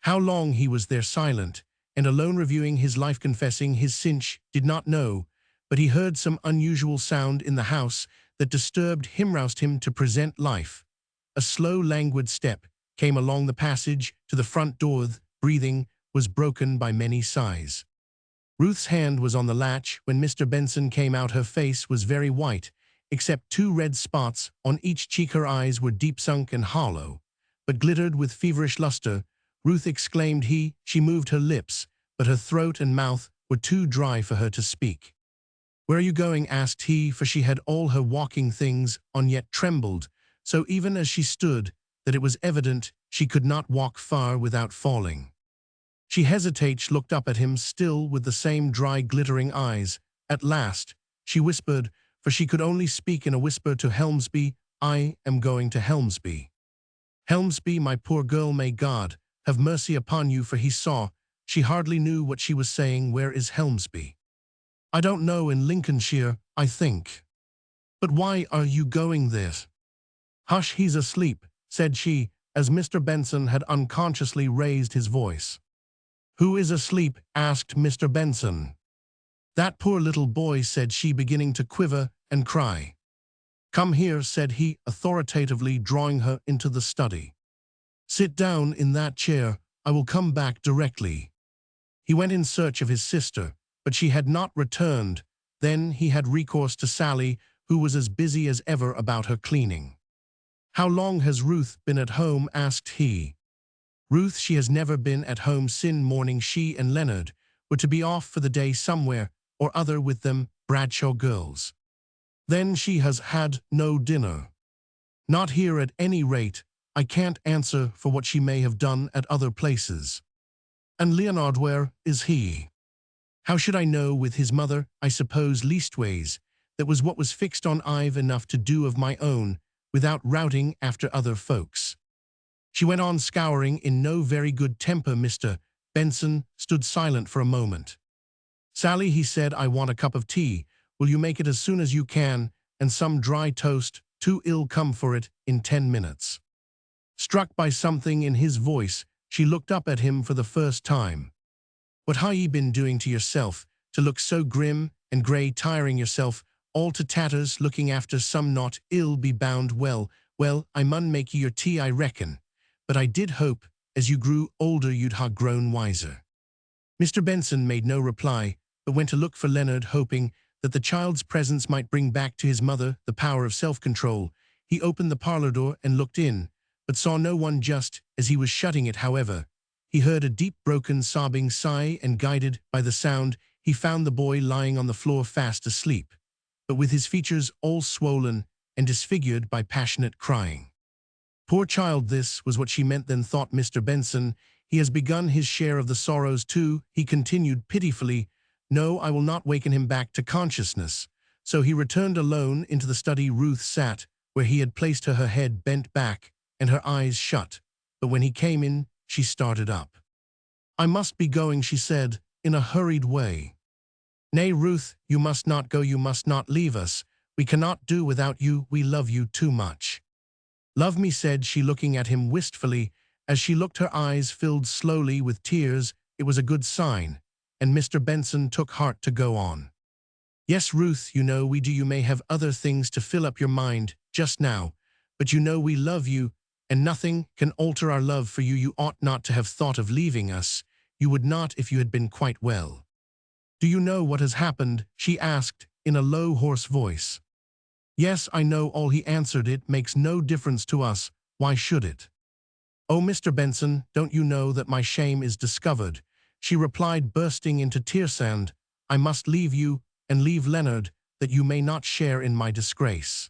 How long he was there silent, and alone reviewing his life, confessing his cinch, did not know, but he heard some unusual sound in the house that disturbed him, roused him to present life. A slow, languid step came along the passage to the front door. Breathing was broken by many sighs. Ruth's hand was on the latch when Mr. Benson came out. Her face was very white, except 2 red spots on each cheek. Her eyes were deep sunk and hollow, but glittered with feverish luster. Ruth exclaimed he. She moved her lips, but her throat and mouth were too dry for her to speak. Where are you going? Asked he, for she had all her walking things on, yet trembled, so even as she stood, that it was evident she could not walk far without falling. She hesitated, looked up at him, still with the same dry, glittering eyes. At last, she whispered, for she could only speak in a whisper, to Helmsby, I am going to Helmsby. Helmsby, my poor girl, may God have mercy upon you, for he saw. She hardly knew what she was saying. Where is Helmsby? I don't know, in Lincolnshire, I think. But why are you going there? Hush, he's asleep, said she, as Mr. Benson had unconsciously raised his voice. Who is asleep? Asked Mr. Benson. That poor little boy, said she, beginning to quiver and cry. Come here, said he, authoritatively, drawing her into the study. Sit down in that chair. I will come back directly. He went in search of his sister, but she had not returned. Then he had recourse to Sally, who was as busy as ever about her cleaning. How long has Ruth been at home? Asked he. Ruth, she has never been at home since morning. She and Leonard were to be off for the day somewhere or other with them Bradshaw girls. Then she has had no dinner. Not here at any rate. I can't answer for what she may have done at other places. And Leonard, where is he? How should I know? With his mother, I suppose. Leastways, that was what was fixed on. I've enough to do of my own, without routing after other folks. She went on, scouring in no very good temper. Mr. Benson stood silent for a moment. Sally, he said, I want a cup of tea. Will you make it as soon as you can, and some dry toast? Too ill come for it in 10 minutes. Struck by something in his voice, she looked up at him for the first time. What ha' ye been doing to yourself, to look so grim and grey, tiring yourself all to tatters, looking after some not ill be bound? Well, I mun make ye your tea, I reckon. But I did hope, as you grew older, you'd ha' grown wiser. Mr. Benson made no reply, but went to look for Leonard, hoping that the child's presence might bring back to his mother the power of self-control. He opened the parlor door and looked in, but saw no one. Just as he was shutting it, however, he heard a deep, broken, sobbing sigh, and guided by the sound, he found the boy lying on the floor fast asleep, but with his features all swollen and disfigured by passionate crying. Poor child, this was what she meant then, thought Mr. Benson. He has begun his share of the sorrows too, he continued pitifully. No, I will not waken him back to consciousness. So he returned alone into the study. Ruth sat where he had placed her, her head bent back and her eyes shut, but when he came in, she started up. I must be going, she said, in a hurried way. Nay, Ruth, you must not go, you must not leave us. We cannot do without you, we love you too much. Love me, said she, looking at him wistfully. As she looked, her eyes filled slowly with tears. It was a good sign, and Mr. Benson took heart to go on. Yes, Ruth, you know we do. You may have other things to fill up your mind just now, but you know we love you, and nothing can alter our love for you. You ought not to have thought of leaving us. You would not if you had been quite well. Do you know what has happened? She asked in a low, hoarse voice. Yes, I know all, he answered. It makes no difference to us. Why should it? Oh, Mr. Benson, don't you know that my shame is discovered? She replied, bursting into tears. And I must leave you and leave Leonard, that you may not share in my disgrace.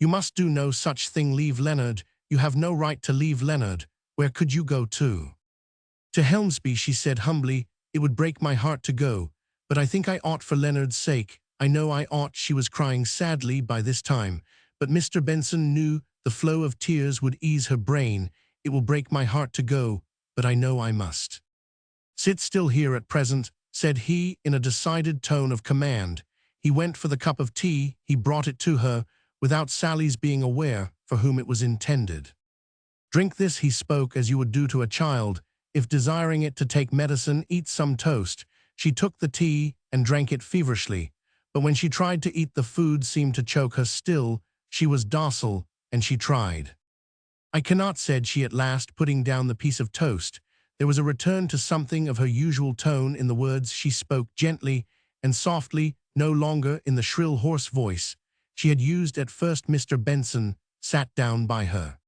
You must do no such thing. Leave Leonard. You have no right to leave Leonard. Where could you go to? To Helmsby, she said humbly. It would break my heart to go, but I think I ought for Leonard's sake. I know I ought. She was crying sadly by this time, but Mr. Benson knew the flow of tears would ease her brain. It will break my heart to go, but I know I must. Sit still here at present, said he in a decided tone of command. He went for the cup of tea. He brought it to her, without Sally's being aware for whom it was intended. Drink this, he spoke, as you would do to a child. if desiring it to take medicine, eat some toast. She took the tea and drank it feverishly, but when she tried to eat, the food seemed to choke her. Still, she was docile, and she tried. "I cannot," said she at last, putting down the piece of toast. There was a return to something of her usual tone in the words she spoke, gently and softly, no longer in the shrill, hoarse voice she had used at first. Mr. Benson sat down by her.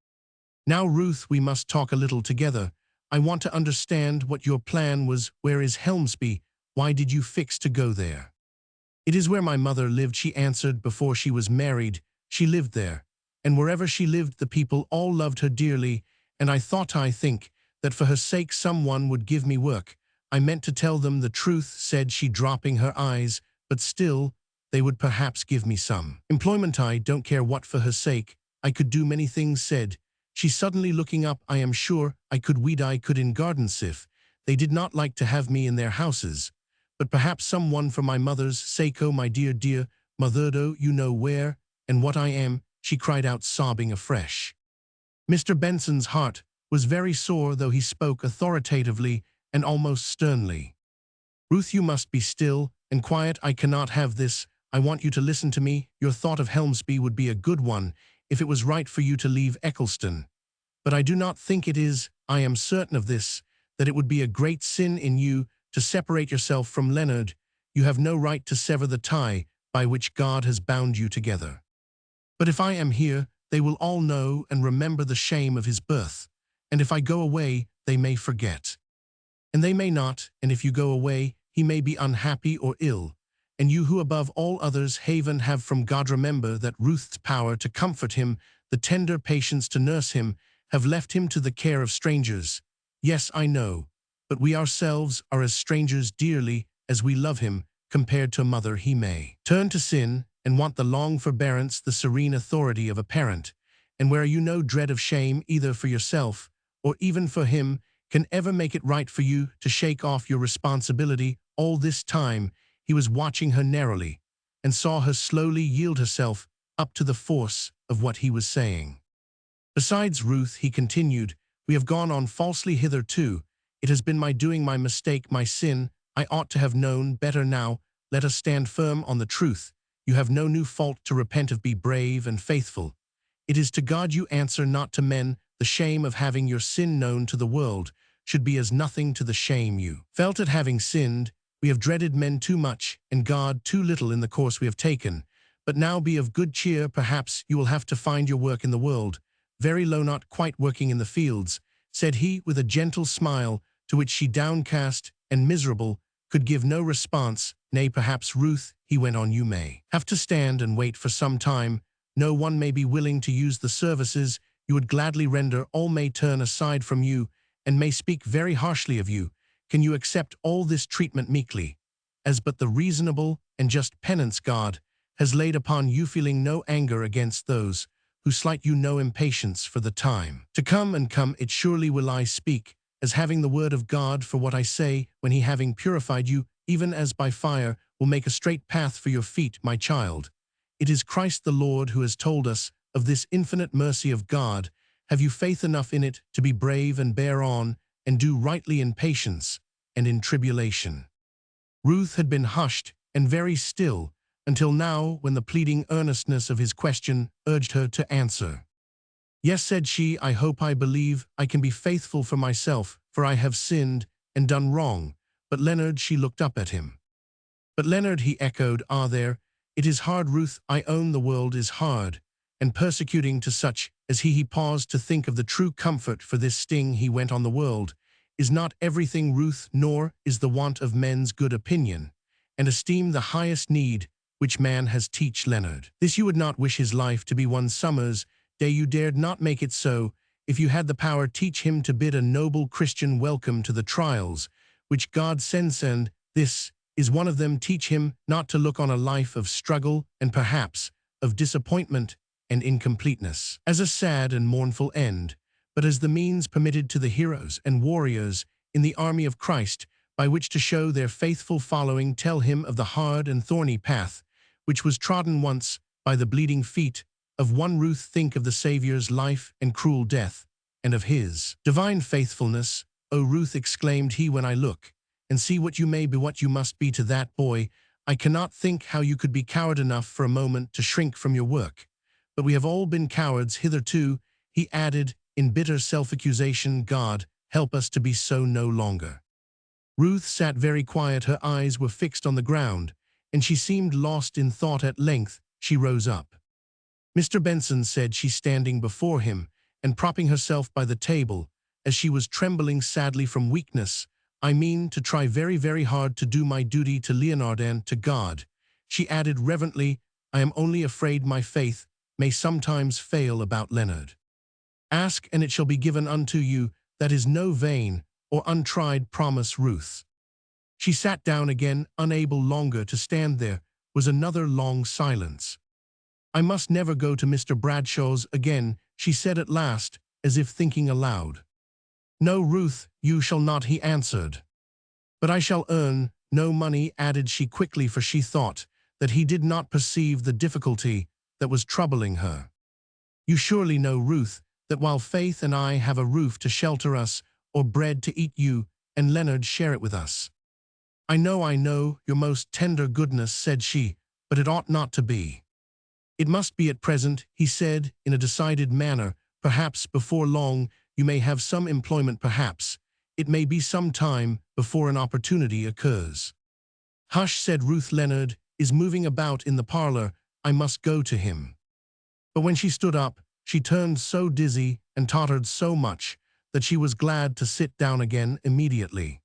"Now, Ruth, we must talk a little together. I want to understand what your plan was. Where is Helmsby? Why did you fix to go there?" "It is where my mother lived," she answered. "Before she was married, she lived there. And wherever she lived, the people all loved her dearly, and I think, that for her sake someone would give me work. I meant to tell them the truth," said she, dropping her eyes, "but still, they would perhaps give me some employment. I don't care what, for her sake. I could do many things," said she, suddenly looking up. "I am sure I could weed, I could in gardens if they did not like to have me in their houses. But perhaps someone for my mother's sake. Oh, my dear, dear mother, do you know where and what I am?" she cried out, sobbing afresh. Mr. Benson's heart was very sore, though he spoke authoritatively and almost sternly. "Ruth, you must be still and quiet. I cannot have this. I want you to listen to me. Your thought of Helmsby would be a good one if it was right for you to leave Eccleston. But I do not think it is. I am certain of this, that it would be a great sin in you to separate yourself from Leonard. You have no right to sever the tie by which God has bound you together. But if I am here, they will all know and remember the shame of his birth. And if I go away, they may forget. And they may not, and if you go away, he may be unhappy or ill. And you, who above all others haven have from God, remember that Ruth's power to comfort him, the tender patience to nurse him, have left him to the care of strangers. Yes, I know, but we ourselves are as strangers dearly as we love him. Compared to a mother, he may turn to sin and want the long forbearance, the serene authority of a parent. And where you no dread of shame, either for yourself or even for him, can ever make it right for you to shake off your responsibility. All this time he was watching her narrowly, and saw her slowly yield herself up to the force of what he was saying. "Besides, Ruth," he continued, "we have gone on falsely hitherto. It has been my doing, my mistake, my sin. I ought to have known better. Now let us stand firm on the truth. You have no new fault to repent of. Be brave and faithful. It is to God you answer, not to men. The shame of having your sin known to the world should be as nothing to the shame you felt at having sinned. We have dreaded men too much, and God too little in the course we have taken. But now be of good cheer. Perhaps you will have to find your work in the world. Very low, not quite working in the fields," said he, with a gentle smile, to which she, downcast and miserable, could give no response. "Nay, perhaps, Ruth," he went on, "you may have to stand and wait for some time. No one may be willing to use the services you would gladly render. All may turn aside from you, and may speak very harshly of you. Can you accept all this treatment meekly, as but the reasonable and just penance God has laid upon you, feeling no anger against those who slight you, no impatience for the time to come? And come it surely will I speak, as having the word of God for what I say, when he, having purified you, even as by fire, will make a straight path for your feet. My child, it is Christ the Lord who has told us of this infinite mercy of God. Have you faith enough in it to be brave and bear on, and do rightly in patience and in tribulation?" Ruth had been hushed and very still until now, when the pleading earnestness of his question urged her to answer. "Yes," said she, "I hope, I believe I can be faithful for myself, for I have sinned and done wrong. But Leonard," she looked up at him. "But Leonard," he echoed, it is hard, Ruth, I own the world is hard, and persecuting to such as he." He paused to think of the true comfort for this sting. He went on, "The world is not everything, Ruth, nor is the want of men's good opinion and esteem the highest need which man has. Teach Leonard this. You would not wish his life to be one summer's day. You dared not make it so. If you had the power, teach him to bid a noble Christian welcome to the trials which God sends, and this is one of them. Teach him not to look on a life of struggle and perhaps of disappointment and incompleteness as a sad and mournful end, but as the means permitted to the heroes and warriors in the army of Christ, by which to show their faithful following. Tell him of the hard and thorny path which was trodden once by the bleeding feet of one Ruth. Think of the Saviour's life and cruel death, and of his divine faithfulness. "O Ruth," exclaimed he, "when I look, and see what you may be, what you must be to that boy, I cannot think how you could be coward enough for a moment to shrink from your work. But we have all been cowards hitherto," he added, in bitter self-accusation. "God help us to be so no longer." Ruth sat very quiet, her eyes were fixed on the ground, and she seemed lost in thought. At length she rose up. "Mr. Benson," said she, standing before him, and propping herself by the table, as she was trembling sadly from weakness, "I mean to try very, very hard to do my duty to Leonard and to God." She added reverently, "I am only afraid my faith may sometimes fail about Leonard. Ask, and it shall be given unto you. That is no vain or untried promise, Ruth." She sat down again, unable longer to stand. There was another long silence. "I must never go to Mr. Bradshaw's again," she said at last, as if thinking aloud. "No, Ruth, you shall not," he answered. "But I shall earn no money," added she quickly, for she thought that he did not perceive the difficulty that was troubling her. "You surely know, Ruth, that while Faith and I have a roof to shelter us, or bread to eat, you and Leonard share it with us." I know, your most tender goodness," said she, "but it ought not to be." "It must be at present," he said, in a decided manner. "Perhaps before long you may have some employment. Perhaps it may be some time before an opportunity occurs." "Hush," said Ruth. "Leonard is moving about in the parlor. I must go to him." But when she stood up, she turned so dizzy and tottered so much that she was glad to sit down again immediately.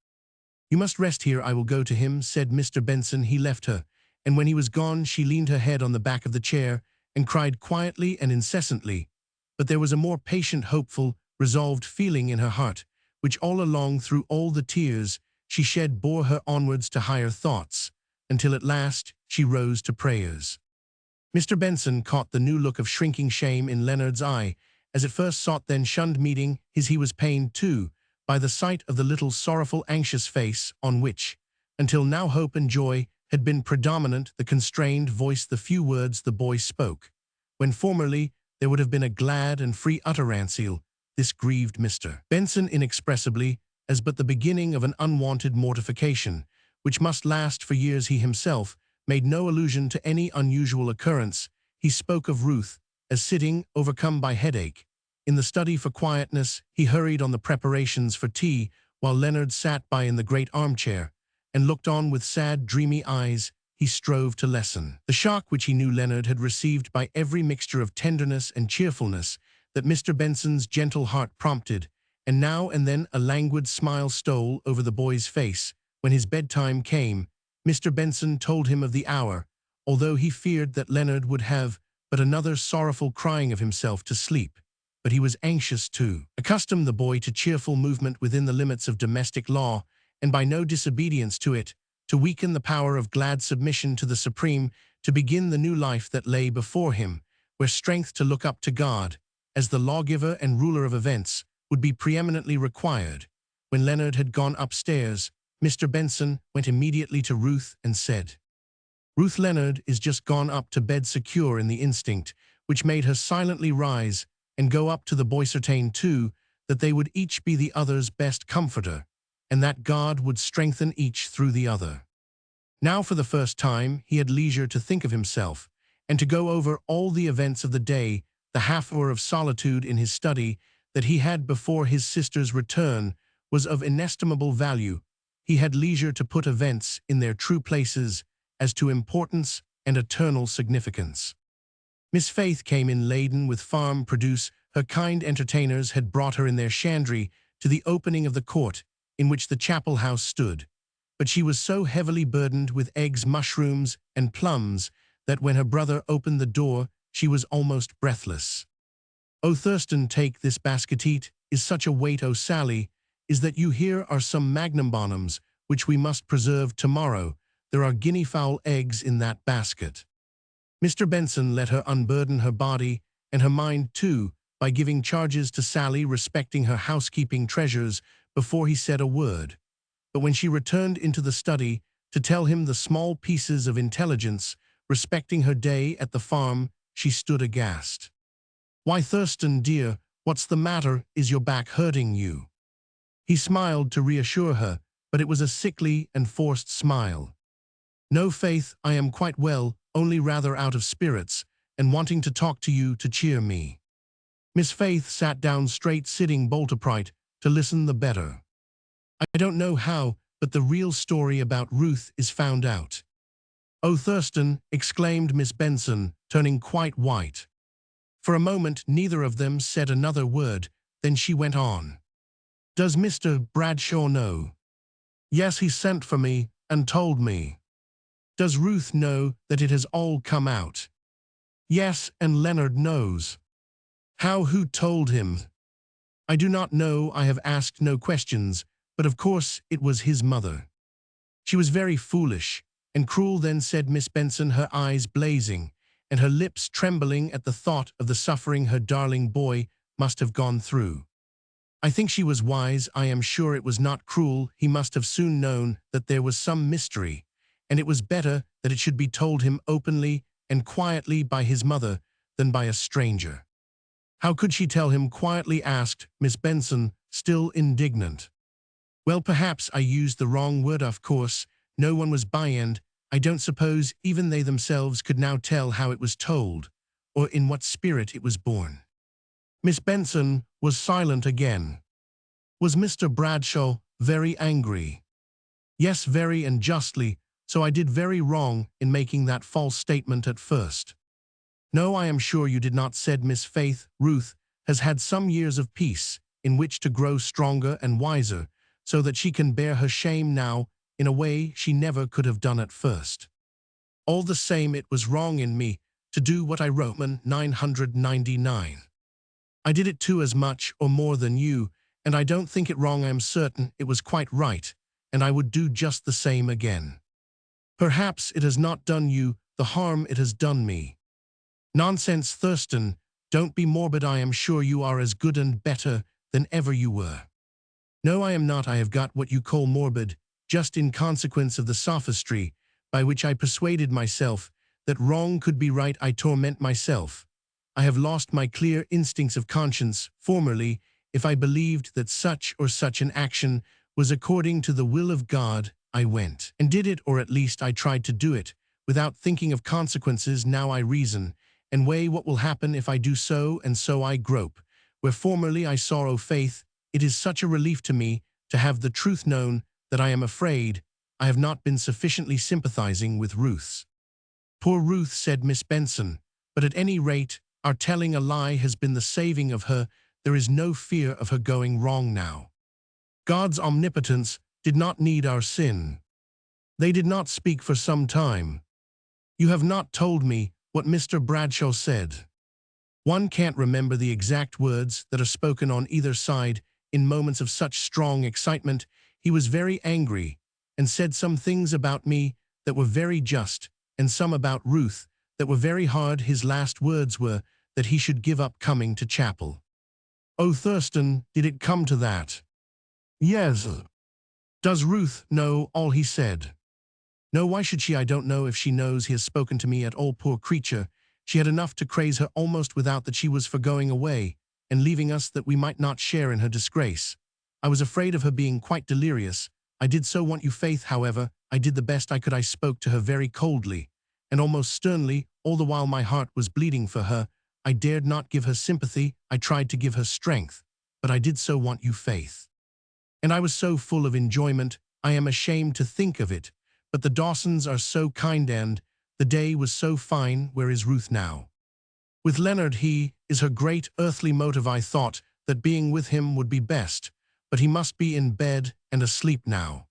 "You must rest here. I will go to him," said Mr. Benson. He left her, and when he was gone she leaned her head on the back of the chair and cried quietly and incessantly. But there was a more patient, hopeful, resolved feeling in her heart, which all along, through all the tears she shed, bore her onwards to higher thoughts, until at last she rose to prayers. Mr. Benson caught the new look of shrinking shame in Leonard's eye, as it first sought, then shunned meeting his. He was pained, too, by the sight of the little sorrowful, anxious face on which, until now, hope and joy had been predominant, the constrained voice, the few words the boy spoke, when formerly there would have been a glad and free utterance. This grieved Mr. Benson inexpressibly, as but the beginning of an unwanted mortification, which must last for years. He himself made no allusion to any unusual occurrence. He spoke of Ruth as sitting, overcome by headache, in the study. For quietness he hurried on the preparations for tea, while Leonard sat by in the great armchair, and looked on with sad, dreamy eyes. He strove to lessen the shock which he knew Leonard had received by every mixture of tenderness and cheerfulness that Mr. Benson's gentle heart prompted, and now and then a languid smile stole over the boy's face. When his bedtime came, Mr. Benson told him of the hour, although he feared that Leonard would have but another sorrowful crying of himself to sleep. But he was anxious to accustom the boy to cheerful movement within the limits of domestic law, and by no disobedience to it, to weaken the power of glad submission to the Supreme, to begin the new life that lay before him, where strength to look up to God, as the lawgiver and ruler of events, would be preeminently required. When Leonard had gone upstairs, Mr. Benson went immediately to Ruth and said, "Ruth, Leonard is just gone up to bed, secure in the instinct which made her silently rise and go up to the boy, certain too that they would each be the other's best comforter, and that God would strengthen each through the other." Now for the first time he had leisure to think of himself, and to go over all the events of the day. The half hour of solitude in his study that he had before his sister's return was of inestimable value. He had leisure to put events in their true places as to importance and eternal significance. Miss Faith came in laden with farm produce. Her kind entertainers had brought her in their shandry to the opening of the court in which the chapel house stood. But she was so heavily burdened with eggs, mushrooms, and plums that when her brother opened the door she was almost breathless. "O Thurston, take this basket. It is such a weight. O Sally, is that you? Here are some magnum bonums which we must preserve tomorrow. There are guinea fowl eggs in that basket." Mr. Benson let her unburden her body and her mind too by giving charges to Sally respecting her housekeeping treasures before he said a word. But when she returned into the study to tell him the small pieces of intelligence respecting her day at the farm, she stood aghast. "Why, Thurston, dear, what's the matter? Is your back hurting you?" He smiled to reassure her, but it was a sickly and forced smile. "No, Faith, I am quite well, only rather out of spirits, and wanting to talk to you to cheer me." Miss Faith sat down straight, sitting bolt upright, to listen the better. "I don't know how, but the real story about Ruth is found out." "Oh, Thurston," exclaimed Miss Benson, turning quite white. For a moment neither of them said another word, then she went on. "Does Mr. Bradshaw know?" "Yes, he sent for me and told me." "Does Ruth know that it has all come out?" "Yes, and Leonard knows." "How? Who told him?" "I do not know. I have asked no questions, but of course it was his mother." "She was very foolish and cruel then," said Miss Benson, her eyes blazing, and her lips trembling at the thought of the suffering her darling boy must have gone through. "I think she was wise. I am sure it was not cruel. He must have soon known that there was some mystery, and it was better that it should be told him openly and quietly by his mother than by a stranger." "How could she tell him quietly?" asked Miss Benson, still indignant. "Well, perhaps I used the wrong word. Of course, no one was by, and I don't suppose even they themselves could now tell how it was told, or in what spirit it was born." Miss Benson was silent again. "Was Mr. Bradshaw very angry?" "Yes, very, and justly, so I did very wrong in making that false statement at first." "No, I am sure you did not," said Miss Faith. "Ruth has had some years of peace in which to grow stronger and wiser, so that she can bear her shame now in a way she never could have done at first. All the same, it was wrong in me to do what I wrote. 999. I did it too, as much or more than you, and I don't think it wrong. I am certain it was quite right, and I would do just the same again. Perhaps it has not done you the harm it has done me." "Nonsense, Thurston. Don't be morbid. I am sure you are as good and better than ever you were." "No, I am not. I have got what you call morbid, just in consequence of the sophistry by which I persuaded myself that wrong could be right. I torment myself. I have lost my clear instincts of conscience. Formerly, if I believed that such or such an action was according to the will of God, I went and did it, or at least I tried to do it, without thinking of consequences. Now I reason and weigh what will happen if I do so, and so I grope. Where formerly I sorrow, Faith, it is such a relief to me to have the truth known that I am afraid I have not been sufficiently sympathizing with Ruth's." "Poor Ruth," said Miss Benson, "but at any rate, our telling a lie has been the saving of her. There is no fear of her going wrong now. God's omnipotence did not need our sin." They did not speak for some time. "You have not told me what Mr. Bradshaw said." "One can't remember the exact words that are spoken on either side in moments of such strong excitement. He was very angry, and said some things about me that were very just, and some about Ruth that were very hard. His last words were that he should give up coming to chapel." "Oh, Thurston, did it come to that?" "Yes." "Does Ruth know all he said?" "No, why should she? I don't know if she knows he has spoken to me at all. Poor creature, she had enough to craze her almost without that. She was for going away and leaving us that we might not share in her disgrace. I was afraid of her being quite delirious. I did so want you, Faith. However, I did the best I could. I spoke to her very coldly and almost sternly, all the while my heart was bleeding for her. I dared not give her sympathy. I tried to give her strength, but I did so want you, Faith. And I was so full of enjoyment, I am ashamed to think of it. But the Dawsons are so kind, and the day was so fine. Where is Ruth now?" "With Leonard. He is her great earthly motive. I thought that being with him would be best, but he must be in bed and asleep now."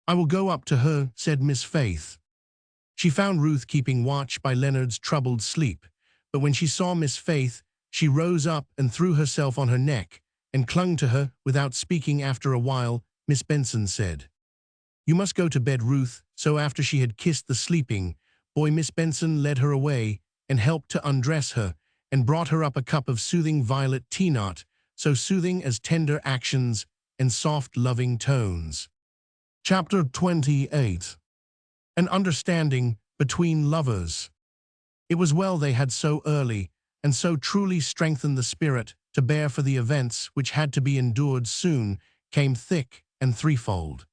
"I will go up to her," said Miss Faith. She found Ruth keeping watch by Leonard's troubled sleep, but when she saw Miss Faith, she rose up and threw herself on her neck and clung to her without speaking. After a while, Miss Benson said, "You must go to bed, Ruth." So after she had kissed the sleeping boy, Miss Benson led her away and helped to undress her and brought her up a cup of soothing violet tea, not so soothing as tender actions and soft loving tones. Chapter 28. An understanding between lovers. It was well they had so early and so truly strengthened the spirit to bear for the events which had to be endured soon came thick and threefold.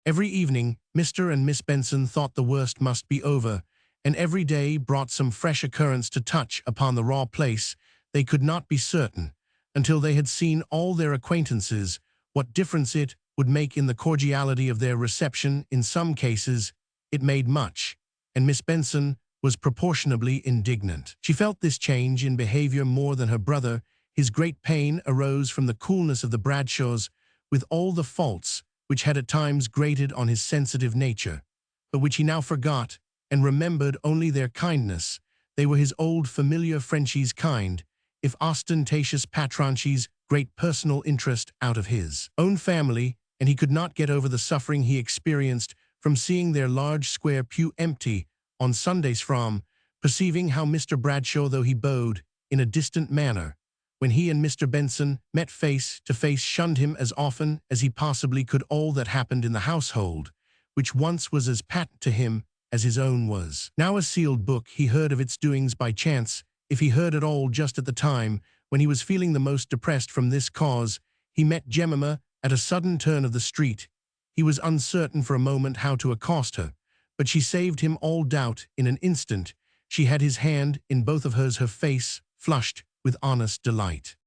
Every evening, Mr. and Miss Benson thought the worst must be over, and every day brought some fresh occurrence to touch upon the raw place. They could not be certain, until they had seen all their acquaintances, what difference it would make in the cordiality of their reception. In some cases, it made much, and Miss Benson was proportionably indignant. She felt this change in behavior more than her brother. His great pain arose from the coolness of the Bradshaws, with all the faults which had at times grated on his sensitive nature, but which he now forgot and remembered only their kindness. They were his old familiar Frenchies' kind, if ostentatious patronchies, great personal interest out of his own family, and he could not get over the suffering he experienced from seeing their large square pew empty on Sundays, from perceiving how Mr. Bradshaw, though he bowed in a distant manner, when he and Mr. Benson met face to face, shunned him as often as he possibly could. All that happened in the household, which once was as patent to him as his own, was now a sealed book. He heard of its doings by chance, if he heard at all. Just at the time when he was feeling the most depressed from this cause, he met Jemima at a sudden turn of the street. He was uncertain for a moment how to accost her, but she saved him all doubt in an instant. She had his hand in both of hers, her face flushed with honest delight.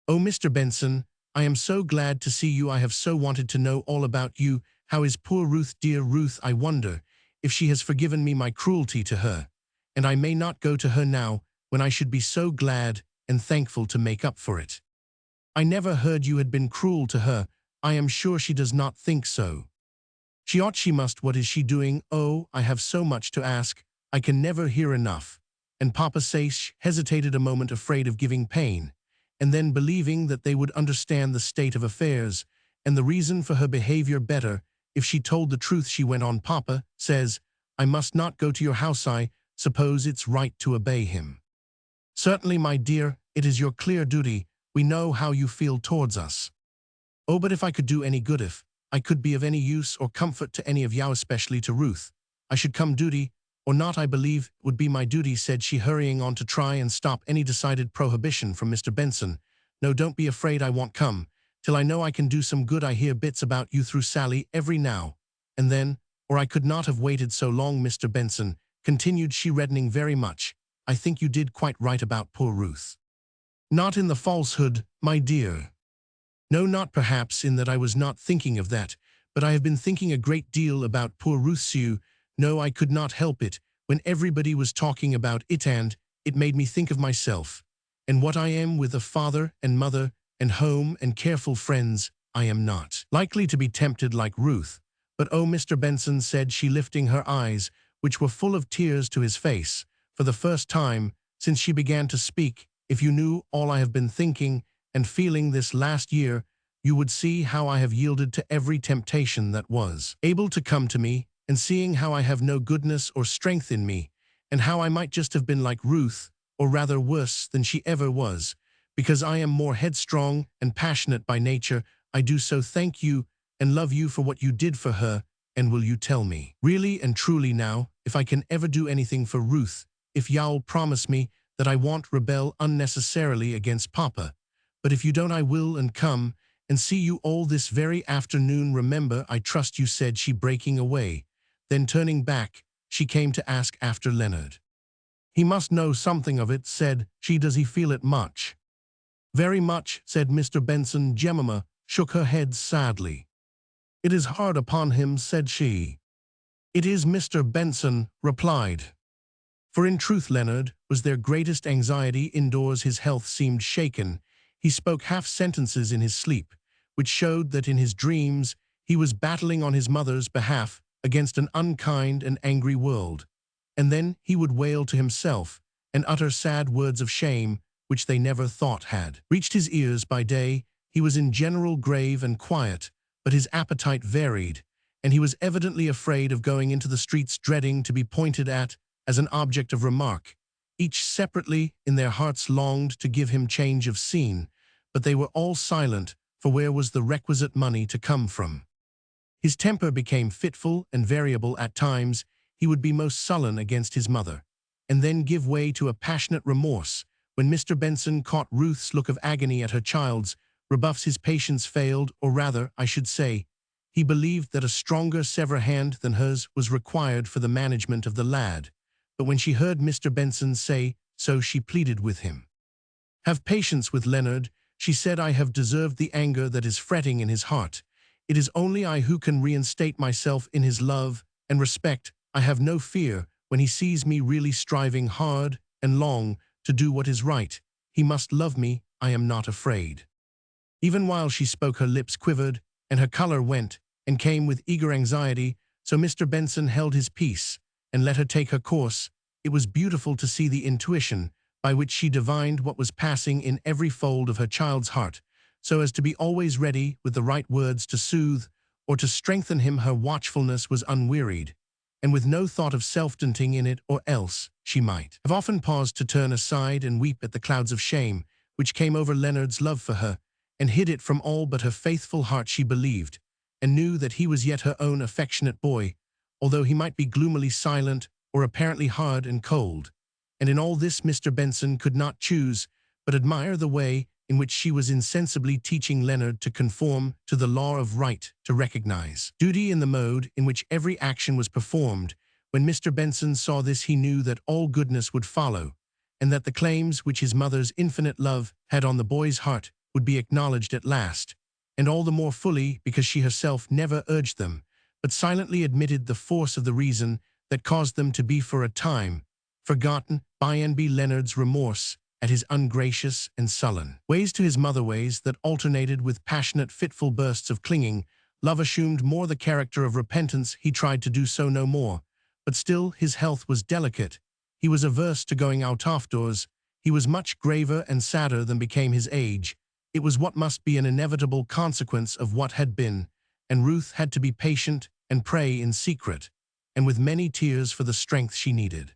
"Oh, Mr. Benson, I am so glad to see you. I have so wanted to know all about you. How is poor Ruth, dear Ruth? I wonder if she has forgiven me my cruelty to her, and I may not go to her now, when I should be so glad and thankful to make up for it." "I never heard you had been cruel to her. I am sure she does not think so." "She ought, she must. What is she doing?" "Oh, I have so much to ask. I can never hear enough." And Papa Sage hesitated a moment, afraid of giving pain, and then believing that they would understand the state of affairs and the reason for her behavior better if she told the truth, she went on. "Papa says I must not go to your house. I suppose it's right to obey him." "Certainly, my dear, it is your clear duty. We know how you feel towards us." "Oh, but if I could do any good, if I could be of any use or comfort to any of you, especially to Ruth, I should come, duty or not. I believe it would be my duty," said she, hurrying on to try and stop any decided prohibition from Mr. Benson. "No, don't be afraid. I won't come till I know I can do some good. I hear bits about you through Sally every now and then, or I could not have waited so long. Mr. Benson," continued she, reddening very much, "I think you did quite right about poor Ruth. Not in the falsehood, my dear. No, not perhaps in that I was not thinking of that, but I have been thinking a great deal about poor Ruth. You know, I could not help it when everybody was talking about it, and it made me think of myself, and what I am with a father and mother and home and careful friends. I am not likely to be tempted like Ruth. But oh, Mr. Benson," said she, lifting her eyes, which were full of tears, to his face for the first time since she began to speak, "if you knew all I have been thinking and feeling this last year, you would see how I have yielded to every temptation that was able to come to me, and seeing how I have no goodness or strength in me, and how I might just have been like Ruth, or rather worse than she ever was, because I am more headstrong and passionate by nature. I do so thank you and love you for what you did for her, and will you tell me, really and truly now, if I can ever do anything for Ruth, if you'll promise me that I won't rebel unnecessarily against Papa? But if you don't, I will, and come and see you all this very afternoon. Remember, I trust you," said she, breaking away. Then turning back, she came to ask after Leonard. "He must know something of it," said she. "Does he feel it much?" "Very much," said Mr. Benson. Jemima shook her head sadly. "It is hard upon him," said she. "It is," Mr. Benson replied. For in truth Leonard was their greatest anxiety. Indoors his health seemed shaken. He spoke half sentences in his sleep, which showed that in his dreams he was battling on his mother's behalf against an unkind and angry world. And then he would wail to himself and utter sad words of shame which they never thought had reached his ears. By day he was in general grave and quiet, but his appetite varied, and he was evidently afraid of going into the streets, dreading to be pointed at as an object of remark. Each separately in their hearts longed to give him change of scene, but they were all silent, for where was the requisite money to come from? His temper became fitful and variable. At times he would be most sullen against his mother, and then give way to a passionate remorse when Mr. Benson caught Ruth's look of agony at her child's rebuffs his patience failed, or rather, I should say, he believed that a stronger, severer hand than hers was required for the management of the lad. But when she heard Mr. Benson say so, she pleaded with him. "Have patience with Leonard," she said. "I have deserved the anger that is fretting in his heart. It is only I who can reinstate myself in his love and respect. I have no fear when he sees me really striving hard and long to do what is right. He must love me. I am not afraid." Even while she spoke, her lips quivered, and her color went and came with eager anxiety, so Mr. Benson held his peace and let her take her course. It was beautiful to see the intuition by which she divined what was passing in every fold of her child's heart, so as to be always ready with the right words to soothe or to strengthen him. Her watchfulness was unwearied, and with no thought of self-doubting in it, or else she might have often paused to turn aside and weep at the clouds of shame which came over Leonard's love for her, and hid it from all but her faithful heart. She believed and knew that he was yet her own affectionate boy, although he might be gloomily silent or apparently hard and cold. And in all this Mr. Benson could not choose but admire the way in which she was insensibly teaching Leonard to conform to the law of right, to recognize duty in the mode in which every action was performed. When Mr. Benson saw this, he knew that all goodness would follow, and that the claims which his mother's infinite love had on the boy's heart would be acknowledged at last, and all the more fully because she herself never urged them, but silently admitted the force of the reason that caused them to be for a time forgotten. By and by Leonard's remorse at his ungracious and sullen ways to his mother, ways that alternated with passionate, fitful bursts of clinging love, assumed more the character of repentance. He tried to do so no more, but still his health was delicate. He was averse to going out doors. He was much graver and sadder than became his age. It was what must be an inevitable consequence of what had been, and Ruth had to be patient and pray in secret, and with many tears, for the strength she needed.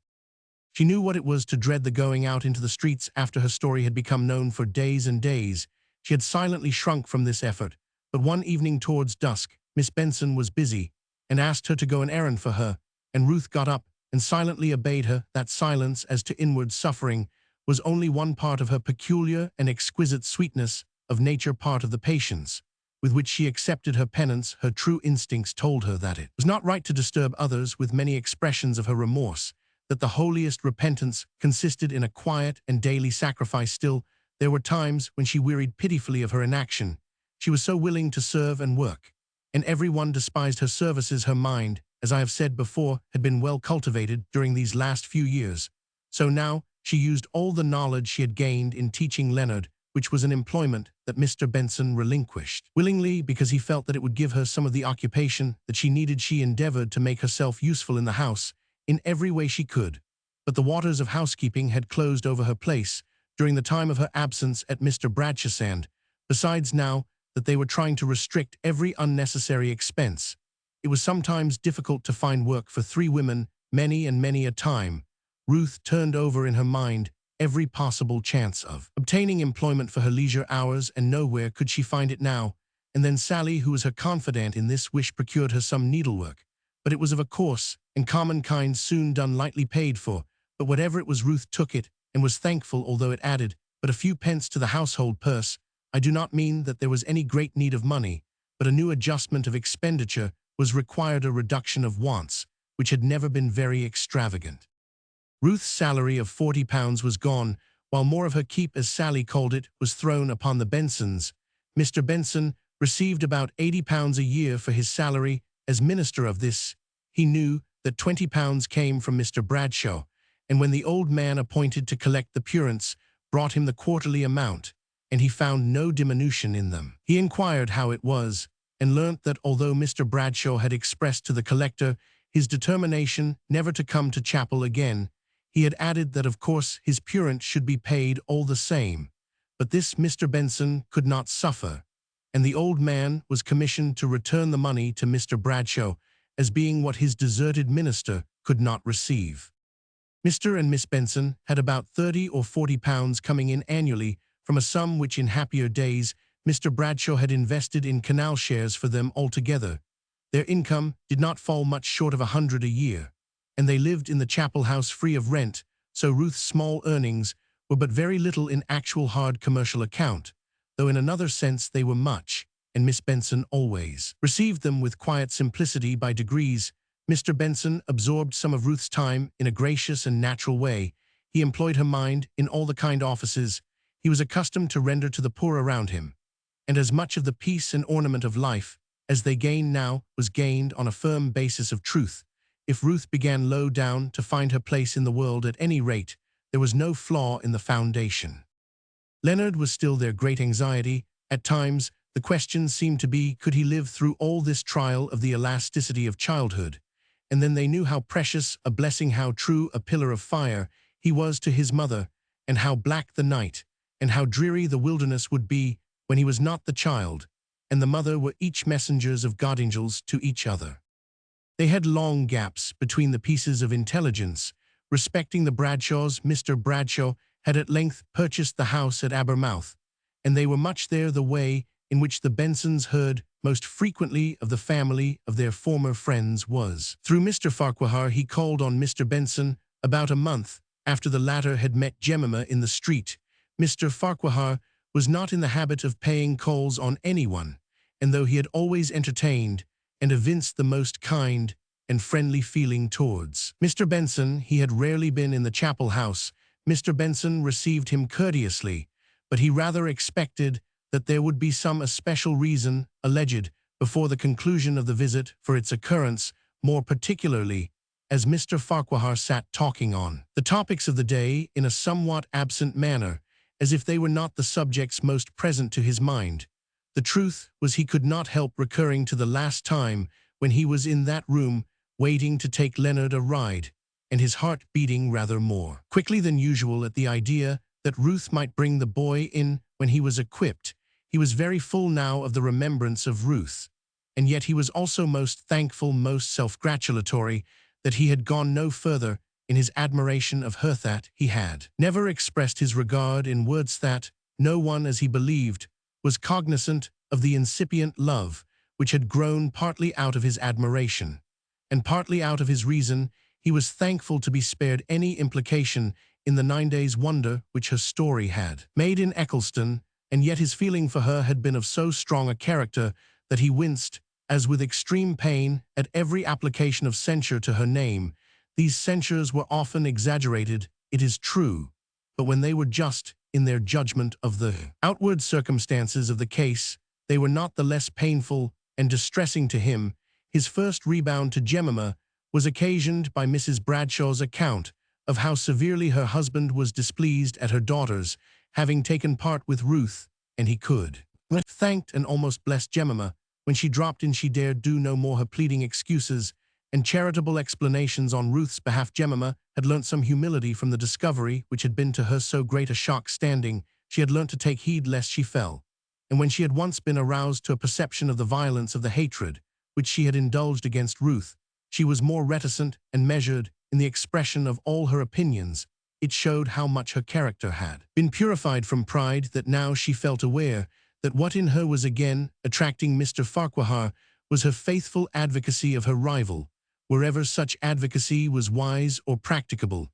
She knew what it was to dread the going out into the streets after her story had become known. For days and days she had silently shrunk from this effort, but one evening towards dusk, Miss Benson was busy and asked her to go an errand for her, and Ruth got up and silently obeyed her. That silence, as to inward suffering, was only one part of her peculiar and exquisite sweetness of nature, part of the patience with which she accepted her penance. Her true instincts told her that it was not right to disturb others with many expressions of her remorse, that the holiest repentance consisted in a quiet and daily sacrifice. Still, there were times when she wearied pitifully of her inaction. She was so willing to serve and work, and every one despised her services. Her mind, as I have said before, had been well cultivated during these last few years, so now she used all the knowledge she had gained in teaching Leonard, which was an employment that Mr. Benson relinquished willingly because he felt that it would give her some of the occupation that she needed. She endeavored to make herself useful in the house in every way she could, but the waters of housekeeping had closed over her place during the time of her absence at Mr. Bradshaw's. Besides, now that they were trying to restrict every unnecessary expense, it was sometimes difficult to find work for three women, many and many a time. Ruth turned over in her mind every possible chance of obtaining employment for her leisure hours, and nowhere could she find it now. And then Sally, who was her confidant in this wish, procured her some needlework, but it was of a coarse and common kind, soon done, lightly paid for. But whatever it was, Ruth took it and was thankful, although it added but a few pence to the household purse. I do not mean that there was any great need of money, but a new adjustment of expenditure was required, a reduction of wants which had never been very extravagant. Ruth's salary of £40 was gone, while more of her keep, as Sally called it, was thrown upon the Bensons. Mr. Benson received about £80 a year for his salary as minister. Of this, he knew that £20 came from Mr. Bradshaw, and when the old man appointed to collect the purents brought him the quarterly amount, and he found no diminution in them, he inquired how it was, and learnt that although Mr. Bradshaw had expressed to the collector his determination never to come to chapel again, he had added that of course his purent should be paid all the same. But this Mr. Benson could not suffer, and the old man was commissioned to return the money to Mr. Bradshaw as being what his deserted minister could not receive. Mr. and Miss Benson had about £30 or £40 coming in annually from a sum which in happier days Mr. Bradshaw had invested in canal shares for them. Altogether, their income did not fall much short of £100 a year, and they lived in the chapel house free of rent, so Ruth's small earnings were but very little in actual hard commercial account. though in another sense they were much, and Miss Benson always received them with quiet simplicity. By degrees, Mr. Benson absorbed some of Ruth's time in a gracious and natural way. He employed her mind in all the kind offices he was accustomed to render to the poor around him, and as much of the peace and ornament of life as they gained now was gained on a firm basis of truth. If Ruth began low down to find her place in the world, at any rate, there was no flaw in the foundation. Leonard was still their great anxiety. At times, the question seemed to be, could he live through all this trial of the elasticity of childhood? And then they knew how precious a blessing, how true a pillar of fire he was to his mother, and how black the night, and how dreary the wilderness would be when he was not the child, and the mother were each messengers of God angels to each other. They had long gaps between the pieces of intelligence. Respecting the Bradshaws, Mr. Bradshaw had at length purchased the house at Abermouth, and they were much there. The way in which the Bensons heard most frequently of the family of their former friends was through Mr. Farquhar. He called on Mr. Benson about a month after the latter had met Jemima in the street. Mr. Farquhar was not in the habit of paying calls on anyone, and though he had always entertained and evinced the most kind and friendly feeling towards Mr. Benson, he had rarely been in the chapel house. Mr. Benson received him courteously, but he rather expected that there would be some especial reason alleged before the conclusion of the visit for its occurrence, more particularly as Mr. Farquhar sat talking on the topics of the day in a somewhat absent manner, as if they were not the subjects most present to his mind. The truth was, he could not help recurring to the last time when he was in that room waiting to take Leonard a ride, and his heart beating rather more quickly than usual at the idea that Ruth might bring the boy in when he was equipped. He was very full now of the remembrance of Ruth, and yet he was also most thankful, most self-gratulatory, that he had gone no further in his admiration of her, that he had never expressed his regard in words, that no one, as he believed, was cognizant of the incipient love which had grown partly out of his admiration and partly out of his reason. He was thankful to be spared any implication in the 9 days' wonder which her story had made in Eccleston, and yet his feeling for her had been of so strong a character that he winced, as with extreme pain, at every application of censure to her name. These censures were often exaggerated, it is true, but when they were just in their judgment of the outward circumstances of the case, they were not the less painful and distressing to him. His first rebound to Jemima was occasioned by Mrs. Bradshaw's account of how severely her husband was displeased at her daughter's having taken part with Ruth, and he could thanked and almost blessed Jemima when she dropped in. She dared do no more. Her pleading excuses and charitable explanations on Ruth's behalf. Jemima had learnt some humility from the discovery which had been to her so great a shock. Standing, she had learnt to take heed lest she fell, and when she had once been aroused to a perception of the violence of the hatred which she had indulged against Ruth, she was more reticent and measured in the expression of all her opinions. It showed how much her character had been purified from pride, that now she felt aware that what in her was again attracting Mr. Farquhar was her faithful advocacy of her rival, wherever such advocacy was wise or practicable.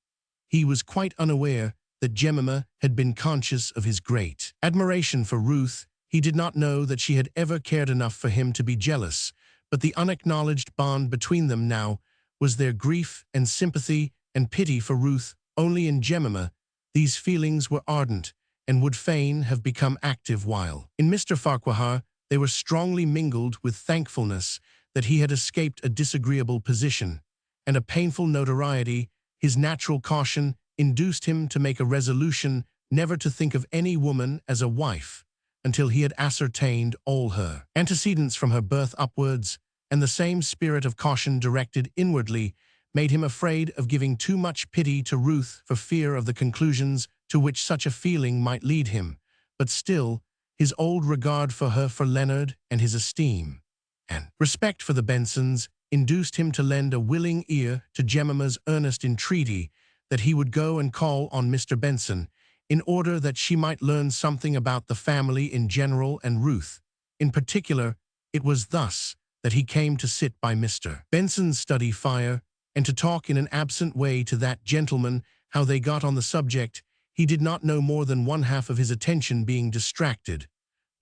He was quite unaware that Jemima had been conscious of his great admiration for Ruth. He did not know that she had ever cared enough for him to be jealous, but the unacknowledged bond between them now was their grief and sympathy and pity for Ruth. Only in Jemima these feelings were ardent and would fain have become active, while in Mr. Farquhar they were strongly mingled with thankfulness that he had escaped a disagreeable position and a painful notoriety. His natural caution induced him to make a resolution never to think of any woman as a wife until he had ascertained all her antecedents from her birth upwards, and the same spirit of caution directed inwardly made him afraid of giving too much pity to Ruth for fear of the conclusions to which such a feeling might lead him. But still, his old regard for her, for Leonard, and his esteem and respect for the Bensons induced him to lend a willing ear to Jemima's earnest entreaty that he would go and call on Mr. Benson, in order that she might learn something about the family in general and Ruth in particular. It was thus that he came to sit by Mr. Benson's study fire, and to talk in an absent way to that gentleman. How they got on the subject he did not know, more than one half of his attention being distracted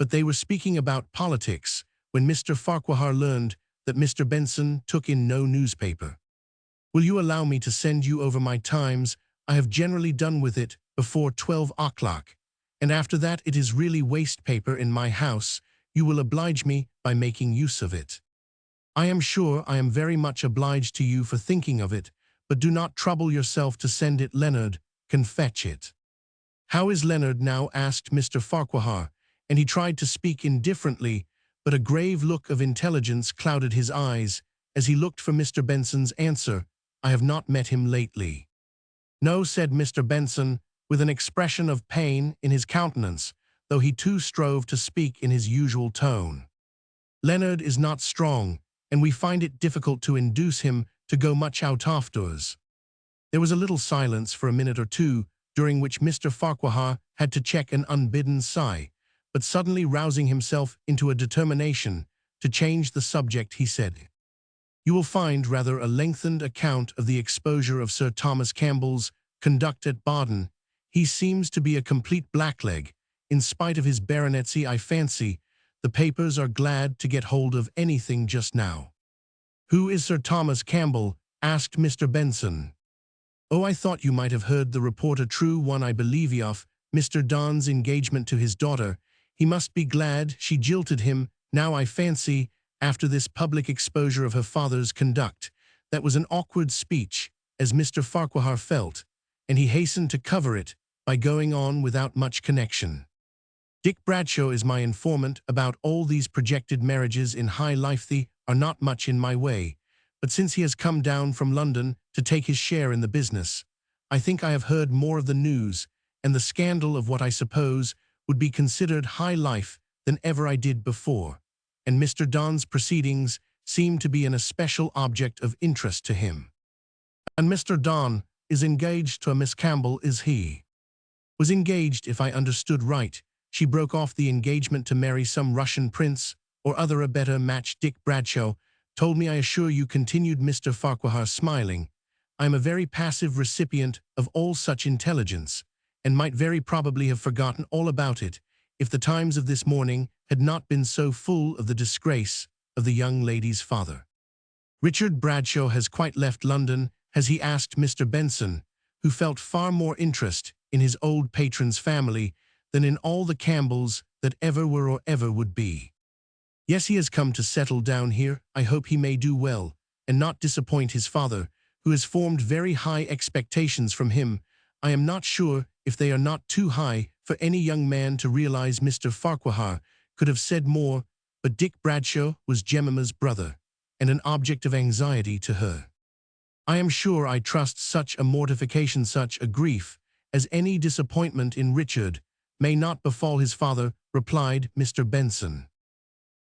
but they were speaking about politics when Mr. Farquhar learned that Mr. Benson took in no newspaper. "Will you allow me to send you over my Times? I have generally done with it before 12 o'clock, and after that it is really waste paper in my house. You will oblige me by making use of it." "I am sure I am very much obliged to you for thinking of it, but do not trouble yourself to send it. Leonard can fetch it." "How is Leonard now?" asked Mr. Farquhar, and he tried to speak indifferently, but a grave look of intelligence clouded his eyes as he looked for Mr. Benson's answer. "I have not met him lately." "No," said Mr. Benson, with an expression of pain in his countenance, though he too strove to speak in his usual tone. "Leonard is not strong, and we find it difficult to induce him to go much out of doors." There was a little silence for a minute or two, during which Mr. Farquhar had to check an unbidden sigh, but suddenly rousing himself into a determination to change the subject, he said, "You will find rather a lengthened account of the exposure of Sir Thomas Campbell's conduct at Baden. He seems to be a complete blackleg, in spite of his baronetcy. I fancy the papers are glad to get hold of anything just now." "Who is Sir Thomas Campbell?" asked Mr. Benson. "Oh, I thought you might have heard the report. A true one, I believe, of Mr. Don's engagement to his daughter. He must be glad she jilted him now, I fancy, after this public exposure of her father's conduct." That was an awkward speech, as Mr. Farquhar felt, and he hastened to cover it by going on without much connection. "Dick Bradshaw is my informant about all these projected marriages in high life. They are not much in my way, but since he has come down from London to take his share in the business, I think I have heard more of the news and the scandal of what I suppose would be considered high life than ever I did before, and Mr. Don's proceedings seem to be an especial object of interest to him." "And Mr. Don is engaged to a Miss Campbell, is he?" "Was engaged, if I understood right. She broke off the engagement to marry some Russian prince or other. A better match. Dick Bradshaw told me, I assure you," continued Mr. Farquhar, smiling. "I am a very passive recipient of all such intelligence, and might very probably have forgotten all about it if the Times of this morning had not been so full of the disgrace of the young lady's father." "Richard Bradshaw has quite left London, has he?" asked Mr. Benson, who felt far more interest in his old patron's family than in all the Campbells that ever were or ever would be. "Yes, he has come to settle down here. I hope he may do well, and not disappoint his father, who has formed very high expectations from him. I am not sure if they are not too high for any young man to realize." Mr. Farquhar could have said more, but Dick Bradshaw was Jemima's brother, and an object of anxiety to her. "I am sure I trust such a mortification, such a grief, as any disappointment in Richard may not befall his father," replied Mr. Benson.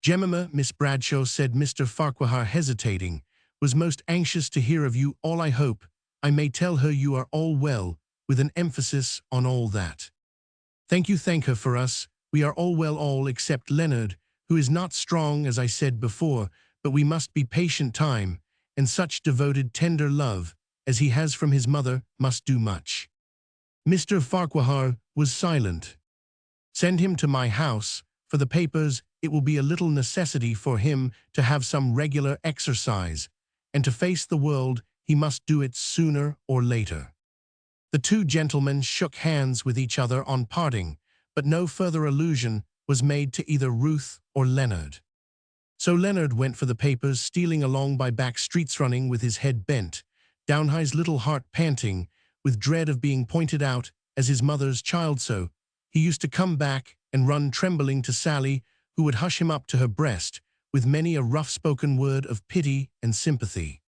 "Jemima," Miss Bradshaw said, Mr. Farquhar, hesitating, "was most anxious to hear of you all. I hope I may tell her you are all well," with an emphasis on all that. "Thank you, thank her for us. We are all well, all except Leonard, who is not strong, as I said before, but we must be patient. Time, and such devoted, tender love as he has from his mother, must do much." Mr. Farquhar was silent. "Send him to my house. For the papers, it will be a little necessity for him to have some regular exercise, and to face the world he must do it sooner or later." The two gentlemen shook hands with each other on parting, but no further allusion was made to either Ruth or Leonard. So Leonard went for the papers, stealing along by back streets, running with his head bent, down, his little heart panting with dread of being pointed out as his mother's child. So he used to come back and run trembling to Sally, who would hush him up to her breast with many a rough-spoken word of pity and sympathy.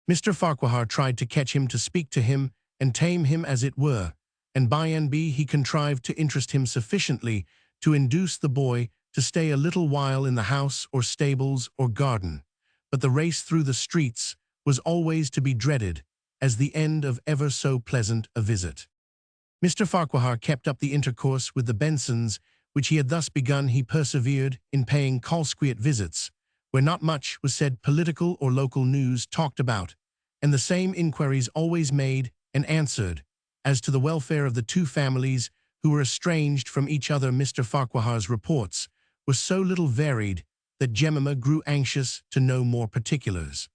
Mr. Farquhar tried to catch him, to speak to him and tame him, as it were, and by and by he contrived to interest him sufficiently to induce the boy to stay a little while in the house or stables or garden. But the race through the streets was always to be dreaded as the end of ever so pleasant a visit. Mr. Farquhar kept up the intercourse with the Bensons which he had thus begun. He persevered in paying conscript visits, where not much was said, political or local news talked about, and the same inquiries always made and answered as to the welfare of the two families who were estranged from each other. Mr. Farquhar's reports were so little varied that Jemima grew anxious to know more particulars.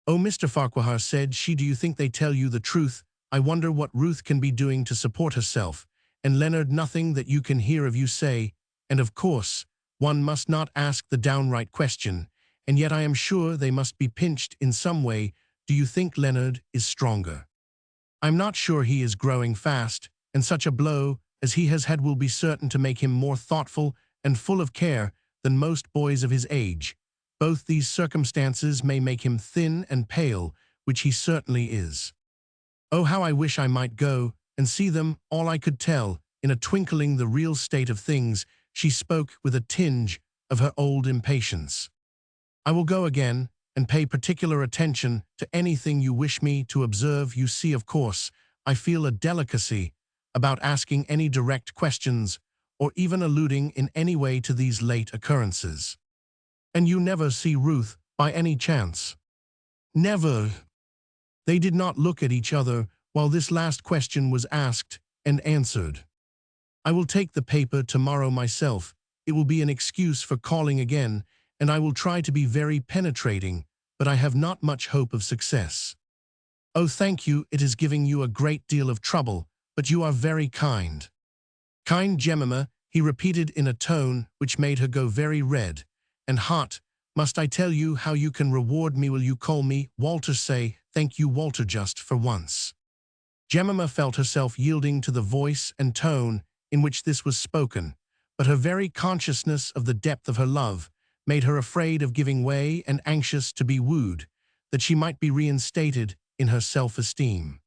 "Oh, Mr. Farquhar," said she, "do you think they tell you the truth? I wonder what Ruth can be doing to support herself, and Leonard nothing that you can hear of you say, and of course, one must not ask the downright question, and yet I am sure they must be pinched in some way. Do you think Leonard is stronger?" "I'm not sure he is growing fast, and such a blow as he has had will be certain to make him more thoughtful and full of care than most boys of his age. Both these circumstances may make him thin and pale, which he certainly is. Oh, how I wish I might go and see them all. I could tell, in a twinkling, the real state of things." She spoke with a tinge of her old impatience. "I will go again and pay particular attention to anything you wish me to observe. You see, of course, I feel a delicacy about asking any direct questions or even alluding in any way to these late occurrences." "And you never see Ruth by any chance?" "Never." They did not look at each other while this last question was asked and answered. "I will take the paper tomorrow myself. It will be an excuse for calling again, and I will try to be very penetrating, but I have not much hope of success." "Oh, thank you. It is giving you a great deal of trouble, but you are very kind." "Kind Jemima," he repeated in a tone which made her go very red and hot. "Must I tell you how you can reward me? Will you call me Walter? Say, thank you, Walter, just for once." Jemima felt herself yielding to the voice and tone in which this was spoken, but her very consciousness of the depth of her love made her afraid of giving way and anxious to be wooed, that she might be reinstated in her self-esteem.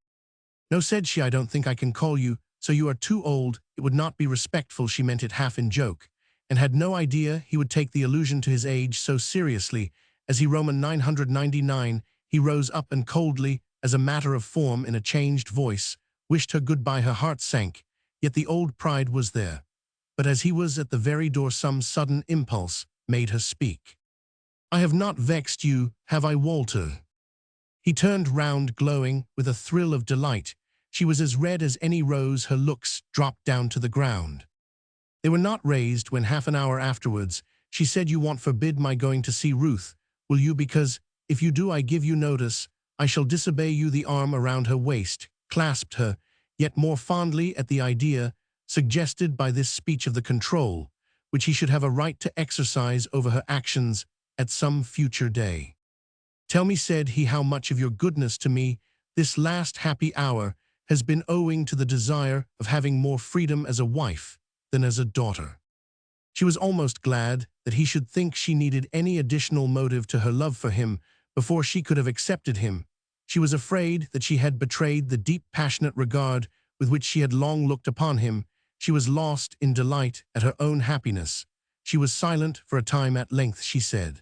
"No," said she, "I don't think I can call you so. You are too old. It would not be respectful." She meant it half in joke, and had no idea he would take the allusion to his age so seriously. As he Roman 999, he rose up and coldly, as a matter of form, in a changed voice, wished her good-bye. Her heart sank, yet the old pride was there. But as he was at the very door, some sudden impulse made her speak. "I have not vexed you, have I, Walter?" He turned round, glowing with a thrill of delight. She was as red as any rose. Her looks dropped down to the ground. They were not raised when, half an hour afterwards, she said, "You won't forbid my going to see Ruth, will you? Because, if you do, I give you notice, I shall disobey you." The arm around her waist clasped her, yet more fondly at the idea suggested by this speech of the control which he should have a right to exercise over her actions at some future day. "Tell me," said he, "how much of your goodness to me this last happy hour has been owing to the desire of having more freedom as a wife than as a daughter." She was almost glad that he should think she needed any additional motive to her love for him before she could have accepted him. She was afraid that she had betrayed the deep passionate regard with which she had long looked upon him. She was lost in delight at her own happiness. She was silent for a time. At length she said,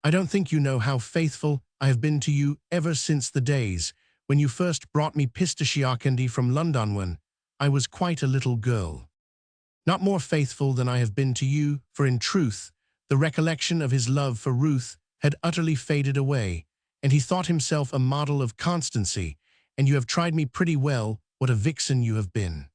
"I don't think you know how faithful I have been to you ever since the days when you first brought me pistachio candy from London when I was quite a little girl. Not more faithful than I have been to you, for in truth, the recollection of his love for Ruth had utterly faded away, and he thought himself a model of constancy, and you have tried me pretty well. What a vixen you have been."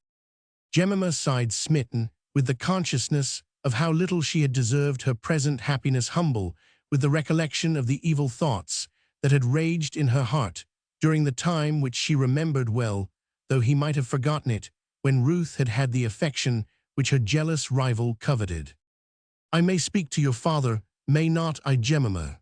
Jemima sighed, smitten with the consciousness of how little she had deserved her present happiness, humble with the recollection of the evil thoughts that had raged in her heart during the time which she remembered well, though he might have forgotten it, when Ruth had had the affection which her jealous rival coveted. "I may speak to your father, may not I, Jemima?"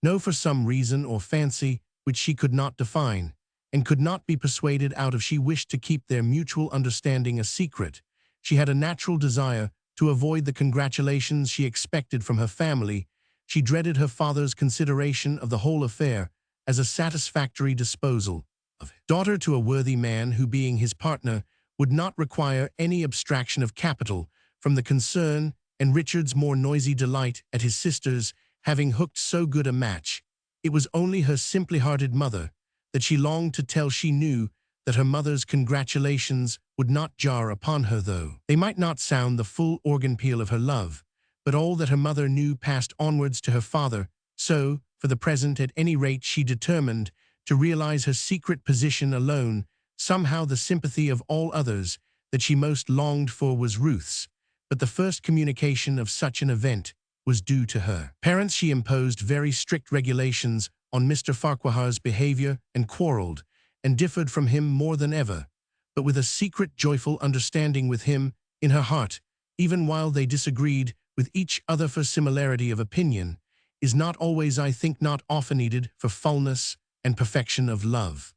No, for some reason or fancy which she could not define, and could not be persuaded out of, she wished to keep their mutual understanding a secret. She had a natural desire to avoid the congratulations she expected from her family. She dreaded her father's consideration of the whole affair as a satisfactory disposal of daughter to a worthy man who, being his partner, would not require any abstraction of capital from the concern, and Richard's more noisy delight at his sister's having hooked so good a match. It was only her simply-hearted mother that she longed to tell. She knew that her mother's congratulations would not jar upon her, though they might not sound the full organ peal of her love, but all that her mother knew passed onwards to her father. So, for the present at any rate, she determined to realize her secret position alone. Somehow the sympathy of all others that she most longed for was Ruth's, but the first communication of such an event was due to her parents. She imposed very strict regulations on Mr. Farquhar's behavior and quarreled, and differed from him more than ever, but with a secret joyful understanding with him in her heart, even while they disagreed with each other, for similarity of opinion is not always, I think not often, needed for fullness and perfection of love.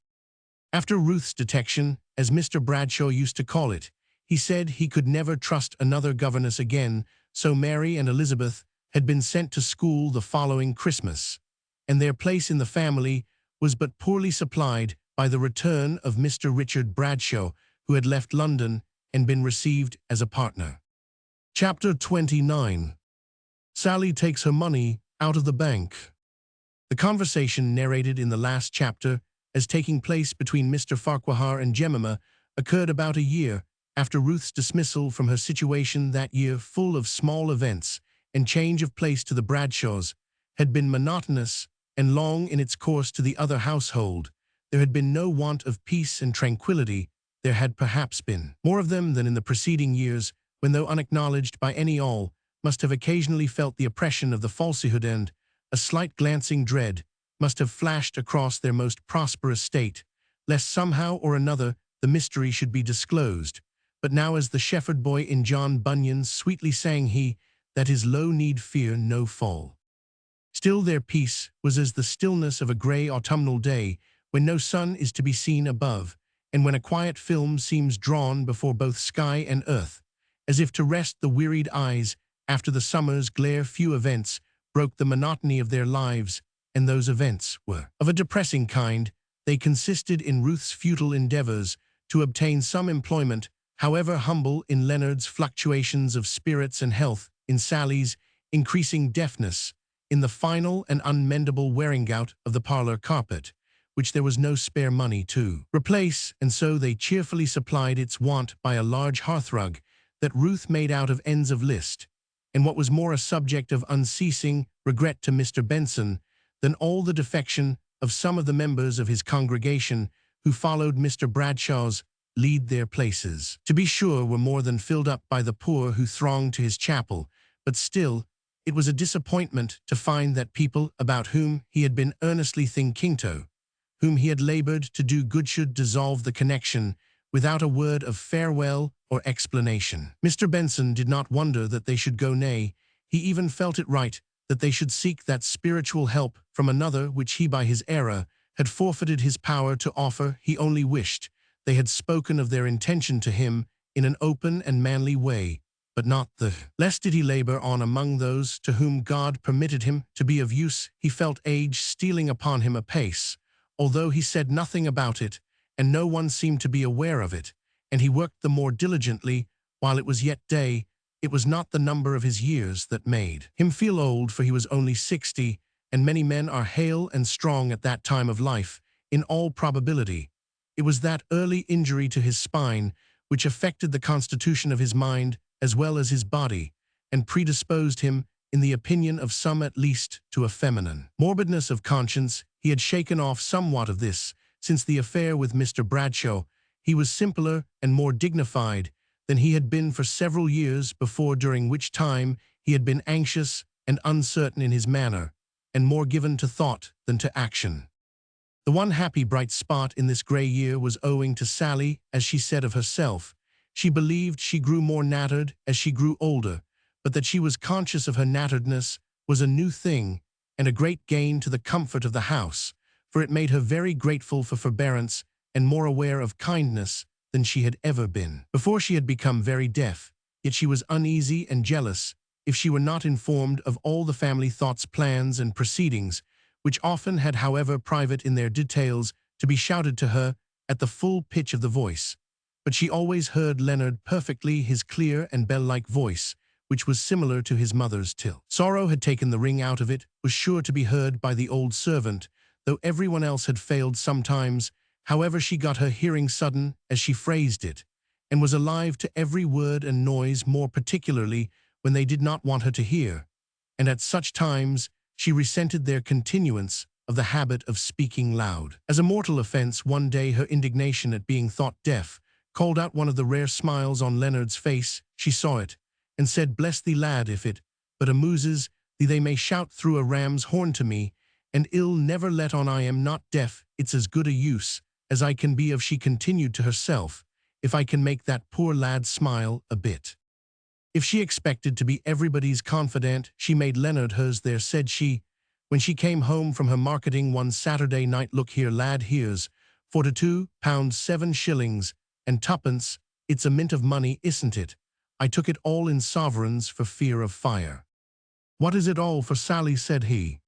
After Ruth's detection, as Mr. Bradshaw used to call it, he said he could never trust another governess again, so Mary and Elizabeth had been sent to school the following Christmas, and their place in the family was but poorly supplied by the return of Mr. Richard Bradshaw, who had left London and been received as a partner. Chapter 29. Sally takes her money out of the bank. The conversation narrated in the last chapter as taking place between Mr. Farquhar and Jemima occurred about a year after Ruth's dismissal from her situation. That year, full of small events and change of place to the Bradshaws, had been monotonous and long in its course to the other household. There had been no want of peace and tranquility. There had perhaps been more of them than in the preceding years, when, though unacknowledged by any, all must have occasionally felt the oppression of the falsehood, and a slight glancing dread must have flashed across their most prosperous state, lest somehow or another the mystery should be disclosed. But now, as the shepherd boy in John Bunyan sweetly sang he, that his low need fear no fall. Still their peace was as the stillness of a grey autumnal day, when no sun is to be seen above, and when a quiet film seems drawn before both sky and earth, as if to rest the wearied eyes after the summer's glare. Few events broke the monotony of their lives, and those events were of a depressing kind. They consisted in Ruth's futile endeavours to obtain some employment, however humble, in Leonard's fluctuations of spirits and health, in Sally's increasing deafness, in the final and unmendable wearing out of the parlour carpet, which there was no spare money to replace, and so they cheerfully supplied its want by a large hearthrug that Ruth made out of ends of list, and what was more, a subject of unceasing regret to Mr. Benson than all the defection of some of the members of his congregation who followed Mr. Bradshaw's lead. Their places, to be sure, were more than filled up by the poor who thronged to his chapel, but still it was a disappointment to find that people about whom he had been earnestly thinking, whom he had laboured to do good, should dissolve the connection without a word of farewell or explanation. Mr. Benson did not wonder that they should go, nay, he even felt it right that they should seek that spiritual help from another which he by his error had forfeited his power to offer. He only wished they had spoken of their intention to him in an open and manly way, but not the less did he labour on among those to whom God permitted him to be of use. He felt age stealing upon him apace, although he said nothing about it, and no one seemed to be aware of it, and he worked the more diligently while it was yet day. It was not the number of his years that made him feel old, for he was only 60, and many men are hale and strong at that time of life, in all probability. It was that early injury to his spine which affected the constitution of his mind as well as his body, and predisposed him, in the opinion of some at least, to a feminine morbidness of conscience. He had shaken off somewhat of this since the affair with Mr. Bradshaw. He was simpler and more dignified than he had been for several years before, during which time he had been anxious and uncertain in his manner, and more given to thought than to action. The one happy bright spot in this grey year was owing to Sally, as she said of herself. She believed she grew more nattered as she grew older, but that she was conscious of her natteredness was a new thing and a great gain to the comfort of the house, for it made her very grateful for forbearance and more aware of kindness than she had ever been. Before she had become very deaf, yet she was uneasy and jealous if she were not informed of all the family thoughts, plans, and proceedings, which often had, however private in their details, to be shouted to her at the full pitch of the voice. But she always heard Leonard perfectly, his clear and bell-like voice, which was similar to his mother's, till sorrow had taken the ring out of it, was sure to be heard by the old servant, though everyone else had failed sometimes. However, she got her hearing sudden, as she phrased it, and was alive to every word and noise, more particularly when they did not want her to hear, and at such times she resented their continuance of the habit of speaking loud. As a mortal offence, one day her indignation at being thought deaf called out one of the rare smiles on Leonard's face. She saw it, and said, "Bless thee, lad, if it but amuses thee, they may shout through a ram's horn to me, and ill never let on I am not deaf, it's as good a use as I can be of," she continued to herself, "if I can make that poor lad smile a bit." If she expected to be everybody's confidant, she made Leonard hers there, said she, when she came home from her marketing one Saturday night. "Look here, lad, here's £42, 7 shillings and twopence. It's a mint of money, isn't it? I took it all in sovereigns for fear of fire." "What is it all for, Sally?" said he.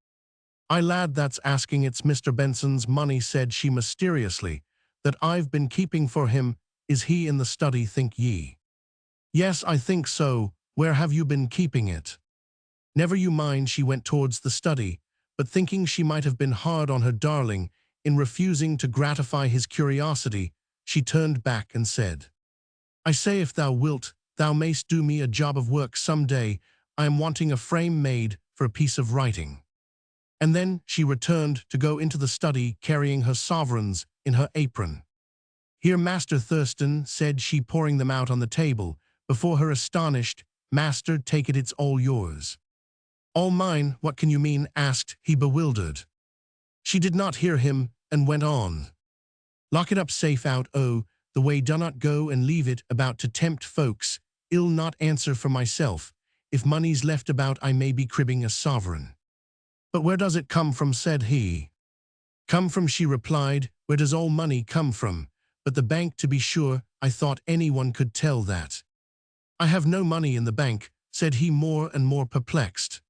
"Ay, lad, that's asking. It's Mr. Benson's money," said she mysteriously, "that I've been keeping for him. Is he in the study, think ye?" "Yes, I think so. Where have you been keeping it?" "Never you mind." She went towards the study, but thinking she might have been hard on her darling in refusing to gratify his curiosity, she turned back and said, "I say, if thou wilt, thou mayst do me a job of work some day. I am wanting a frame made for a piece of writing." And then she returned to go into the study, carrying her sovereigns in her apron. "Here, Master Thurston," said she, pouring them out on the table before her astonished master. "Take it, it's all yours." "All mine? What can you mean?" asked he, bewildered. She did not hear him and went on. "Lock it up safe out o' the way. Do not go and leave it about to tempt folks. I'll not answer for myself. If money's left about, I may be cribbing a sovereign." "But where does it come from?" said he. "Come from," she replied. "Where does all money come from? But the bank, to be sure. I thought anyone could tell that." "I have no money in the bank," said he, more and more perplexed.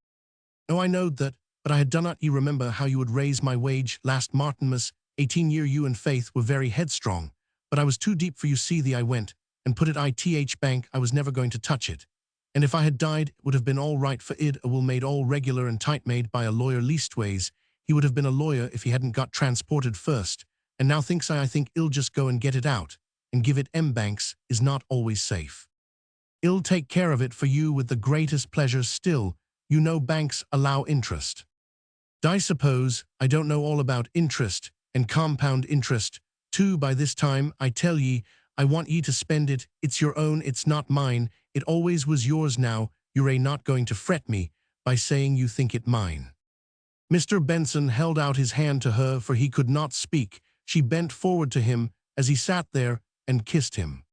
"Oh, I knowed that, but I had done ye remember how you would raise my wage last Martinmas 18 year. You and Faith were very headstrong, but I was too deep for you. See thee, I went and put it ith bank. I was never going to touch it. And if I had died, it would have been all right, for id a will made all regular and tight made by a lawyer. Leastways, he would have been a lawyer if he hadn't got transported first. And now thinks I think I'll just go and get it out and give it banks is not always safe. I'll take care of it for you with the greatest pleasure. Still, you know banks allow interest." "I suppose I don't know all about interest and compound interest, too. By this time, I tell ye, I want ye to spend it. It's your own, it's not mine. It always was yours. Now, you're not going to fret me by saying you think it mine." Mr. Benson held out his hand to her, for he could not speak. She bent forward to him as he sat there and kissed him.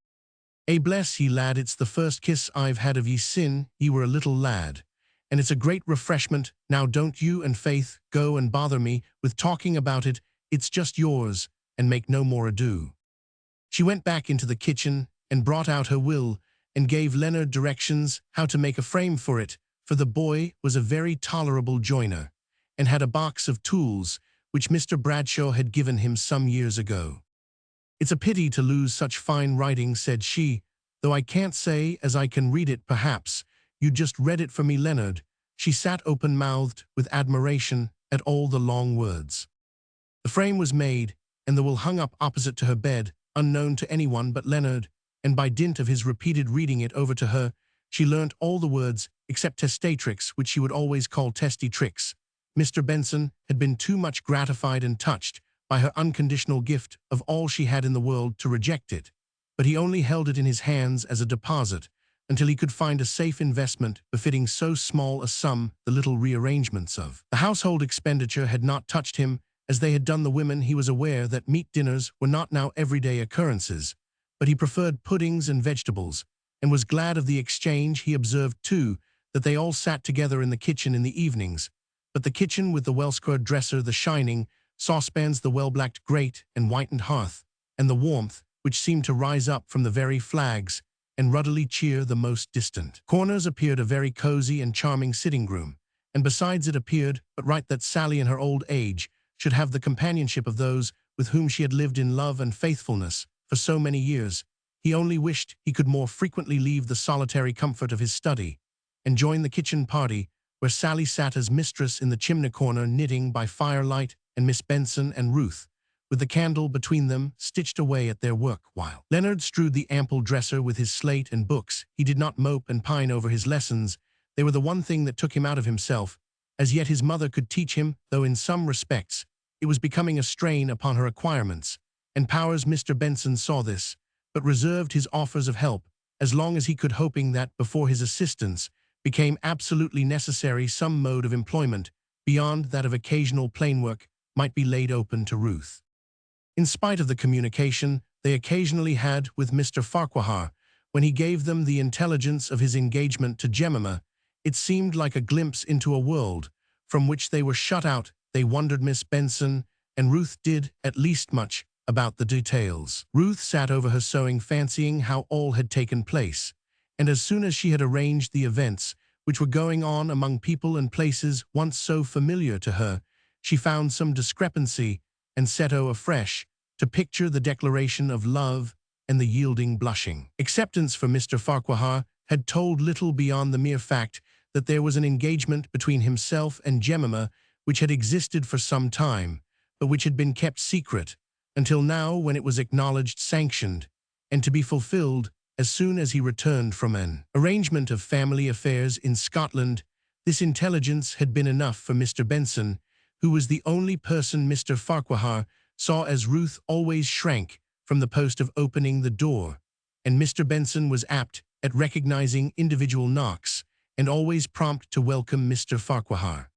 Bless ye, lad, it's the first kiss I've had of ye sin ye were a little lad. And it's a great refreshment. Now don't you and Faith go and bother me with talking about it. It's just yours, and make no more ado." She went back into the kitchen and brought out her will and gave Leonard directions how to make a frame for it, for the boy was a very tolerable joiner and had a box of tools which Mr. Bradshaw had given him some years ago. "It's a pity to lose such fine writing," said she, "though I can't say as I can read it. Perhaps you just read it for me, Leonard." She sat open-mouthed with admiration at all the long words. The frame was made, and the will hung up opposite to her bed, unknown to anyone but Leonard, and by dint of his repeated reading it over to her, she learnt all the words except testatrix, which she would always call testy tricks. Mr. Benson had been too much gratified and touched by her unconditional gift of all she had in the world to reject it, but he only held it in his hands as a deposit until he could find a safe investment befitting so small a sum. The little rearrangements of the household expenditure had not touched him as they had done the women. He was aware that meat dinners were not now everyday occurrences, but he preferred puddings and vegetables, and was glad of the exchange. He observed, too, that they all sat together in the kitchen in the evenings, but the kitchen with the well-scoured dresser, the shining saucepans, the well-blacked grate and whitened hearth, and the warmth which seemed to rise up from the very flags and ruddily cheer the most distant corners, appeared a very cozy and charming sitting-room, and besides it appeared but right that Sally in her old age should have the companionship of those with whom she had lived in love and faithfulness for so many years. He only wished he could more frequently leave the solitary comfort of his study and join the kitchen party, where Sally sat as mistress in the chimney corner knitting by firelight, and Miss Benson and Ruth, with the candle between them, stitched away at their work, while Leonard strewed the ample dresser with his slate and books. He did not mope and pine over his lessons. They were the one thing that took him out of himself. As yet his mother could teach him, though in some respects it was becoming a strain upon her acquirements, and powers. Mr. Benson saw this, but reserved his offers of help as long as he could, hoping that before his assistance became absolutely necessary some mode of employment beyond that of occasional plain work might be laid open to Ruth. In spite of the communication they occasionally had with Mr. Farquhar, when he gave them the intelligence of his engagement to Jemima, it seemed like a glimpse into a world from which they were shut out. They wondered Miss Benson and Ruth did at least much about the details. Ruth sat over her sewing, fancying how all had taken place, and as soon as she had arranged the events which were going on among people and places once so familiar to her, she found some discrepancy and set afresh to picture the declaration of love and the yielding blushing. Acceptance for Mr. Farquhar had told little beyond the mere fact that there was an engagement between himself and Jemima which had existed for some time, but which had been kept secret until now, when it was acknowledged, sanctioned, and to be fulfilled as soon as he returned from an arrangement of family affairs in Scotland. This intelligence had been enough for Mr. Benson, who was the only person Mr. Farquhar saw, as Ruth always shrank from the post of opening the door, and Mr. Benson was apt at recognizing individual knocks and always prompt to welcome Mr. Farquhar.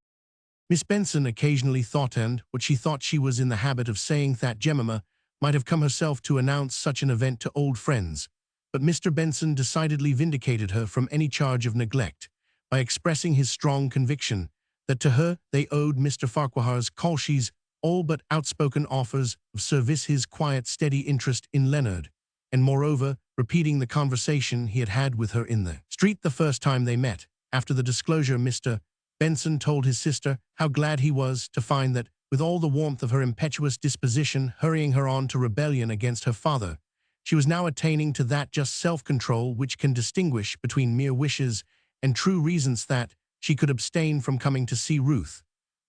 Miss Benson occasionally thought, and what she thought she was in the habit of saying, that Jemima might have come herself to announce such an event to old friends, but Mr. Benson decidedly vindicated her from any charge of neglect by expressing his strong conviction that to her they owed Mr. Farquhar's Colshi's all but outspoken offers of service, his quiet, steady interest in Leonard, and moreover repeating the conversation he had had with her in the street the first time they met. After the disclosure, Mr. Benson told his sister how glad he was to find that, with all the warmth of her impetuous disposition hurrying her on to rebellion against her father, she was now attaining to that just self-control which can distinguish between mere wishes and true reasons, that she could abstain from coming to see Ruth,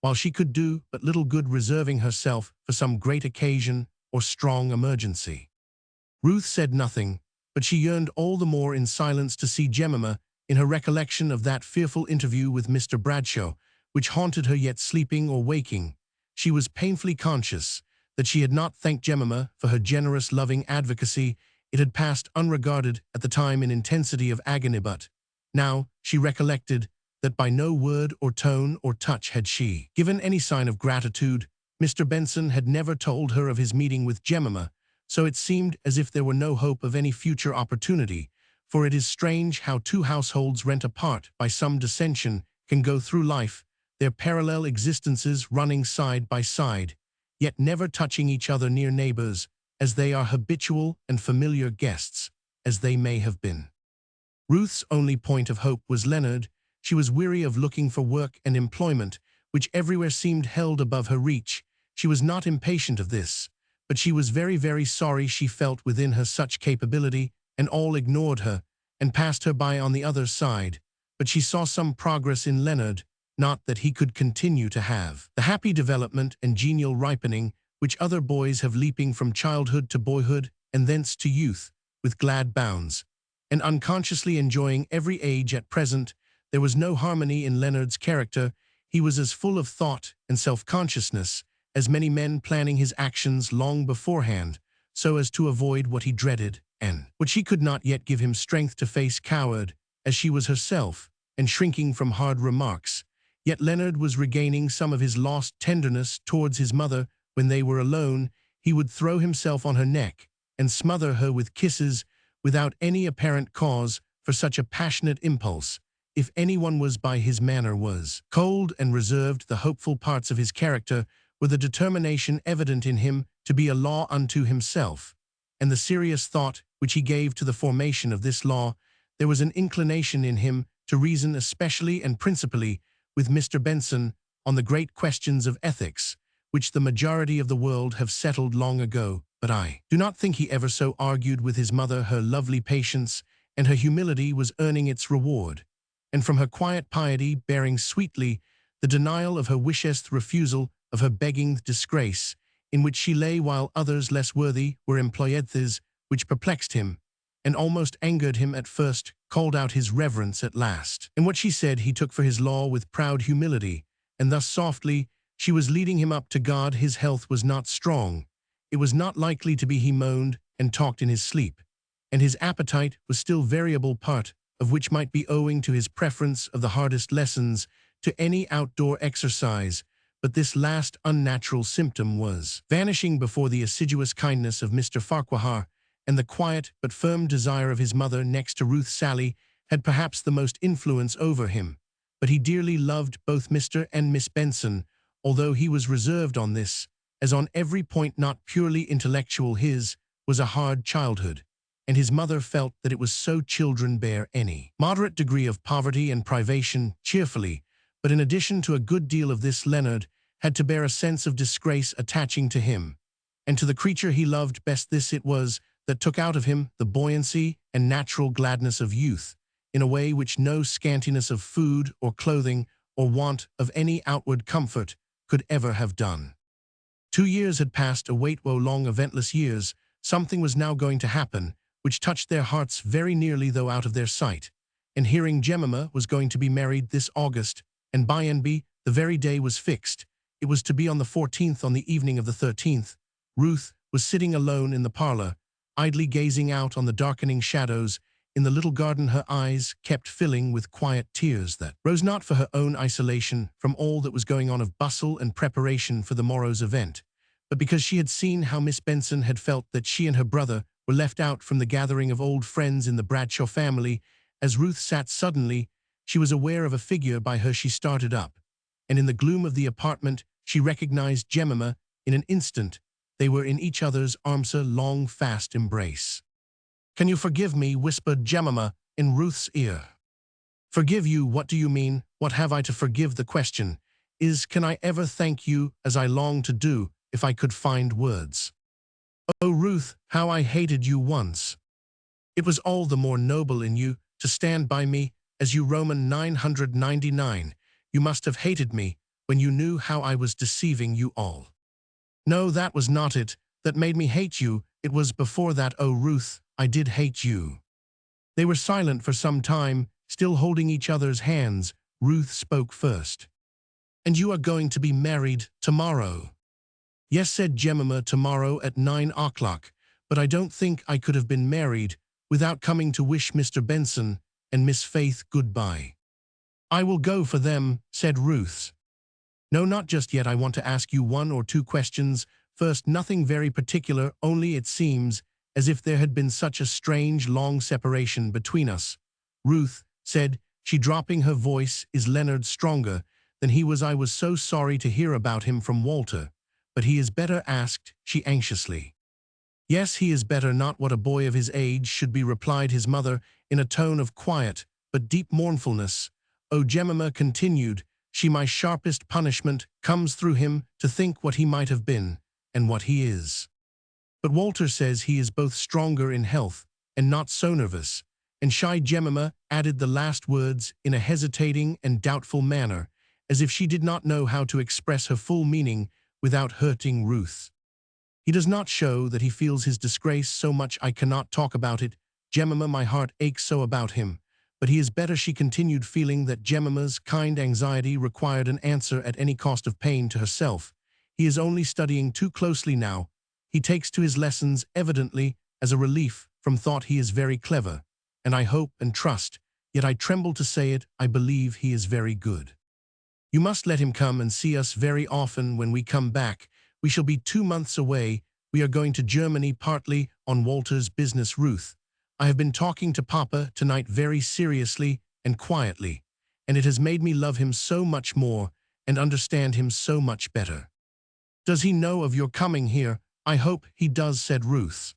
while she could do but little good, reserving herself for some great occasion or strong emergency. Ruth said nothing, but she yearned all the more in silence to see Jemima, in her recollection of that fearful interview with Mr. Bradshaw, which haunted her yet sleeping or waking. She was painfully conscious that she had not thanked Jemima for her generous, loving advocacy. It had passed unregarded at the time in intensity of agony, but now she recollected that by no word or tone or touch had she given any sign of gratitude. Mr. Benson had never told her of his meeting with Jemima, so it seemed as if there were no hope of any future opportunity, for it is strange how two households rent apart by some dissension can go through life, their parallel existences running side by side, yet never touching each other, near neighbors as they are, habitual and familiar guests as they may have been. Ruth's only point of hope was Leonard. She was weary of looking for work and employment, which everywhere seemed held above her reach. She was not impatient of this, but she was very, very sorry she felt within her such capability, and all ignored her and passed her by on the other side. But she saw some progress in Leonard, not that he could continue to have the happy development and genial ripening which other boys have, leaping from childhood to boyhood and thence to youth with glad bounds, and unconsciously enjoying every age at present. There was no harmony in Leonard's character. He was as full of thought and self-consciousness as many men, planning his actions long beforehand so as to avoid what he dreaded, and which he could not yet give him strength to face, coward as she was herself, and shrinking from hard remarks. Yet Leonard was regaining some of his lost tenderness towards his mother. When they were alone, he would throw himself on her neck and smother her with kisses without any apparent cause for such a passionate impulse. If anyone was by his manner was cold and reserved, the hopeful parts of his character were the determination evident in him to be a law unto himself, and the serious thought which he gave to the formation of this law. There was an inclination in him to reason, especially and principally with Mr. Benson, on the great questions of ethics, which the majority of the world have settled long ago. But I do not think he ever so argued with his mother. Her lovely patience and her humility was earning its reward, and from her quiet piety bearing sweetly the denial of her wishest refusal of her begging disgrace, in which she lay while others less worthy were employed, which perplexed him and almost angered him at first, called out his reverence at last. And what she said he took for his law with proud humility, and thus softly she was leading him up to God. His health was not strong. It was not likely to be, he moaned and talked in his sleep, and his appetite was still variable, part of which might be owing to his preference of the hardest lessons to any outdoor exercise, but this last unnatural symptom was vanishing before the assiduous kindness of Mr. Farquhar, and the quiet but firm desire of his mother next to Ruth Sally had perhaps the most influence over him. But he dearly loved both Mr. and Miss Benson, although he was reserved on this, as on every point not purely intellectual. His was a hard childhood, and his mother felt that it was so. Children bear any moderate degree of poverty and privation cheerfully, but in addition to a good deal of this, Leonard had to bear a sense of disgrace attaching to him, and to the creature he loved best. This it was that took out of him the buoyancy and natural gladness of youth, in a way which no scantiness of food or clothing or want of any outward comfort could ever have done. 2 years had passed away, long eventless years. Something was now going to happen, which touched their hearts very nearly, though out of their sight. And hearing Jemima was going to be married this August, and by the very day was fixed. It was to be on the 14th. On the evening of the 13th, Ruth was sitting alone in the parlor, idly gazing out on the darkening shadows in the little garden, her eyes kept filling with quiet tears that rose not for her own isolation from all that was going on of bustle and preparation for the morrow's event, but because she had seen how Miss Benson had felt that she and her brother were left out from the gathering of old friends in the Bradshaw family. As Ruth sat, suddenly she was aware of a figure by her. She started up, and in the gloom of the apartment she recognized Jemima. In an instant they were in each other's arms, a long, fast embrace. "Can you forgive me?" whispered Jemima in Ruth's ear. "Forgive you? What do you mean? What have I to forgive?" The question is, can I ever thank you as I long to do, if I could find words? Oh, Ruth, how I hated you once! It was all the more noble in you to stand by me, as you Roman 999. You must have hated me when you knew how I was deceiving you all. No, that was not it that made me hate you. It was before that. Oh, Ruth, I did hate you. They were silent for some time, still holding each other's hands. Ruth spoke first. "And you are going to be married tomorrow?" "Yes," said Jemima, "tomorrow at 9 o'clock. But I don't think I could have been married without coming to wish Mr. Benson and Miss Faith goodbye." "I will go for them," said Ruth. "No, not just yet. I want to ask you 1 or 2 questions. First, nothing very particular, only it seems as if there had been such a strange, long separation between us." Ruth said, she dropping her voice, "Is Leonard stronger than he was? I was so sorry to hear about him from Walter. But he is better?" asked she anxiously. "Yes, he is better. Not what a boy of his age should be," replied his mother in a tone of quiet but deep mournfulness. "Oh," Jemima continued, "she my sharpest punishment comes through him, to think what he might have been and what he is. But Walter says he is both stronger in health and not so nervous." And shy Jemima added the last words in a hesitating and doubtful manner, as if she did not know how to express her full meaning without hurting Ruth. "He does not show that he feels his disgrace so much. I cannot talk about it, Jemima, my heart aches so about him. But he is better," she continued, feeling that Jemima's kind anxiety required an answer at any cost of pain to herself. "He is only studying too closely now. He takes to his lessons evidently as a relief from thought. He is very clever, and I hope and trust, yet I tremble to say it, I believe he is very good. You must let him come and see us very often when we come back. We shall be 2 months away. We are going to Germany partly on Walter's business. Ruth, I have been talking to Papa tonight very seriously and quietly, and it has made me love him so much more and understand him so much better." "Does he know of your coming here?" "I hope he does," said Ruth.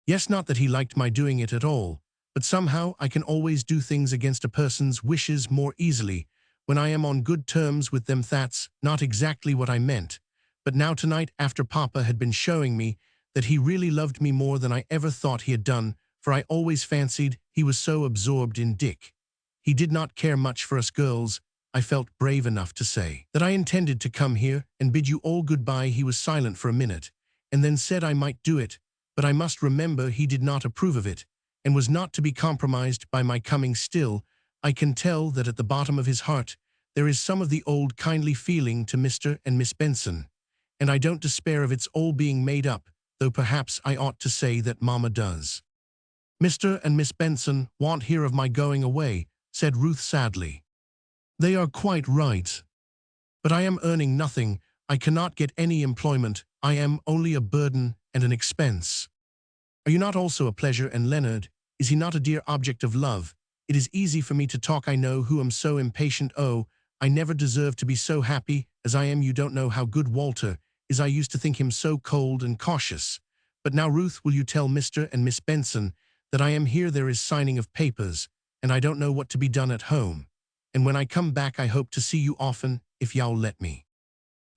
"Yes, not that he liked my doing it at all, but somehow I can always do things against a person's wishes more easily when I am on good terms with them. That's not exactly what I meant. But now tonight, after Papa had been showing me that he really loved me more than I ever thought he had done, for I always fancied he was so absorbed in Dick. He did not care much for us girls. I felt brave enough to say that I intended to come here and bid you all goodbye." He was silent for a minute, and then said I might do it, but I must remember he did not approve of it, and was not to be compromised by my coming. Still, I can tell that at the bottom of his heart there is some of the old kindly feeling to Mr. and Miss Benson, and I don't despair of its all being made up, though perhaps I ought to say that Mama does. Mr. and Miss Benson won't hear of my going away, said Ruth sadly. They are quite right. But I am earning nothing. I cannot get any employment. I am only a burden and an expense. Are you not also a pleasure, and Leonard? Is he not a dear object of love? It is easy for me to talk, I know, who am so impatient. Oh, I never deserved to be so happy as I am. You don't know how good Walter is. I used to think him so cold and cautious. But now, Ruth, will you tell Mr. and Miss Benson that I am here? There is signing of papers, and I don't know what to be done at home. And when I come back, I hope to see you often, if y'all let me.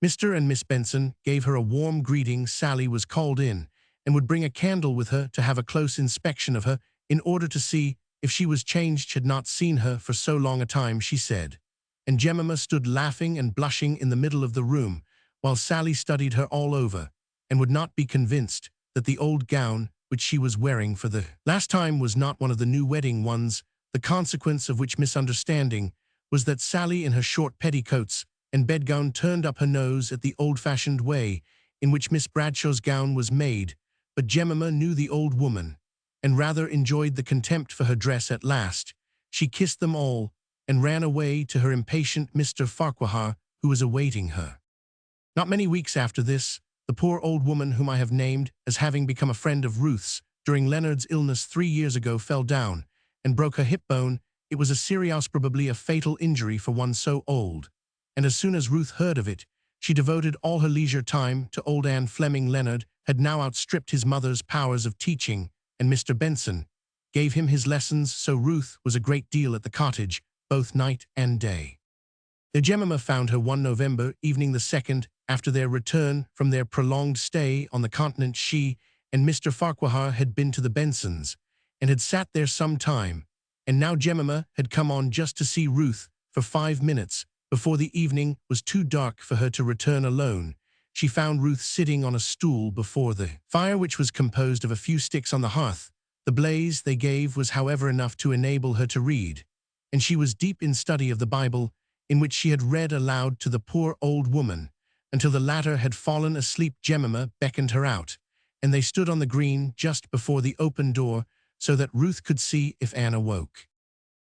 Mr. and Miss Benson gave her a warm greeting. Sally was called in, and would bring a candle with her to have a close inspection of her, in order to see if she was changed. She had not seen her for so long a time, she said. And Jemima stood laughing and blushing in the middle of the room, while Sally studied her all over, and would not be convinced that the old gown which she was wearing for the last time was not one of the new wedding ones, the consequence of which misunderstanding was that Sally, in her short petticoats and bedgown, turned up her nose at the old-fashioned way in which Miss Bradshaw's gown was made. But Jemima knew the old woman, and rather enjoyed the contempt for her dress at last. She kissed them all, and ran away to her impatient Mr. Farquhar, who was awaiting her. Not many weeks after this, the poor old woman whom I have named as having become a friend of Ruth's during Leonard's illness 3 years ago fell down and broke her hip bone. It was a serious, probably a fatal injury for one so old, and as soon as Ruth heard of it, she devoted all her leisure time to old Anne Fleming. Leonard had now outstripped his mother's powers of teaching, and Mr. Benson gave him his lessons, so Ruth was a great deal at the cottage, both night and day. The Jemima found her one November evening, the second after their return from their prolonged stay on the continent. She and Mr. Farquhar had been to the Bensons, and had sat there some time, and now Jemima had come on just to see Ruth for 5 minutes, before the evening was too dark for her to return alone. She found Ruth sitting on a stool before the fire, which was composed of a few sticks on the hearth. The blaze they gave was, however, enough to enable her to read, and she was deep in study of the Bible, in which she had read aloud to the poor old woman, until the latter had fallen asleep. Jemima beckoned her out, and they stood on the green just before the open door, so that Ruth could see if Anne awoke.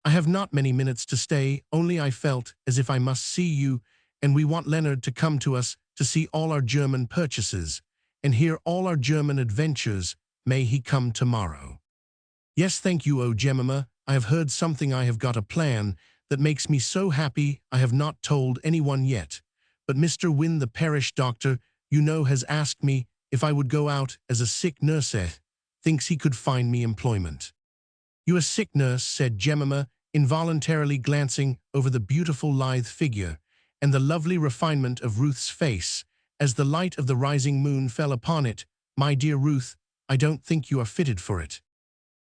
I have not many minutes to stay, only I felt as if I must see you, and we want Leonard to come to us to see all our German purchases, and hear all our German adventures. May he come tomorrow? Yes, thank you, oh Jemima, I have heard something. I have got a plan that makes me so happy. I have not told anyone yet, but Mr. Wynne, the parish doctor, you know, has asked me if I would go out as a sick nurse. Thinks he could find me employment. You a sick nurse, said Jemima, involuntarily glancing over the beautiful lithe figure and the lovely refinement of Ruth's face as the light of the rising moon fell upon it. My dear Ruth, I don't think you are fitted for it.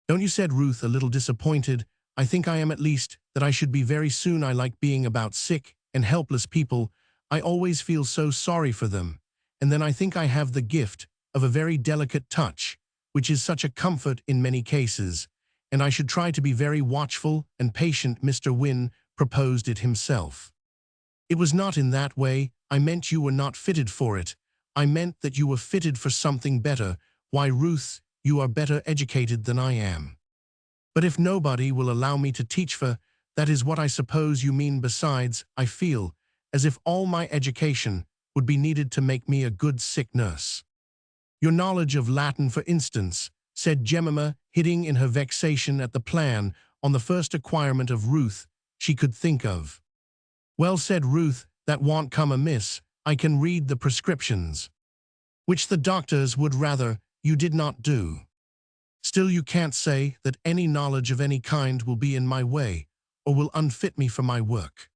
Don't you, said Ruth, a little disappointed. I think I am, at least, that I should be very soon. I like being about sick and helpless people. I always feel so sorry for them, and then I think I have the gift of a very delicate touch, which is such a comfort in many cases, and I should try to be very watchful and patient. Mr. Wynne proposed it himself. It was not in that way. I meant you were not fitted for it. I meant that you were fitted for something better. Why, Ruth, you are better educated than I am. But if nobody will allow me to teach for, that is what I suppose you mean. Besides, I feel as if all my education would be needed to make me a good sick nurse. Your knowledge of Latin, for instance, said Jemima, hitting in her vexation at the plan on the first acquirement of Ruth she could think of. Well, said Ruth, that won't come amiss. I can read the prescriptions, which the doctors would rather you did not do. Still, you can't say that any knowledge of any kind will be in my way, or will unfit me for my work.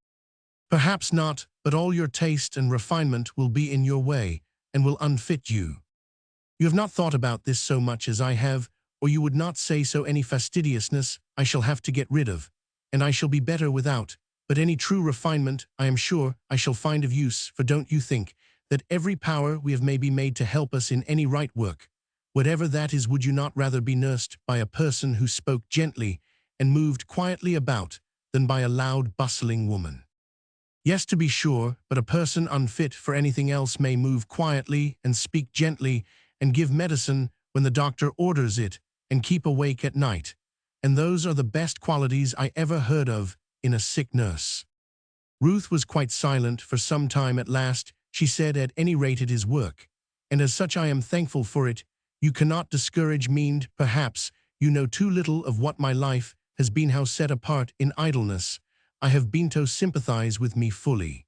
Perhaps not, but all your taste and refinement will be in your way, and will unfit you. You have not thought about this so much as I have, or you would not say so. Any fastidiousness I shall have to get rid of, and I shall be better without, but any true refinement I am sure I shall find of use. For don't you think that every power we have may be made to help us in any right work, whatever that is? Would you not rather be nursed by a person who spoke gently and moved quietly about, than by a loud, bustling woman? Yes, to be sure, but a person unfit for anything else may move quietly and speak gently and give medicine when the doctor orders it, and keep awake at night. And those are the best qualities I ever heard of in a sick nurse." Ruth was quite silent for some time. At last she said, "At any rate it is work, and as such I am thankful for it. You cannot discourage me. Perhaps you know too little of what my life has been, how set apart in idleness I have been to sympathize with me fully.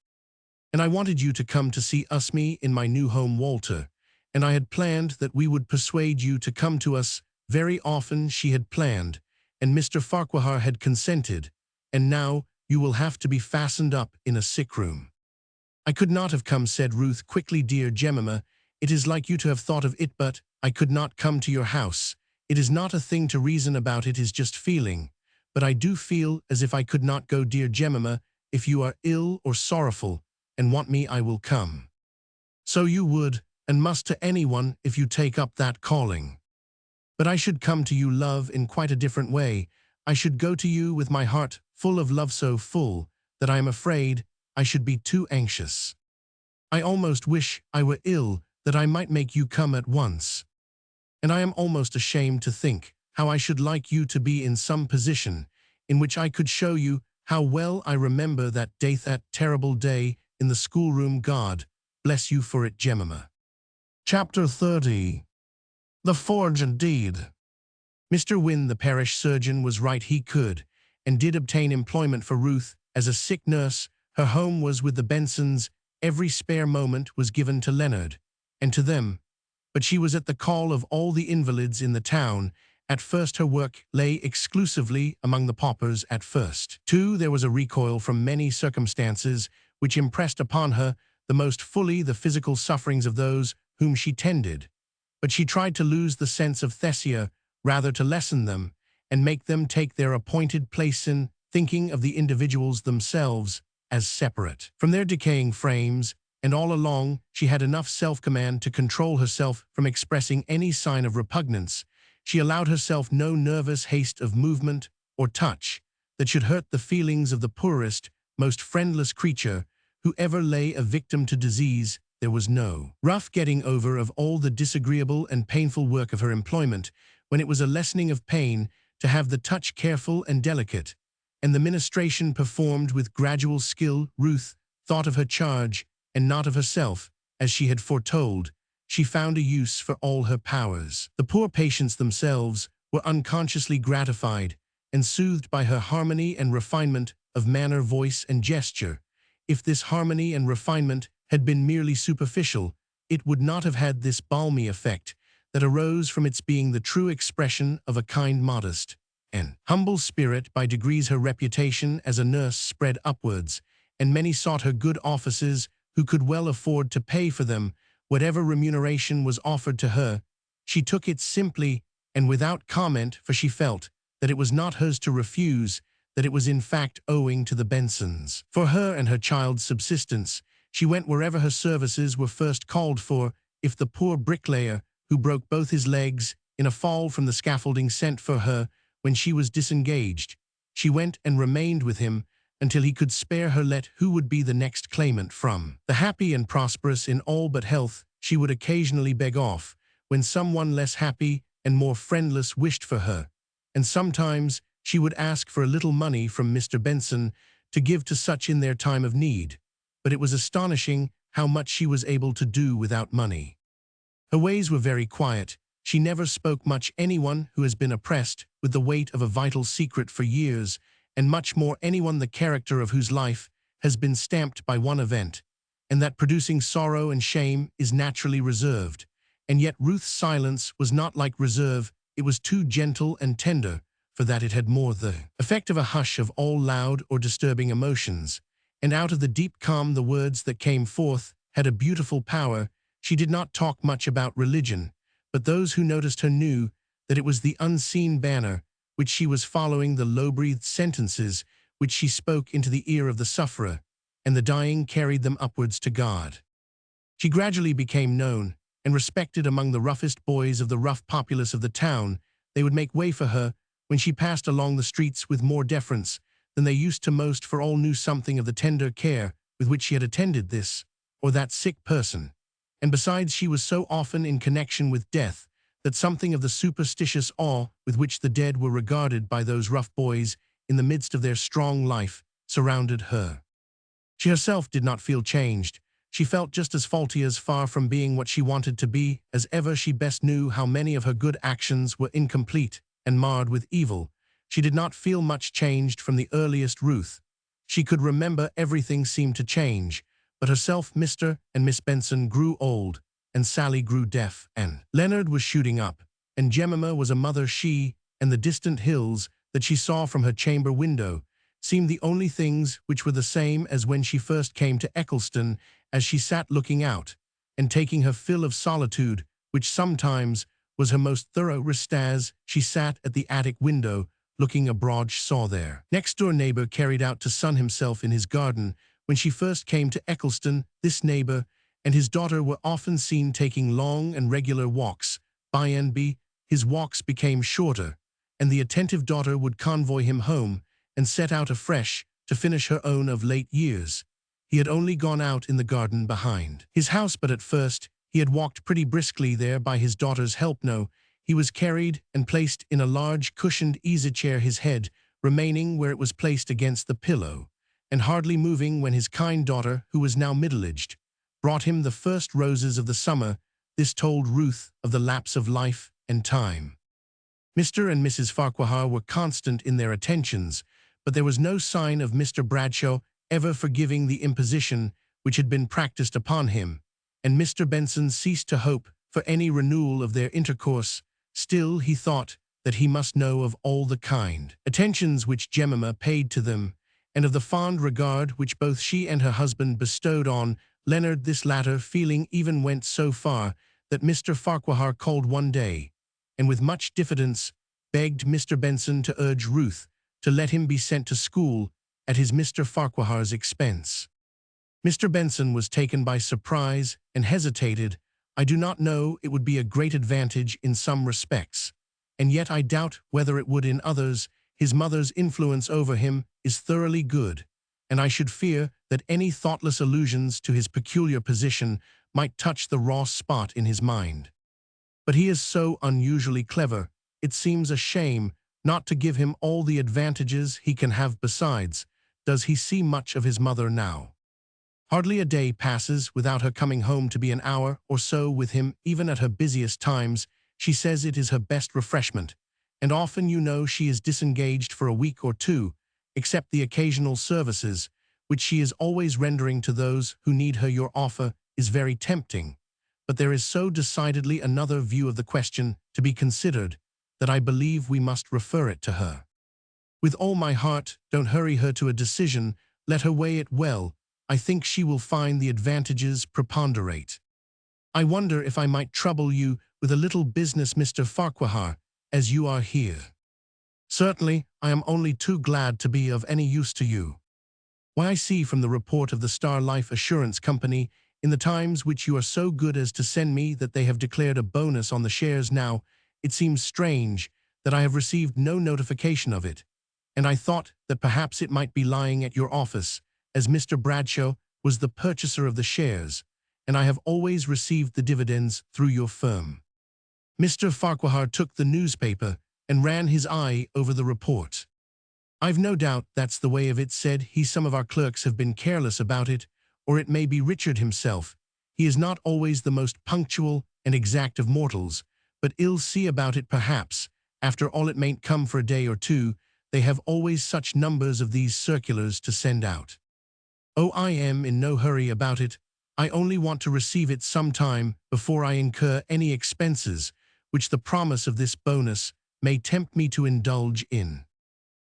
And I wanted you to come to see me in my new home, Walter, and I had planned that we would persuade you to come to us very often." She had planned, and Mr. Farquhar had consented, and now you will have to be fastened up in a sick room. "I could not have come," said Ruth quickly. "Dear Jemima, it is like you to have thought of it, but I could not come to your house. It is not a thing to reason about, it is just feeling. But I do feel as if I could not go. Dear Jemima, if you are ill or sorrowful and want me, I will come." "So you would, and must to anyone if you take up that calling. But I should come to you, love, in quite a different way. I should go to you with my heart full of love, so full that I am afraid I should be too anxious. I almost wish I were ill, that I might make you come at once. And I am almost ashamed to think how I should like you to be in some position in which I could show you how well I remember that day, that terrible day in the schoolroom. God bless you for it, Jemima." Chapter 30. The Forged Deed. Mr. Wynne, the parish surgeon, was right. He could and did obtain employment for Ruth as a sick nurse. Her home was with the Bensons. Every spare moment was given to Leonard and to them, but she was at the call of all the invalids in the town. At first her work lay exclusively among the paupers. At first, too, there was a recoil from many circumstances which impressed upon her the most fully the physical sufferings of those whom she tended. But she tried to lose the sense of Thesia, rather to lessen them, and make them take their appointed place in thinking of the individuals themselves as separate from their decaying frames, and all along she had enough self-command to control herself from expressing any sign of repugnance. She allowed herself no nervous haste of movement or touch that should hurt the feelings of the poorest, most friendless creature who ever lay a victim to disease. There was no rough getting over of all the disagreeable and painful work of her employment, when it was a lessening of pain to have the touch careful and delicate, and the ministration performed with gradual skill. Ruth thought of her charge, and not of herself, as she had foretold. She found a use for all her powers. The poor patients themselves were unconsciously gratified and soothed by her harmony and refinement of manner, voice, and gesture. If this harmony and refinement had been merely superficial, it would not have had this balmy effect that arose from its being the true expression of a kind, modest, and humble spirit. By degrees her reputation as a nurse spread upwards, and many sought her good offices who could well afford to pay for them. Whatever remuneration was offered to her, she took it simply and without comment, for she felt that it was not hers to refuse, that it was in fact owing to the Bensons. For her and her child's subsistence, she went wherever her services were first called for. If the poor bricklayer, who broke both his legs in a fall from the scaffolding, sent for her when she was disengaged, she went and remained with him until he could spare her. Let who would be the next claimant from the happy and prosperous in all but health, she would occasionally beg off when someone less happy and more friendless wished for her, and sometimes she would ask for a little money from Mr. Benson to give to such in their time of need. But it was astonishing how much she was able to do without money. Her ways were very quiet. She never spoke much. Anyone who has been oppressed with the weight of a vital secret for years, and much more anyone the character of whose life has been stamped by one event, and that producing sorrow and shame, is naturally reserved. And yet Ruth's silence was not like reserve. It was too gentle and tender, for that it had more the effect of a hush of all loud or disturbing emotions. And out of the deep calm the words that came forth had a beautiful power. She did not talk much about religion, but those who noticed her knew that it was the unseen banner which she was following, the low-breathed sentences which she spoke into the ear of the sufferer, and the dying carried them upwards to God. She gradually became known and respected among the roughest boys of the rough populace of the town. They would make way for her when she passed along the streets with more deference than they used to most, for all knew something of the tender care with which she had attended this or that sick person. And besides, she was so often in connection with death that something of the superstitious awe with which the dead were regarded by those rough boys in the midst of their strong life surrounded her. She herself did not feel changed. She felt just as faulty, as far from being what she wanted to be as ever. She best knew how many of her good actions were incomplete and marred with evil. She did not feel much changed from the earliest Ruth. She could remember everything seemed to change, but herself, Mr. and Miss Benson grew old, and Sally grew deaf, and Leonard was shooting up, and Jemima was a mother. She and the distant hills that she saw from her chamber window seemed the only things which were the same as when she first came to Eccleston. As she sat looking out, and taking her fill of solitude, which sometimes was her most thorough rest, as she sat at the attic window, looking abroad, she saw their next-door neighbor carried out to sun himself in his garden. When she first came to Eccleston, this neighbor and his daughter were often seen taking long and regular walks. By and by, his walks became shorter, and the attentive daughter would convoy him home and set out afresh to finish her own of late years. He had only gone out in the garden behind his house, but at first he had walked pretty briskly there by his daughter's help. No, he was carried and placed in a large cushioned easy-chair, his head remaining where it was placed against the pillow, and hardly moving when his kind daughter, who was now middle-aged, brought him the first roses of the summer. This told Ruth of the lapse of life and time. Mr. and Mrs. Farquhar were constant in their attentions, but there was no sign of Mr. Bradshaw ever forgiving the imposition which had been practiced upon him, and Mr. Benson ceased to hope for any renewal of their intercourse. Still, he thought that he must know of all the kind attentions which Jemima paid to them, and of the fond regard which both she and her husband bestowed on Leonard. This latter feeling even went so far that Mr. Farquhar called one day, and with much diffidence begged Mr. Benson to urge Ruth to let him be sent to school at his Mr. Farquhar's expense. Mr. Benson was taken by surprise and hesitated. I do not know, it would be a great advantage in some respects, and yet I doubt whether it would in others. His mother's influence over him is thoroughly good, and I should fear that any thoughtless allusions to his peculiar position might touch the raw spot in his mind. But he is so unusually clever, it seems a shame not to give him all the advantages he can have besides. Does he see much of his mother now? Hardly a day passes without her coming home to be an hour or so with him, even at her busiest times. She says it is her best refreshment, and often, you know, she is disengaged for a week or two, except the occasional services, which she is always rendering to those who need her. Your offer is very tempting, but there is so decidedly another view of the question to be considered that I believe we must refer it to her. With all my heart, don't hurry her to a decision, let her weigh it well. I think she will find the advantages preponderate. I wonder if I might trouble you with a little business, Mr. Farquhar, as you are here. Certainly, I am only too glad to be of any use to you. Why, I see from the report of the Star Life Assurance Company in the Times, which you are so good as to send me, that they have declared a bonus on the shares. Now, it seems strange that I have received no notification of it, and I thought that perhaps it might be lying at your office, as Mr. Bradshaw was the purchaser of the shares, and I have always received the dividends through your firm. Mr. Farquhar took the newspaper and ran his eye over the report. I've no doubt that's the way of it, said he. Some of our clerks have been careless about it, or it may be Richard himself. He is not always the most punctual and exact of mortals, but ill see about it perhaps. After all, it mayn't come for a day or two. They have always such numbers of these circulars to send out. Oh, I am in no hurry about it. I only want to receive it some time before I incur any expenses which the promise of this bonus may tempt me to indulge in.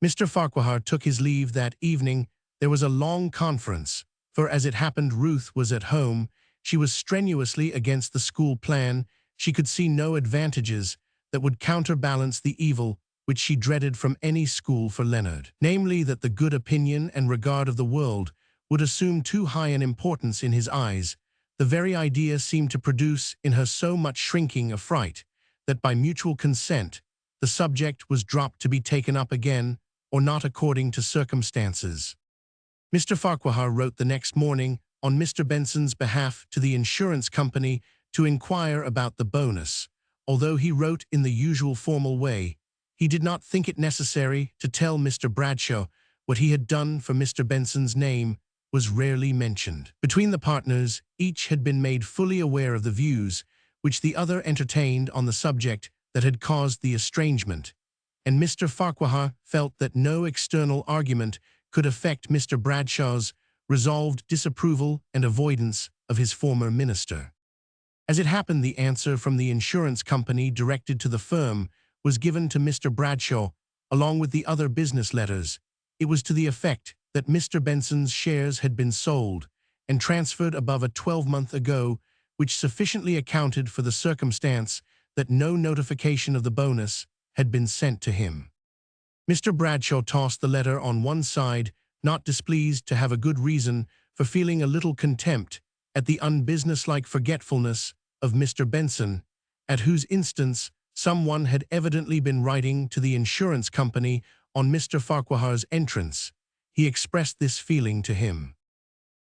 Mr. Farquhar took his leave that evening. There was a long conference, for as it happened Ruth was at home. She was strenuously against the school plan. She could see no advantages that would counterbalance the evil which she dreaded from any school for Leonard, namely that the good opinion and regard of the world would assume too high an importance in his eyes. The very idea seemed to produce in her so much shrinking affright that by mutual consent the subject was dropped, to be taken up again or not according to circumstances. Mr. Farquhar wrote the next morning on Mr. Benson's behalf to the insurance company to inquire about the bonus. Although he wrote in the usual formal way, he did not think it necessary to tell Mr. Bradshaw what he had done, for Mr. Benson's name was rarely mentioned. Between the partners, each had been made fully aware of the views which the other entertained on the subject that had caused the estrangement, and Mr. Farquhar felt that no external argument could affect Mr. Bradshaw's resolved disapproval and avoidance of his former minister. As it happened, the answer from the insurance company directed to the firm was given to Mr. Bradshaw, along with the other business letters. It was to the effect that Mr. Benson's shares had been sold and transferred above a 12-month ago, which sufficiently accounted for the circumstance that no notification of the bonus had been sent to him. Mr. Bradshaw tossed the letter on one side, not displeased to have a good reason for feeling a little contempt at the unbusinesslike forgetfulness of Mr. Benson, at whose instance someone had evidently been writing to the insurance company on Mr. Farquhar's entrance. He expressed this feeling to him.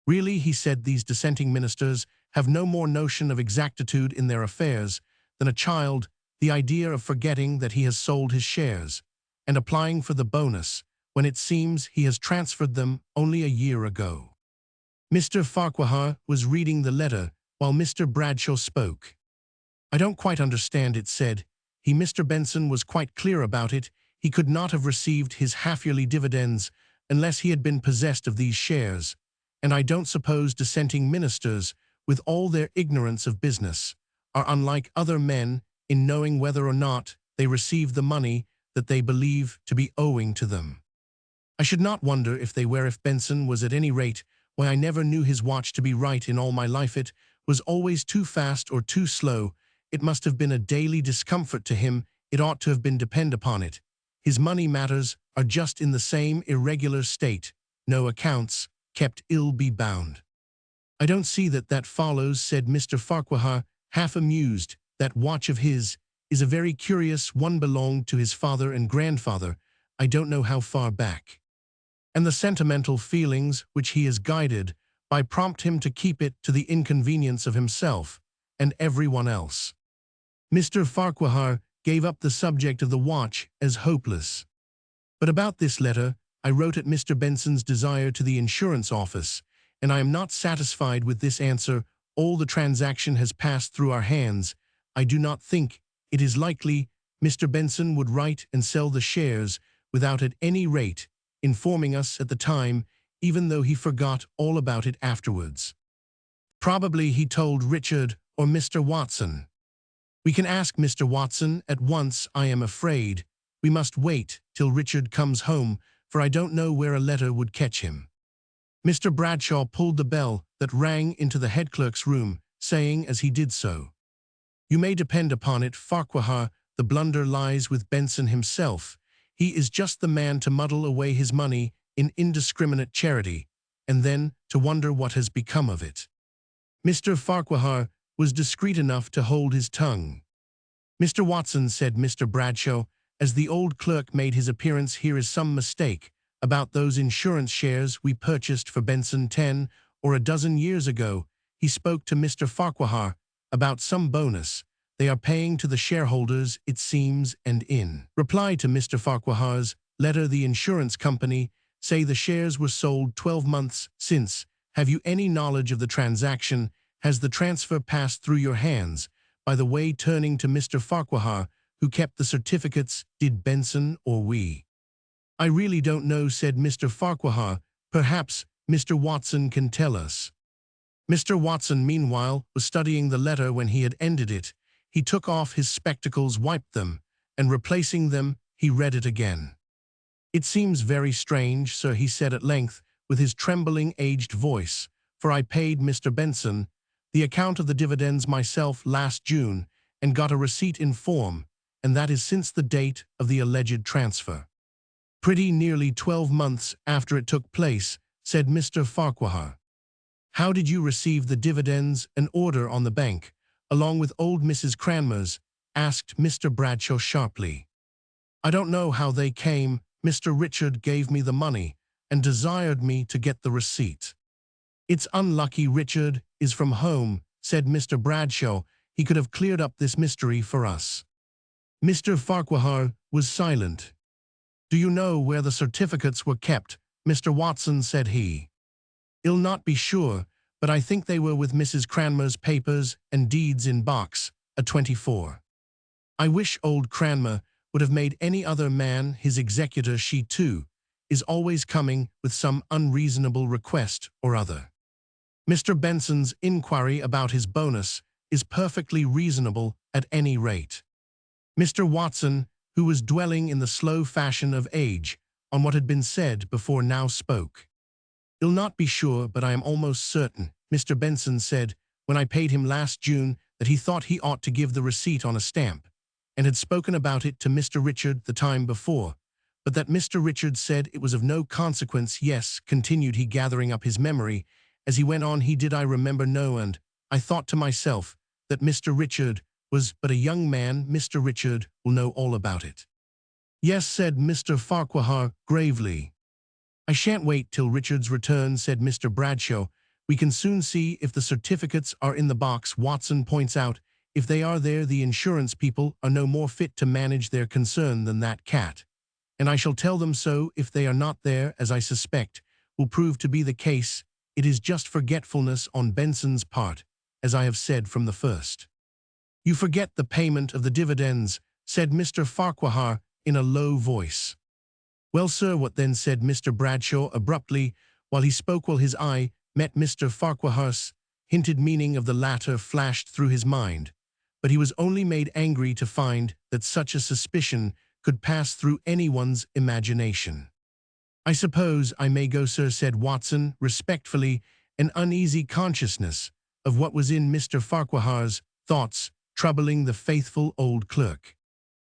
Really, he said, these dissenting ministers have no more notion of exactitude in their affairs than a child, the idea of forgetting that he has sold his shares, and applying for the bonus, when it seems he has transferred them only a year ago. Mr. Farquhar was reading the letter while Mr. Bradshaw spoke. "I don't quite understand it," said he. "Mr. Benson was quite clear about it. He could not have received his half-yearly dividends unless he had been possessed of these shares, and I don't suppose dissenting ministers, with all their ignorance of business, are unlike other men in knowing whether or not they receive the money that they believe to be owing to them. I should not wonder if they were. If Benson was at any rate, why, I never knew his watch to be right in all my life. It was always too fast or too slow. It must have been a daily discomfort to him. It ought to have been, depend upon it. His money matters are just in the same irregular state. No accounts kept, ill be bound." "I don't see that follows," said Mr. Farquhar, half amused. "That watch of his is a very curious one, belonged to his father and grandfather, I don't know how far back. And the sentimental feelings which he is guided by prompt him to keep it, to the inconvenience of himself and everyone else." Mr. Farquhar gave up the subject of the watch as hopeless. "But about this letter, I wrote at Mr. Benson's desire to the insurance office, and I am not satisfied with this answer. All the transaction has passed through our hands. I do not think it is likely Mr. Benson would write and sell the shares without at any rate informing us at the time, even though he forgot all about it afterwards. Probably he told Richard or Mr. Watson. We can ask Mr. Watson at once. I am afraid we must wait till Richard comes home, for I don't know where a letter would catch him." Mr. Bradshaw pulled the bell that rang into the head clerk's room, saying as he did so, "You may depend upon it, Farquhar, the blunder lies with Benson himself. He is just the man to muddle away his money in indiscriminate charity, and then to wonder what has become of it." Mr. Farquhar was discreet enough to hold his tongue. "Mr. Watson," said Mr. Bradshaw, as the old clerk made his appearance, "here is some mistake about those insurance shares we purchased for Benson 10 or a dozen years ago." He spoke to Mr. Farquhar about some bonus they are paying to the shareholders, it seems, and in reply to Mr. Farquhar's letter, the insurance company say the shares were sold 12 months since. Have you any knowledge of the transaction? Has the transfer passed through your hands? By the way, turning to Mr. Farquhar, who kept the certificates, did Benson or we? "I really don't know," said Mr. Farquhar. "Perhaps Mr. Watson can tell us." Mr. Watson, meanwhile, was studying the letter. When he had ended it, he took off his spectacles, wiped them, and replacing them, he read it again. "It seems very strange, sir," he said at length, with his trembling, aged voice, "for I paid Mr. Benson the account of the dividends myself last June, and got a receipt in form, and that is since the date of the alleged transfer." "Pretty nearly 12 months after it took place," said Mr. Farquhar. "How did you receive the dividends and order on the bank, along with old Mrs. Cranmer's?" asked Mr. Bradshaw sharply. "I don't know how they came. Mr. Richard gave me the money and desired me to get the receipt." "It's unlucky Richard is from home," said Mr. Bradshaw. he could have cleared up this mystery for us. Mr. Farquhar was silent. "Do you know where the certificates were kept, Mr. Watson?" said he. "I'll not be sure, but I think they were with Mrs. Cranmer's papers and deeds in box A24. I wish old Cranmer would have made any other man his executor. She, too, is always coming with some unreasonable request or other. Mr. Benson's inquiry about his bonus is perfectly reasonable at any rate." Mr. Watson, who was dwelling in the slow fashion of age on what had been said before, now spoke. "I'll not be sure, but I am almost certain Mr. Benson said when I paid him last June that he thought he ought to give the receipt on a stamp, and had spoken about it to Mr. Richard the time before, but that Mr. Richard said it was of no consequence. Yes," continued he, gathering up his memory, as he went on, "he did, I remember, know, and I thought to myself that Mr. Richard was but a young man. Mr. Richard will know all about it." "Yes," said Mr. Farquhar gravely. "I shan't wait till Richard's return," said Mr. Bradshaw. "We can soon see if the certificates are in the box. Watson points out, if they are there, the insurance people are no more fit to manage their concern than that cat. And I shall tell them so if they are not there, as I suspect will prove to be the case. It is just forgetfulness on Benson's part, as I have said from the first." "You forget the payment of the dividends," said Mr. Farquhar in a low voice. "Well, sir, what then?" said Mr. Bradshaw abruptly. While he spoke, while his eye met Mr. Farquhar's, hinted meaning of the latter flashed through his mind, but he was only made angry to find that such a suspicion could pass through anyone's imagination. "I suppose I may go, sir," said Watson respectfully, an uneasy consciousness of what was in Mr. Farquhar's thoughts troubling the faithful old clerk.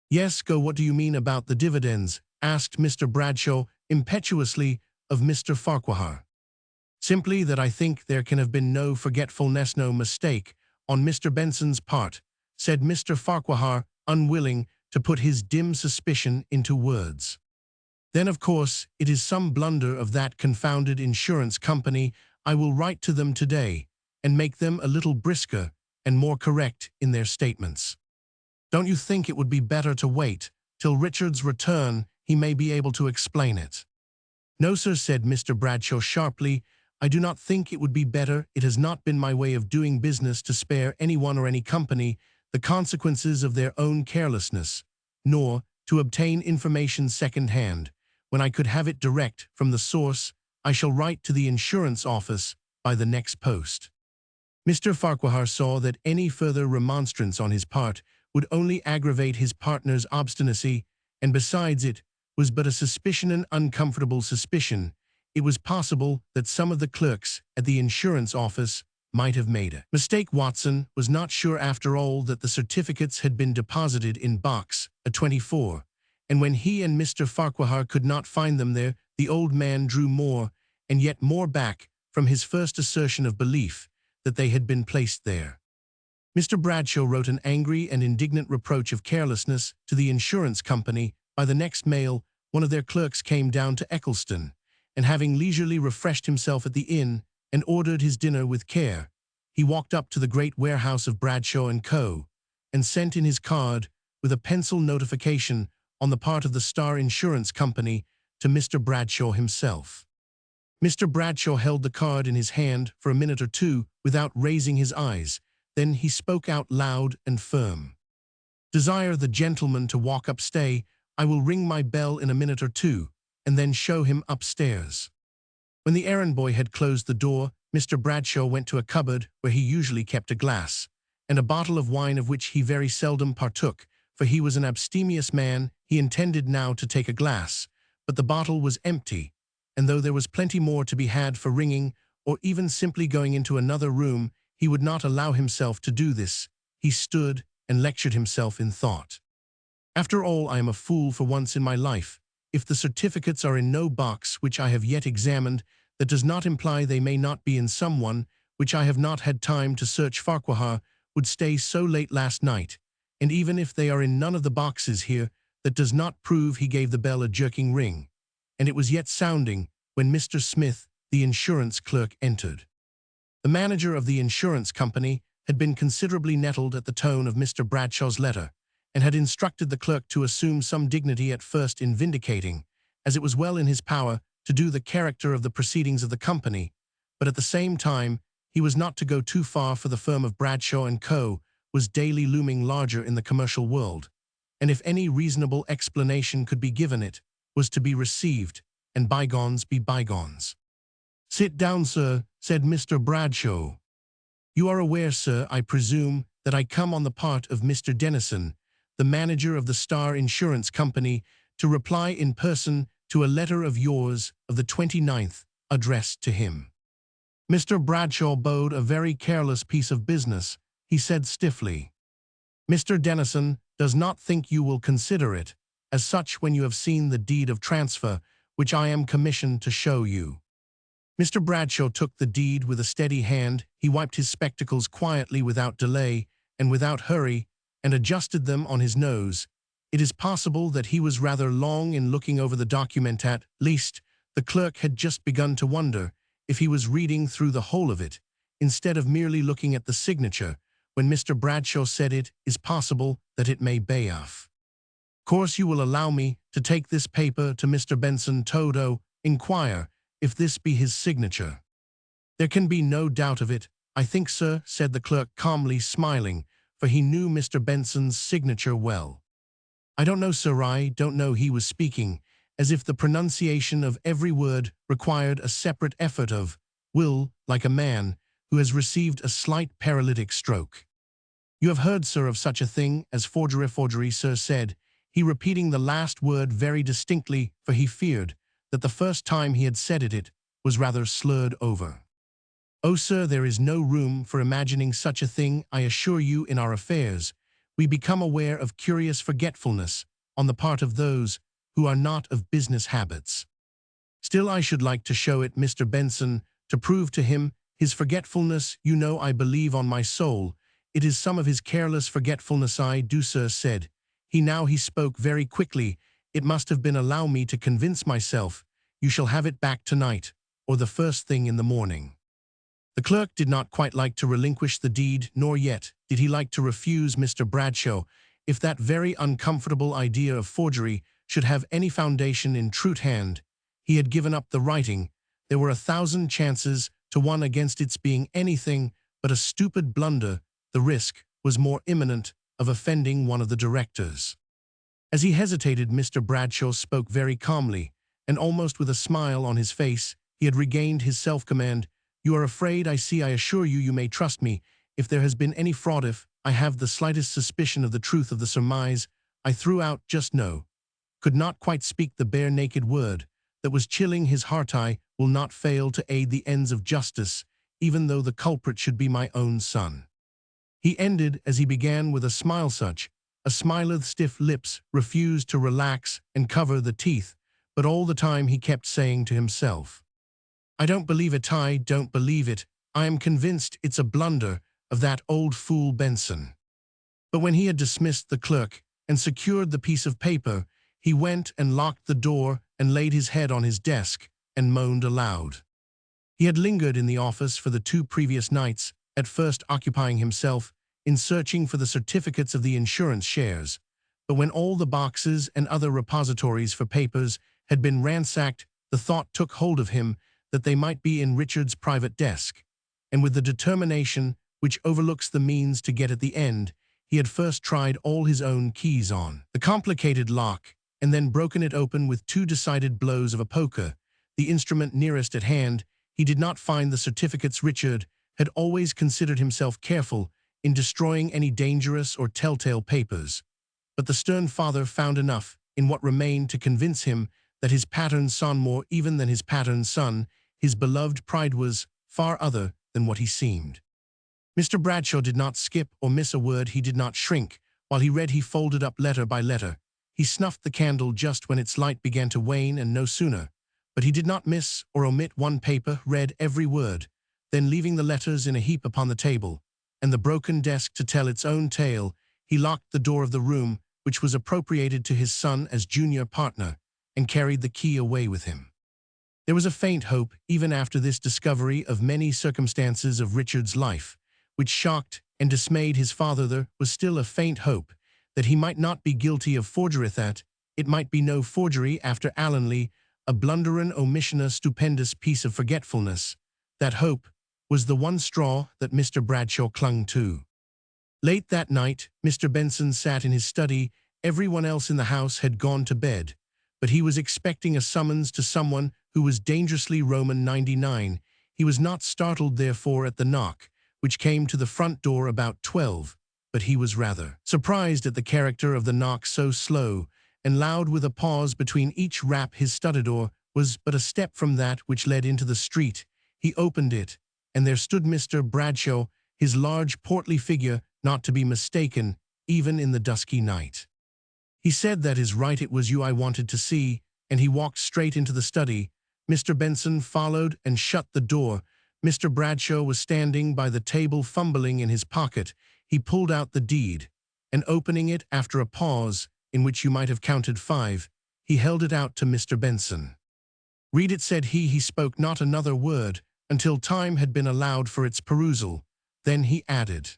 "Yes, go. What do you mean about the dividends?" asked Mr. Bradshaw impetuously of Mr. Farquhar. "Simply that I think there can have been no forgetfulness, no mistake on Mr. Benson's part," said Mr. Farquhar, unwilling to put his dim suspicion into words. "Then, of course, it is some blunder of that confounded insurance company. I will write to them today and make them a little brisker and more correct in their statements. Don't you think it would be better to wait till Richard's return? He may be able to explain it." "No, sir," said Mr. Bradshaw sharply. "I do not think it would be better. It has not been my way of doing business to spare anyone or any company the consequences of their own carelessness, nor to obtain information second-hand when I could have it direct from the source. I shall write to the insurance office by the next post." Mr. Farquhar saw that any further remonstrance on his part would only aggravate his partner's obstinacy, and besides, it was but a suspicion, an uncomfortable suspicion. It was possible that some of the clerks at the insurance office might have made a mistake. Watson was not sure after all that the certificates had been deposited in box A24, and when he and Mr. Farquhar could not find them there, the old man drew more and yet more back from his first assertion of belief that they had been placed there. Mr. Bradshaw wrote an angry and indignant reproach of carelessness to the insurance company. By the next mail, one of their clerks came down to Eccleston, and having leisurely refreshed himself at the inn and ordered his dinner with care, he walked up to the great warehouse of Bradshaw & Co., and sent in his card with a pencil notification on the part of the Star Insurance Company to Mr. Bradshaw himself. Mr. Bradshaw held the card in his hand for a minute or two without raising his eyes. Then he spoke out loud and firm. "Desire the gentleman to walk up. Stay, I will ring my bell in a minute or two, and then show him upstairs." When the errand boy had closed the door, Mr. Bradshaw went to a cupboard where he usually kept a glass and a bottle of wine, of which he very seldom partook, for he was an abstemious man. He intended now to take a glass, but the bottle was empty, and though there was plenty more to be had for ringing, or even simply going into another room, he would not allow himself to do this. He stood and lectured himself in thought. "After all, I am a fool for once in my life. If the certificates are in no box which I have yet examined, that does not imply they may not be in some one which I have not had time to search. Farquhar would stay so late last night, and even if they are in none of the boxes here, that does not prove." He gave the bell a jerking ring, and it was yet sounding when Mr. Smith, the insurance clerk, entered. The manager of the insurance company had been considerably nettled at the tone of Mr. Bradshaw's letter, and had instructed the clerk to assume some dignity at first in vindicating, as it was well in his power to do, the character of the proceedings of the company, but at the same time he was not to go too far, for the firm of Bradshaw and Co. was daily looming larger in the commercial world, and if any reasonable explanation could be given, it was to be received, and bygones be bygones. "Sit down, sir," said Mr. Bradshaw. "You are aware, sir, I presume, that I come on the part of Mr. Dennison, the manager of the Star Insurance Company, to reply in person to a letter of yours of the 29th, addressed to him." Mr. Bradshaw bowed. "A very careless piece of business," he said stiffly. "Mr. Dennison does not think you will consider it as such when you have seen the deed of transfer which I am commissioned to show you." Mr. Bradshaw took the deed with a steady hand. He wiped his spectacles quietly, without delay and without hurry, and adjusted them on his nose. It is possible that he was rather long in looking over the document. At least, the clerk had just begun to wonder if he was reading through the whole of it, instead of merely looking at the signature, when Mr. Bradshaw said, "It is possible that it may be off. Course you will allow me to take this paper to Mr. Benson Todo, inquire if this be his signature." "There can be no doubt of it, I think, sir," said the clerk calmly, smiling, for he knew Mr. Benson's signature well. "I don't know, sir, I don't know." He was speaking as if the pronunciation of every word required a separate effort of will, like a man who has received a slight paralytic stroke. "You have heard, sir, of such a thing as forgery?" "Forgery, sir," said he, repeating the last word very distinctly, for he feared that the first time he had said it was rather slurred over. "Oh, sir, there is no room for imagining such a thing, I assure you. In our affairs, we become aware of curious forgetfulness on the part of those who are not of business habits. Still, I should like to show it Mr. Benson, to prove to him his forgetfulness. You know, I believe on my soul, it is some of his careless forgetfulness." "I do, sir," said he. Now he spoke very quickly. "It must have been. Allow me to convince myself. You shall have it back tonight, or the first thing in the morning." The clerk did not quite like to relinquish the deed, nor yet did he like to refuse Mr. Bradshaw. If that very uncomfortable idea of forgery should have any foundation in truth, hand, he had given up the writing. There were 1,000 chances to 1 against its being anything but a stupid blunder. The risk was more imminent of offending one of the directors. As he hesitated, Mr. Bradshaw spoke very calmly, and almost with a smile on his face. He had regained his self-command. "You are afraid, I see. I assure you, you may trust me. If there has been any fraud, if I have the slightest suspicion of the truth of the surmise I threw out just now," could not quite speak the bare naked word that was chilling his heart, "I will not fail to aid the ends of justice, even though the culprit should be my own son." He ended as he began, with a smile such a smileth stiff lips refused to relax and cover the teeth, but all the time he kept saying to himself, "I don't believe it, I don't believe it. I am convinced it's a blunder of that old fool Benson." But when he had dismissed the clerk and secured the piece of paper, he went and locked the door and laid his head on his desk and moaned aloud. He had lingered in the office for the 2 previous nights, at first occupying himself in searching for the certificates of the insurance shares, but when all the boxes and other repositories for papers had been ransacked, the thought took hold of him that they might be in Richard's private desk, and with the determination which overlooks the means to get at the end, he had first tried all his own keys on the complicated lock, and then broken it open with 2 decided blows of a poker, the instrument nearest at hand. He did not find the certificates. Richard had always considered himself careful in destroying any dangerous or telltale papers, but the stern father found enough in what remained to convince him that his pattern son, more even than his pattern son, his beloved pride, was far other than what he seemed. Mr. Bradshaw did not skip or miss a word. He did not shrink. While he read, he folded up letter by letter. He snuffed the candle just when its light began to wane, and no sooner. But he did not miss or omit one paper, read every word. Then, leaving the letters in a heap upon the table, and the broken desk to tell its own tale, he locked the door of the room which was appropriated to his son as junior partner, and carried the key away with him. There was a faint hope, even after this discovery of many circumstances of Richard's life, which shocked and dismayed his father. There was still a faint hope that he might not be guilty of forgery, that it might be no forgery after Allenly, a blundering omission, a stupendous piece of forgetfulness. That hope was the one straw that Mr. Bradshaw clung to. Late that night, Mr. Benson sat in his study. Everyone else in the house had gone to bed, but he was expecting a summons to someone who was dangerously Roman 99. He was not startled, therefore, at the knock, which came to the front door about 12, but he was rather surprised at the character of the knock, so slow and loud, with a pause between each rap. His study door was but a step from that which led into the street. He opened it, and there stood Mr. Bradshaw, his large portly figure not to be mistaken, even in the dusky night. He said, "That is right, it was you I wanted to see," and he walked straight into the study. Mr. Benson followed and shut the door. Mr. Bradshaw was standing by the table, fumbling in his pocket. He pulled out the deed, and opening it after a pause, in which you might have counted 5, he held it out to Mr. Benson. "Read it," said he. He spoke not another word until time had been allowed for its perusal. Then he added,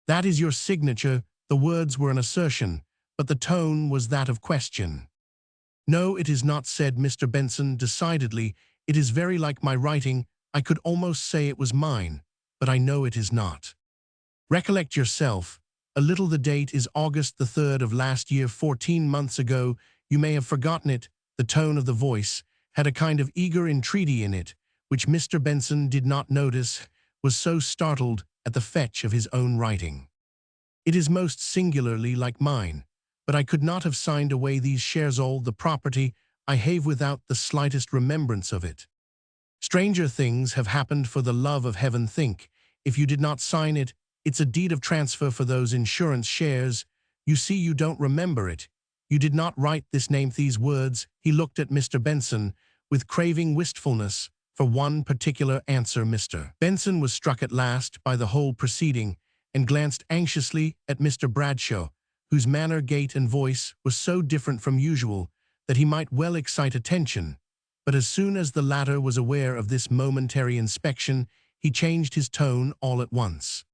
"That is your signature." The words were an assertion, but the tone was that of question. "No, it is not," said Mr. Benson decidedly. "It is very like my writing. I could almost say it was mine, but I know it is not. Recollect yourself a little. The date is August the 3rd of last year, 14 months ago. You may have forgotten it." The tone of the voice had a kind of eager entreaty in it, which Mr. Benson did not notice, was so startled at the fetch of his own writing. "It is most singularly like mine, but I could not have signed away these shares, all the property I have, without the slightest remembrance of it. Stranger things have happened, for the love of heaven. Think, if you did not sign it, it's a deed of transfer for those insurance shares. You see, you don't remember it. You did not write this name." These words, he looked at Mr. Benson with craving wistfulness for one particular answer. Mr. Benson was struck at last by the whole proceeding, and glanced anxiously at Mr. Bradshaw, whose manner, gait, and voice was so different from usual that he might well excite attention. But as soon as the latter was aware of this momentary inspection, he changed his tone all at once.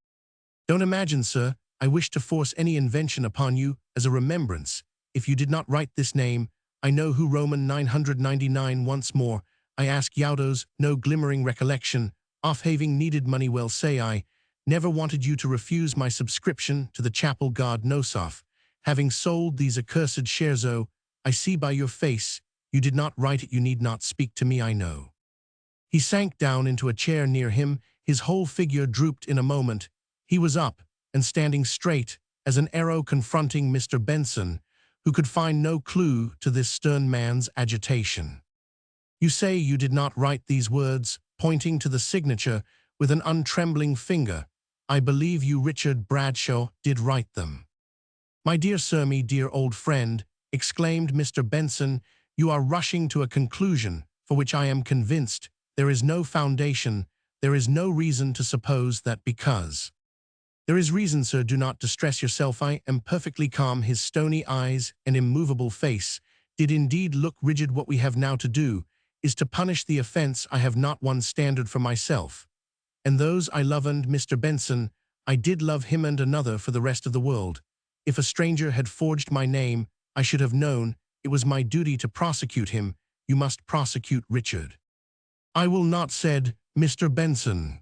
"Don't imagine, sir, I wish to force any invention upon you as a remembrance. If you did not write this name, I know who Roman 999. Once more, I ask Yaudos, no glimmering recollection, of having needed money. Well, say I never wanted you to refuse my subscription to the chapel. God knows of, having sold these accursed shares. Oh, I see by your face you did not write it. You need not speak to me, I know." He sank down into a chair near him. His whole figure drooped in a moment. He was up and standing straight as an arrow, confronting Mr. Benson, who could find no clue to this stern man's agitation. "You say you did not write these words," pointing to the signature with an untrembling finger. "I believe you, Richard Bradshaw, did write them." "My dear sir, me dear old friend," exclaimed Mr. Benson, "you are rushing to a conclusion for which I am convinced there is no foundation. There is no reason to suppose that because—" "There is reason, sir. Do not distress yourself. I am perfectly calm." His stony eyes and immovable face did indeed look rigid. "What we have now to do is to punish the offense. I have not one standard for myself, and those I love, and Mr. Benson, I did love him and another for the rest of the world. If a stranger had forged my name, I should have known it was my duty to prosecute him. You must prosecute Richard." "I will not," said Mr. Benson.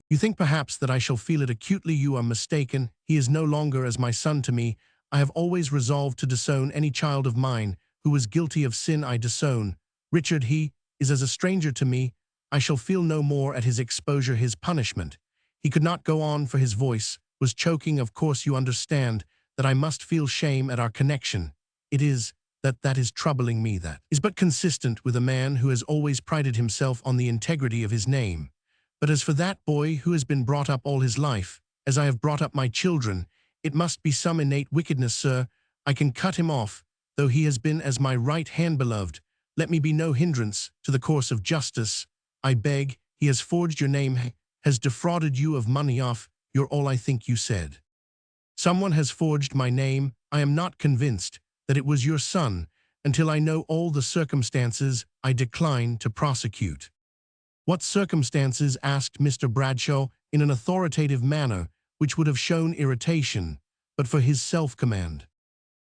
"You think perhaps that I shall feel it acutely. You are mistaken. He is no longer as my son to me. I have always resolved to disown any child of mine who was guilty of sin. I disown Richard. He is as a stranger to me. I shall feel no more at his exposure. His punishment—" He could not go on, for his voice was choking. "Of course you understand that I must feel shame at our connection. It is that is troubling me. That is but consistent with a man who has always prided himself on the integrity of his name. But as for that boy who has been brought up all his life, as I have brought up my children, it must be some innate wickedness, sir. I can cut him off, though he has been as my right hand. Beloved, let me be no hindrance to the course of justice. I beg. He has forged your name, has defrauded you of money. Off, you're all I think you said. Someone has forged my name. I am not convinced that it was your son. Until I know all the circumstances, I decline to prosecute." "What circumstances?" asked Mr. Bradshaw, in an authoritative manner which would have shown irritation, but for his self-command.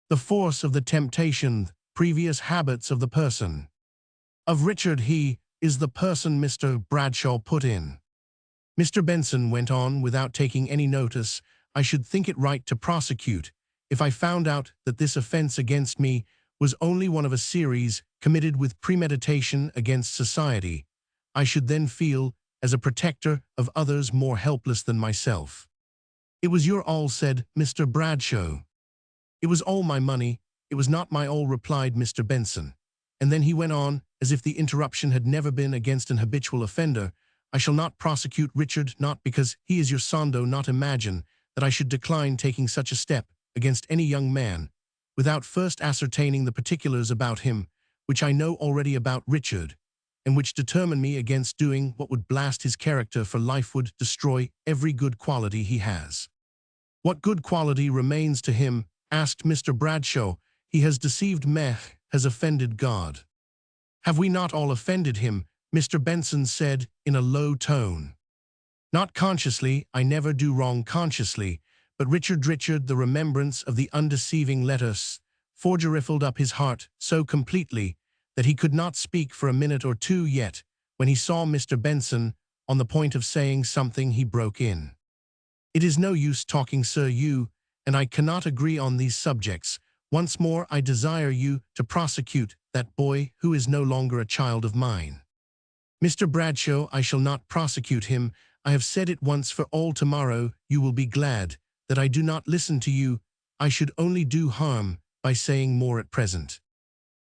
The force of the temptation, previous habits of the person. Of Richard he is the person Mr. Bradshaw put in. Mr. Benson went on without taking any notice. I should think it right to prosecute, if I found out that this offense against me was only one of a series committed with premeditation against society. I should then feel, as a protector of others more helpless than myself. It was your all, said Mr. Bradshaw. It was all my money, it was not my all, replied Mr. Benson. And then he went on, as if the interruption had never been against an habitual offender. I shall not prosecute Richard, not because he is your son. Do not imagine that I should decline taking such a step against any young man, without first ascertaining the particulars about him, which I know already about Richard, and which determine me against doing what would blast his character for life, would destroy every good quality he has. What good quality remains to him? Asked Mr. Bradshaw. He has deceived me, has offended God. Have we not all offended him? Mr. Benson said in a low tone. Not consciously, I never do wrong consciously, but Richard, the remembrance of the undeceiving letters forgery filled up his heart so completely that he could not speak for a minute or two. Yet, when he saw Mr. Benson on the point of saying something, he broke in. It is no use talking, sir, you and I cannot agree on these subjects. Once more I desire you to prosecute that boy who is no longer a child of mine. Mr. Bradshaw, I shall not prosecute him. I have said it once for all. Tomorrow you will be glad that I do not listen to you. I should only do harm by saying more at present.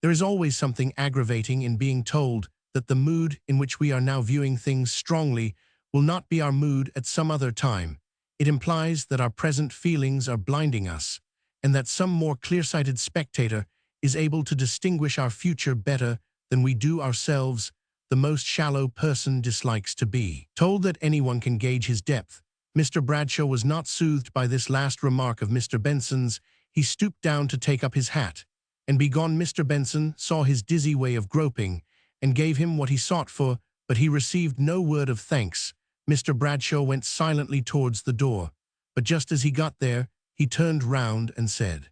There is always something aggravating in being told that the mood in which we are now viewing things strongly will not be our mood at some other time. It implies that our present feelings are blinding us, and that some more clear-sighted spectator is able to distinguish our future better than we do ourselves. The most shallow person dislikes to be told that anyone can gauge his depth. Mr. Bradshaw was not soothed by this last remark of Mr. Benson's. He stooped down to take up his hat, and begone. Mr. Benson saw his dizzy way of groping, and gave him what he sought for, but he received no word of thanks. Mr. Bradshaw went silently towards the door, but just as he got there, he turned round and said,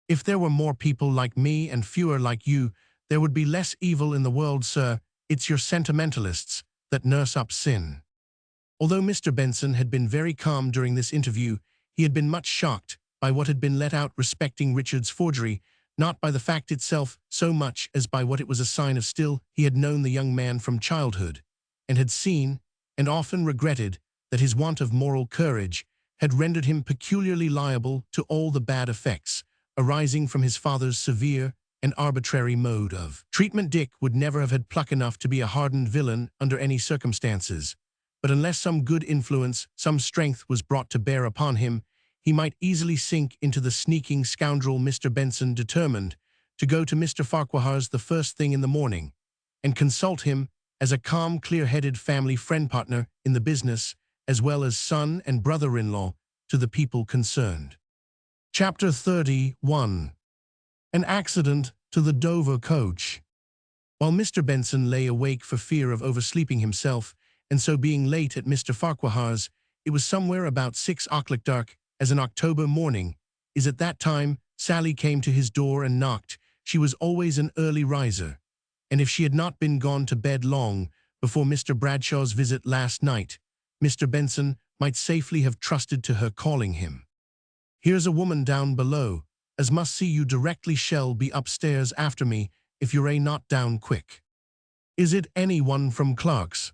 "If there were more people like me and fewer like you, there would be less evil in the world, sir. It's your sentimentalists that nurse up sin." Although Mr. Benson had been very calm during this interview, he had been much shocked by what had been let out respecting Richard's forgery, not by the fact itself so much as by what it was a sign of. Still, he had known the young man from childhood, and had seen, and often regretted, that his want of moral courage had rendered him peculiarly liable to all the bad effects arising from his father's severe and arbitrary mode of treatment. Dick would never have had pluck enough to be a hardened villain under any circumstances, but unless some good influence, some strength was brought to bear upon him, he might easily sink into the sneaking scoundrel. Mr. Benson determined to go to Mr. Farquhar's the first thing in the morning, and consult him as a calm, clear-headed family friend, partner in the business, as well as son and brother-in-law to the people concerned. Chapter 31. An accident to the Dover coach. While Mr. Benson lay awake for fear of oversleeping himself, and so being late at Mr. Farquhar's, it was somewhere about 6 o'clock. Dark as an October morning is at that time. Sally came to his door and knocked. She was always an early riser, and if she had not been gone to bed long before Mr. Bradshaw's visit last night, Mr. Benson might safely have trusted to her calling him. "Here's a woman down below, as must see you directly. Shall be upstairs after me, if you're not down quick." "Is it any one from Clark's?"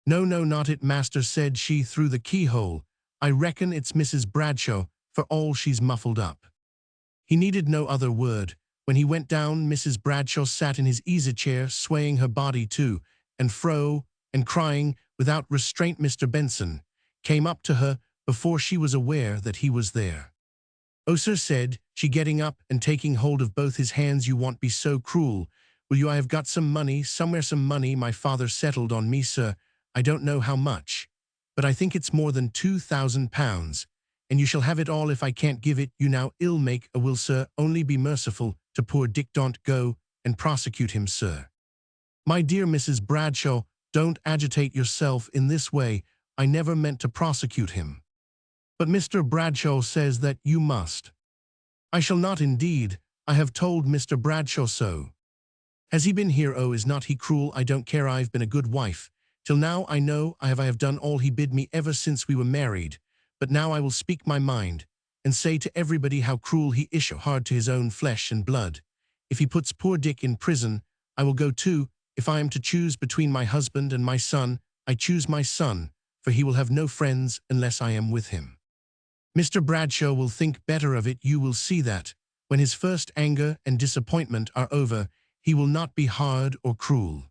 "No, not it, master," said she through the keyhole. "I reckon it's Mrs. Bradshaw, for all she's muffled up." He needed no other word. When he went down, Mrs. Bradshaw sat in his easy-chair, swaying her body to and fro, and crying without restraint. Mr. Benson came up to her before she was aware that he was there. "Oh, sir," said she, getting up and taking hold of both his hands, "you won't be so cruel, will you? I have got some money somewhere, some money my father settled on me, sir. I don't know how much, but I think it's more than £2,000, and you shall have it all if I can't give it you now. I'll make a will, sir. Only be merciful to poor Dick. Don't go and prosecute him, sir." "My dear Mrs. Bradshaw, don't agitate yourself in this way. I never meant to prosecute him. But Mr. Bradshaw says that you must. I shall not indeed. I have told Mr. Bradshaw so. Has he been here? Oh, is not he cruel? I don't care. I've been a good wife. Till now I know I have done all he bid me ever since we were married. But now I will speak my mind, and say to everybody how cruel he is, hard to his own flesh and blood. If he puts poor Dick in prison, I will go too. If I am to choose between my husband and my son, I choose my son, for he will have no friends unless I am with him. Mr. Bradshaw will think better of it. You will see that, when his first anger and disappointment are over, he will not be hard or cruel.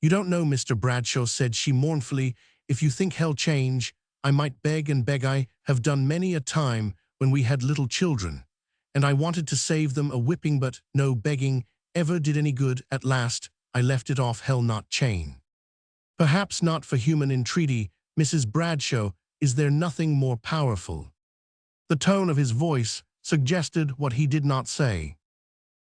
You don't know, Mr. Bradshaw, said she mournfully. If you think he'll change, I might beg and beg. I have done many a time when we had little children, and I wanted to save them a whipping, but no begging ever did any good. At last, I left it off. Hell not chain. Perhaps not for human entreaty, Mrs. Bradshaw. Is there nothing more powerful? The tone of his voice suggested what he did not say.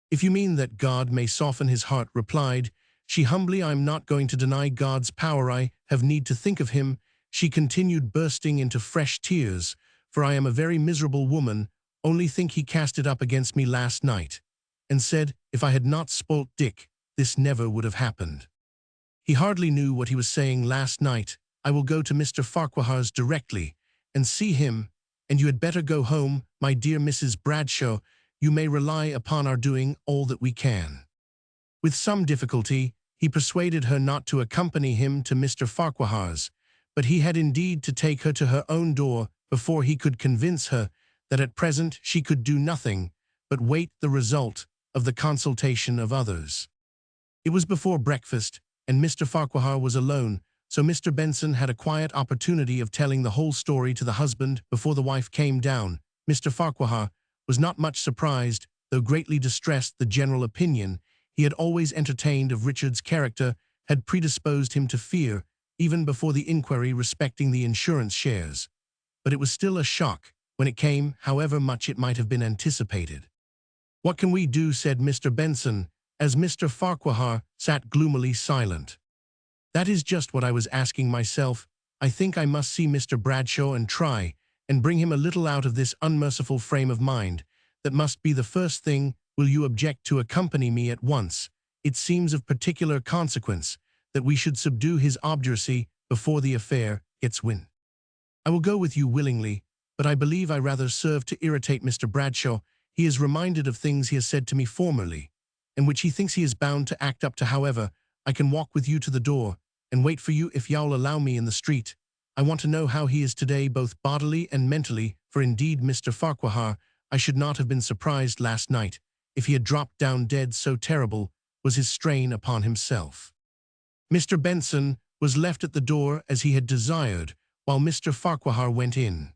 If you mean that God may soften his heart, replied she humbly, I'm not going to deny God's power. I have need to think of him, she continued, bursting into fresh tears, for I am a very miserable woman. Only think, he cast it up against me last night, and said, if I had not spoilt Dick, this never would have happened. He hardly knew what he was saying. Last night. I will go to Mr. Farquhar's directly, and see him, and you had better go home, my dear Mrs. Bradshaw. You may rely upon our doing all that we can. With some difficulty, he persuaded her not to accompany him to Mr. Farquhar's, but he had indeed to take her to her own door before he could convince her that at present she could do nothing but wait the result of the consultation of others. It was before breakfast, and Mr. Farquhar was alone, so Mr. Benson had a quiet opportunity of telling the whole story to the husband before the wife came down. Mr. Farquhar was not much surprised, though greatly distressed. The general opinion he had always entertained of Richard's character had predisposed him to fear, even before the inquiry respecting the insurance shares. But it was still a shock when it came, however much it might have been anticipated. What can we do? Said Mr. Benson, as Mr. Farquhar sat gloomily silent. That is just what I was asking myself. I think I must see Mr. Bradshaw and try and bring him a little out of this unmerciful frame of mind. That must be the first thing. Will you object to accompany me at once? It seems of particular consequence that we should subdue his obduracy before the affair gets wind. I will go with you willingly, but I believe I rather serve to irritate Mr. Bradshaw. He is reminded of things he has said to me formerly, and which he thinks he is bound to act up to. However, I can walk with you to the door, and wait for you if you'll allow me in the street. I want to know how he is today, both bodily and mentally, for indeed Mr. Farquhar, I should not have been surprised last night if he had dropped down dead, so terrible was his strain upon himself. Mr. Benson was left at the door as he had desired, while Mr. Farquhar went in.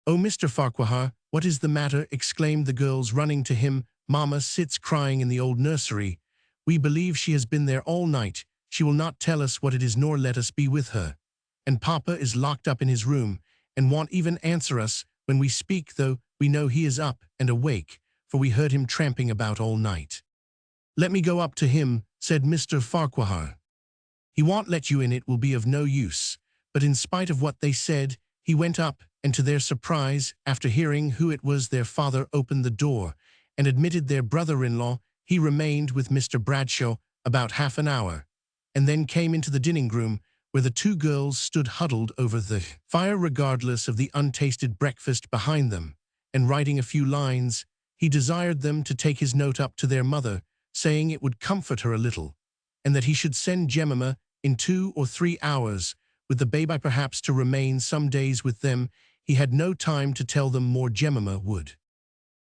Oh, Mr. Farquhar, what is the matter? Exclaimed the girls, running to him. Mamma sits crying in the old nursery. We believe she has been there all night. She will not tell us what it is nor let us be with her. And Papa is locked up in his room, and won't even answer us when we speak, though we know he is up and awake, for we heard him tramping about all night. Let me go up to him, said Mr. Farquhar. He won't let you in. It will be of no use. But in spite of what they said, he went up, and to their surprise, after hearing who it was, their father opened the door and admitted their brother-in-law. He remained with Mr. Bradshaw about half an hour, and then came into the dining-room, where the two girls stood huddled over the fire regardless of the untasted breakfast behind them, and writing a few lines. He desired them to take his note up to their mother, saying it would comfort her a little, and that he should send Jemima in 2 or 3 hours, with the baby, perhaps to remain some days with them. He had no time to tell them more. Jemima would.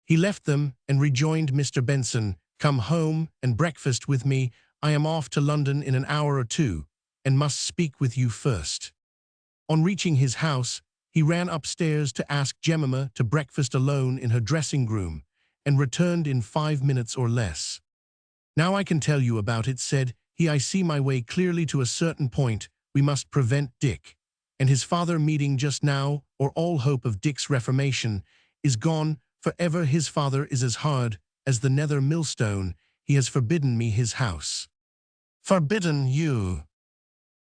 He left them and rejoined Mr. Benson. Come home and breakfast with me. I am off to London in an hour or two, and must speak with you first. On reaching his house, he ran upstairs to ask Jemima to breakfast alone in her dressing-room, and returned in 5 minutes or less. Now I can tell you about it, said he. I see my way clearly to a certain point. We must prevent Dick and his father meeting just now, or all hope of Dick's reformation is gone forever. His father is as hard as the nether millstone. He has forbidden me his house. Forbidden you?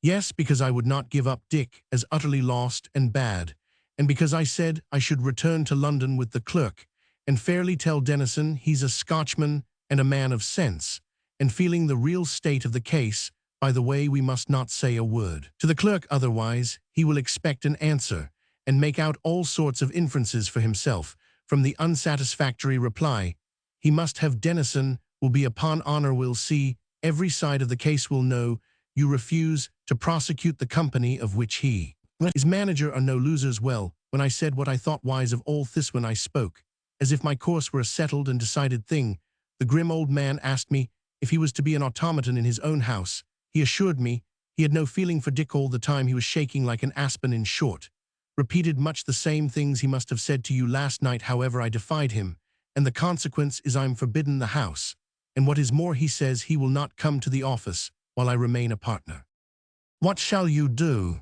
Yes, because I would not give up Dick as utterly lost and bad, and because I said I should return to London with the clerk, and fairly tell Denison he's a Scotchman and a man of sense, and feeling the real state of the case. By the way, we must not say a word to the clerk, otherwise he will expect an answer, and make out all sorts of inferences for himself from the unsatisfactory reply. He must have Denison will be upon honor, will see every side of the case, will know you refuse to prosecute the company of which he is manager are no losers. Well, when I said what I thought wise of all this, when I spoke as if my course were a settled and decided thing, the grim old man asked me if he was to be an automaton in his own house. He assured me he had no feeling for Dick. All the time he was shaking like an aspen. In short, repeated much the same things he must have said to you last night. However, I defied him, and the consequence is I'm forbidden the house, and what is more, he says he will not come to the office while I remain a partner. What shall you do?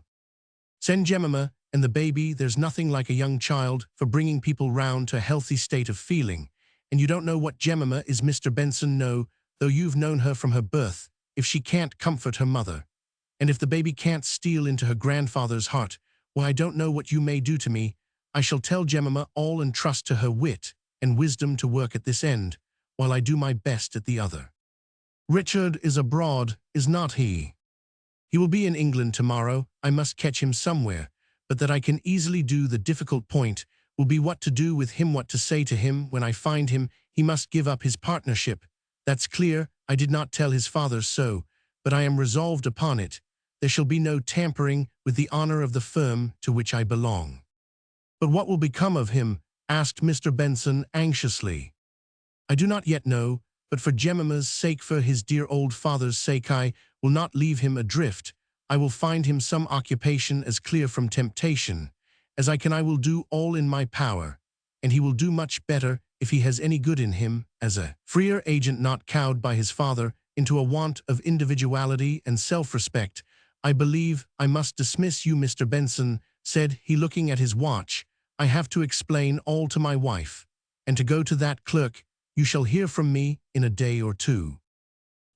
Send Jemima and the baby. There's nothing like a young child for bringing people round to a healthy state of feeling, and you don't know what Jemima is, Mr. Benson. No, though you've known her from her birth. If she can't comfort her mother, and if the baby can't steal into her grandfather's heart, well, I don't know what you may do to me. I shall tell Jemima all and trust to her wit and wisdom to work at this end, while I do my best at the other. Richard is abroad, is not he? He will be in England tomorrow. I must catch him somewhere, but that I can easily do. The difficult point will be what to do with him, what to say to him. When I find him, he must give up his partnership. That's clear. I did not tell his father so, but I am resolved upon it. There shall be no tampering with the honor of the firm to which I belong. But what will become of him? Asked Mr. Benson anxiously. I do not yet know, but for Jemima's sake, for his dear old father's sake, I will not leave him adrift. I will find him some occupation as clear from temptation as I can. I will do all in my power, and he will do much better if he has any good in him, as a freer agent, not cowed by his father into a want of individuality and self-respect. I believe I must dismiss you, Mr. Benson, said he, looking at his watch. I have to explain all to my wife, and to go to that clerk. You shall hear from me in a day or two.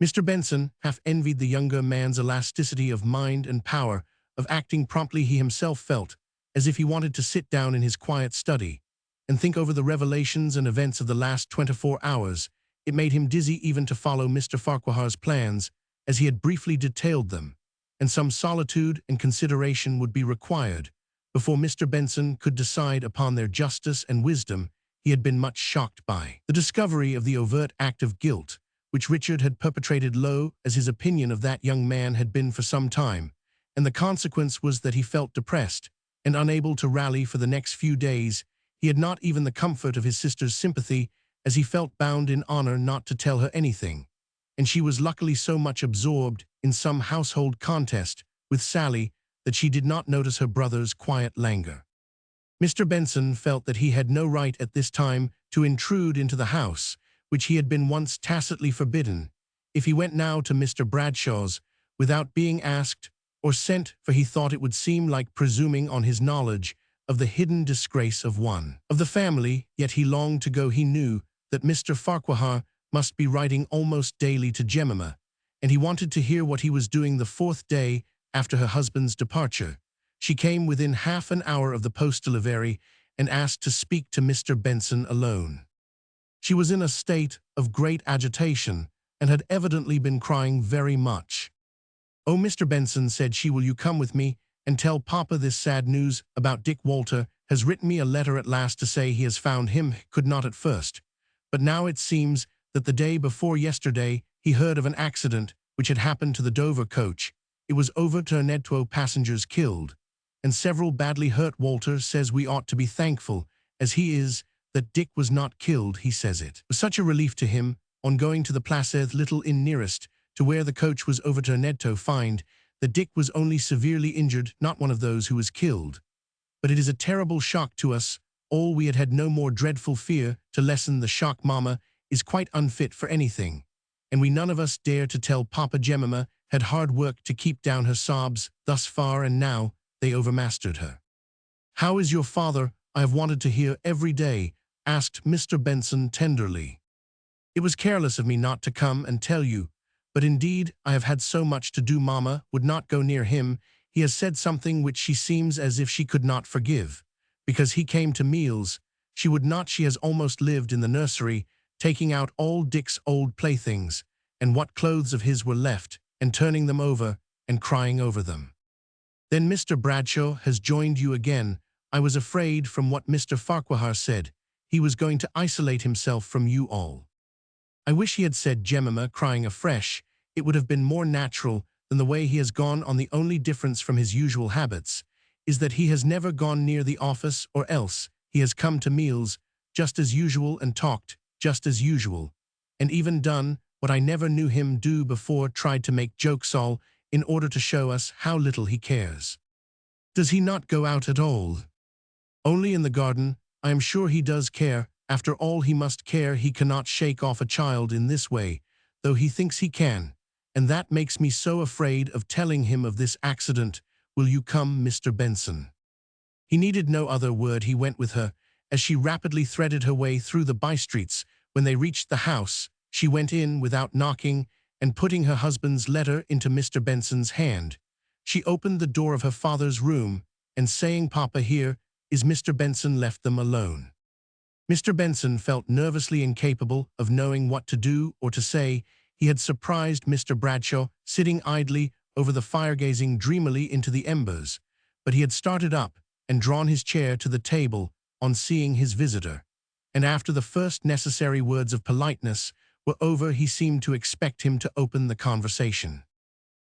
Mr. Benson half envied the younger man's elasticity of mind and power of acting promptly. He himself felt as if he wanted to sit down in his quiet study and think over the revelations and events of the last 24 hours. It made him dizzy even to follow Mr. Farquhar's plans as he had briefly detailed them, and some solitude and consideration would be required before Mr. Benson could decide upon their justice and wisdom. He had been much shocked by the discovery of the overt act of guilt which Richard had perpetrated, low as his opinion of that young man had been for some time, and the consequence was that he felt depressed and unable to rally for the next few days. He had not even the comfort of his sister's sympathy, as he felt bound in honor not to tell her anything, and she was luckily so much absorbed in some household contest with Sally that she did not notice her brother's quiet languor. Mr. Benson felt that he had no right at this time to intrude into the house, which he had been once tacitly forbidden. If he went now to Mr. Bradshaw's without being asked or sent for, he thought it would seem like presuming on his knowledge of the hidden disgrace of one of the family. Yet he longed to go. He knew that Mr. Farquhar must be writing almost daily to Jemima, and he wanted to hear what he was doing. The fourth day after her husband's departure, she came within half an hour of the post-delivery and asked to speak to Mr. Benson alone. She was in a state of great agitation and had evidently been crying very much. "Oh, Mr. Benson," said she, "will you come with me and tell Papa this sad news about Dick? Walter has written me a letter at last to say he has found him. Could not at first, but now it seems that the day before yesterday he heard of an accident which had happened to the Dover coach. It was overturned, 2 passengers killed, and several badly hurt. Walter says we ought to be thankful, as he is, that Dick was not killed. He says it was such a relief to him, on going to the Placid little inn nearest to where the coach was overturned, to find that Dick was only severely injured, not one of those who was killed. But it is a terrible shock to us all. We had had no more dreadful fear to lessen the shock. Mamma is quite unfit for anything, and we none of us dare to tell Papa. Jemima had hard work to keep down her sobs thus far, and now they overmastered her. How is your father? I have wanted to hear every day," asked Mr. Benson tenderly. "It was careless of me not to come and tell you, But indeed, I have had so much to do. Mamma would not go near him. He has said something which she seems as if she could not forgive. Because he came to meals, she would not. She has almost lived in the nursery, taking out all Dick's old playthings, and what clothes of his were left, and turning them over, and crying over them. Then Mr. Bradshaw has joined you again. I was afraid from what Mr. Farquhar said. He was going to isolate himself from you all. I wish he had said, Jemima, crying afresh. It would have been more natural than the way he has gone on. The only difference from his usual habits is that he has never gone near the office, or else he has come to meals just as usual and talked just as usual, and even done what I never knew him do before, tried to make jokes all in order to show us how little he cares. Does he not go out at all? Only in the garden. I am sure he does care. After all, he must care. He cannot shake off a child in this way, though he thinks he can, and that makes me so afraid of telling him of this accident. Will you come, Mr. Benson? He needed no other word. He went with her, as she rapidly threaded her way through the by-streets. When they reached the house, she went in without knocking, and putting her husband's letter into Mr. Benson's hand, she opened the door of her father's room, and saying, Papa, here is Mr. Benson, left them alone. Mr. Benson felt nervously incapable of knowing what to do or to say. He had surprised Mr. Bradshaw sitting idly over the fire, gazing dreamily into the embers, but he had started up and drawn his chair to the table on seeing his visitor, and after the first necessary words of politeness were over, he seemed to expect him to open the conversation.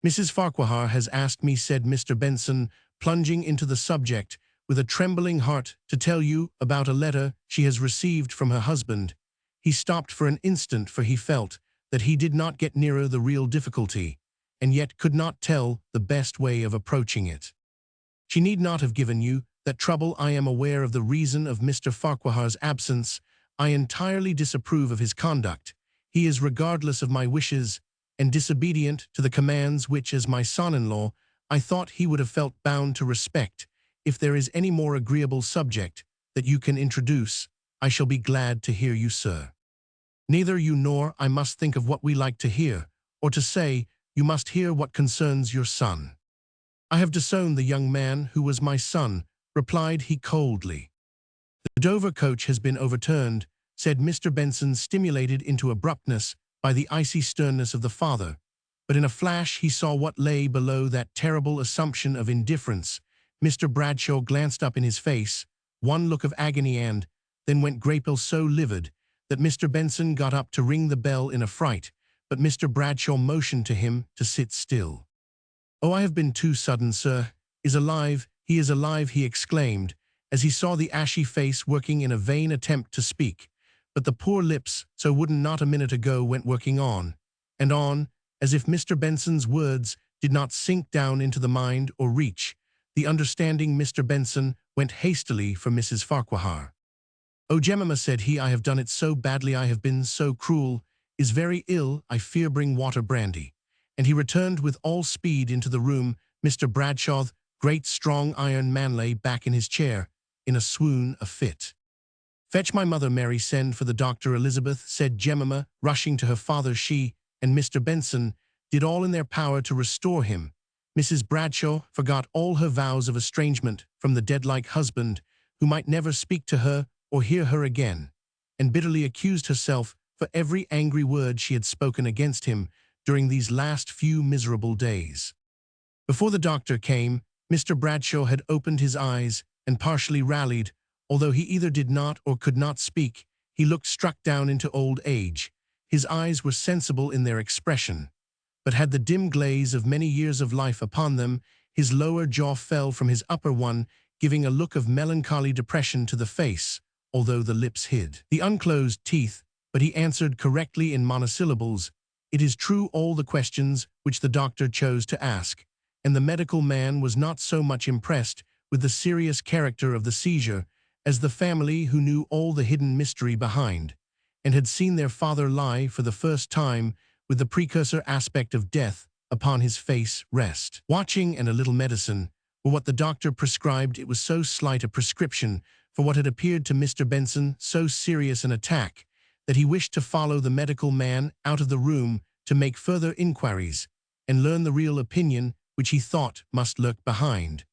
Mrs. Farquhar has asked me, said Mr. Benson, plunging into the subject with a trembling heart, to tell you about a letter she has received from her husband. He stopped for an instant, for he felt that he did not get nearer the real difficulty, and yet could not tell the best way of approaching it. She need not have given you that trouble. I am aware of the reason of Mr. Farquhar's absence. I entirely disapprove of his conduct. He is regardless of my wishes and disobedient to the commands which, as my son-in-law, I thought he would have felt bound to respect. If there is any more agreeable subject that you can introduce, I shall be glad to hear you, sir. Neither you nor I must think of what we like to hear, or to say. You must hear what concerns your son. I have disowned the young man who was my son, replied he coldly. The Dover coach has been overturned, said Mr. Benson, stimulated into abruptness by the icy sternness of the father. But in a flash he saw what lay below that terrible assumption of indifference. Mr. Bradshaw glanced up in his face, one look of agony, and then went grey, so livid that Mr. Benson got up to ring the bell in a fright, but Mr. Bradshaw motioned to him to sit still. Oh, I have been too sudden, sir. Is alive, he is alive, he exclaimed, as he saw the ashy face working in a vain attempt to speak. But the poor lips, so wooden not a minute ago, went working on, and on, as if Mr. Benson's words did not sink down into the mind or reach the understanding. Mr. Benson went hastily for Mrs. Farquhar. Oh, Jemima, said he, I have done it so badly, I have been so cruel, is very ill, I fear. Bring water, brandy. And he returned with all speed into the room. Mr. Bradshaw, great strong iron man, lay back in his chair, in a swoon, a fit. Fetch my mother, Mary, send for the doctor. Elizabeth, said Jemima, rushing to her father. She and Mr. Benson did all in their power to restore him. Mrs. Bradshaw forgot all her vows of estrangement from the dead-like husband, who might never speak to her or hear her again, and bitterly accused herself for every angry word she had spoken against him during these last few miserable days. Before the doctor came, Mr. Bradshaw had opened his eyes and partially rallied. Although he either did not or could not speak, he looked struck down into old age. His eyes were sensible in their expression, but had the dim glaze of many years of life upon them. His lower jaw fell from his upper one, giving a look of melancholy depression to the face, although the lips hid the unclosed teeth. But he answered correctly in monosyllables. It is true, all the questions which the doctor chose to ask, and the medical man was not so much impressed with the serious character of the seizure as the family, who knew all the hidden mystery behind, and had seen their father lie for the first time with the precursor aspect of death upon his face rest. Watching and a little medicine were what the doctor prescribed. It was so slight a prescription for what had appeared to Mr. Benson so serious an attack, that he wished to follow the medical man out of the room to make further inquiries and learn the real opinion which he thought must lurk behind.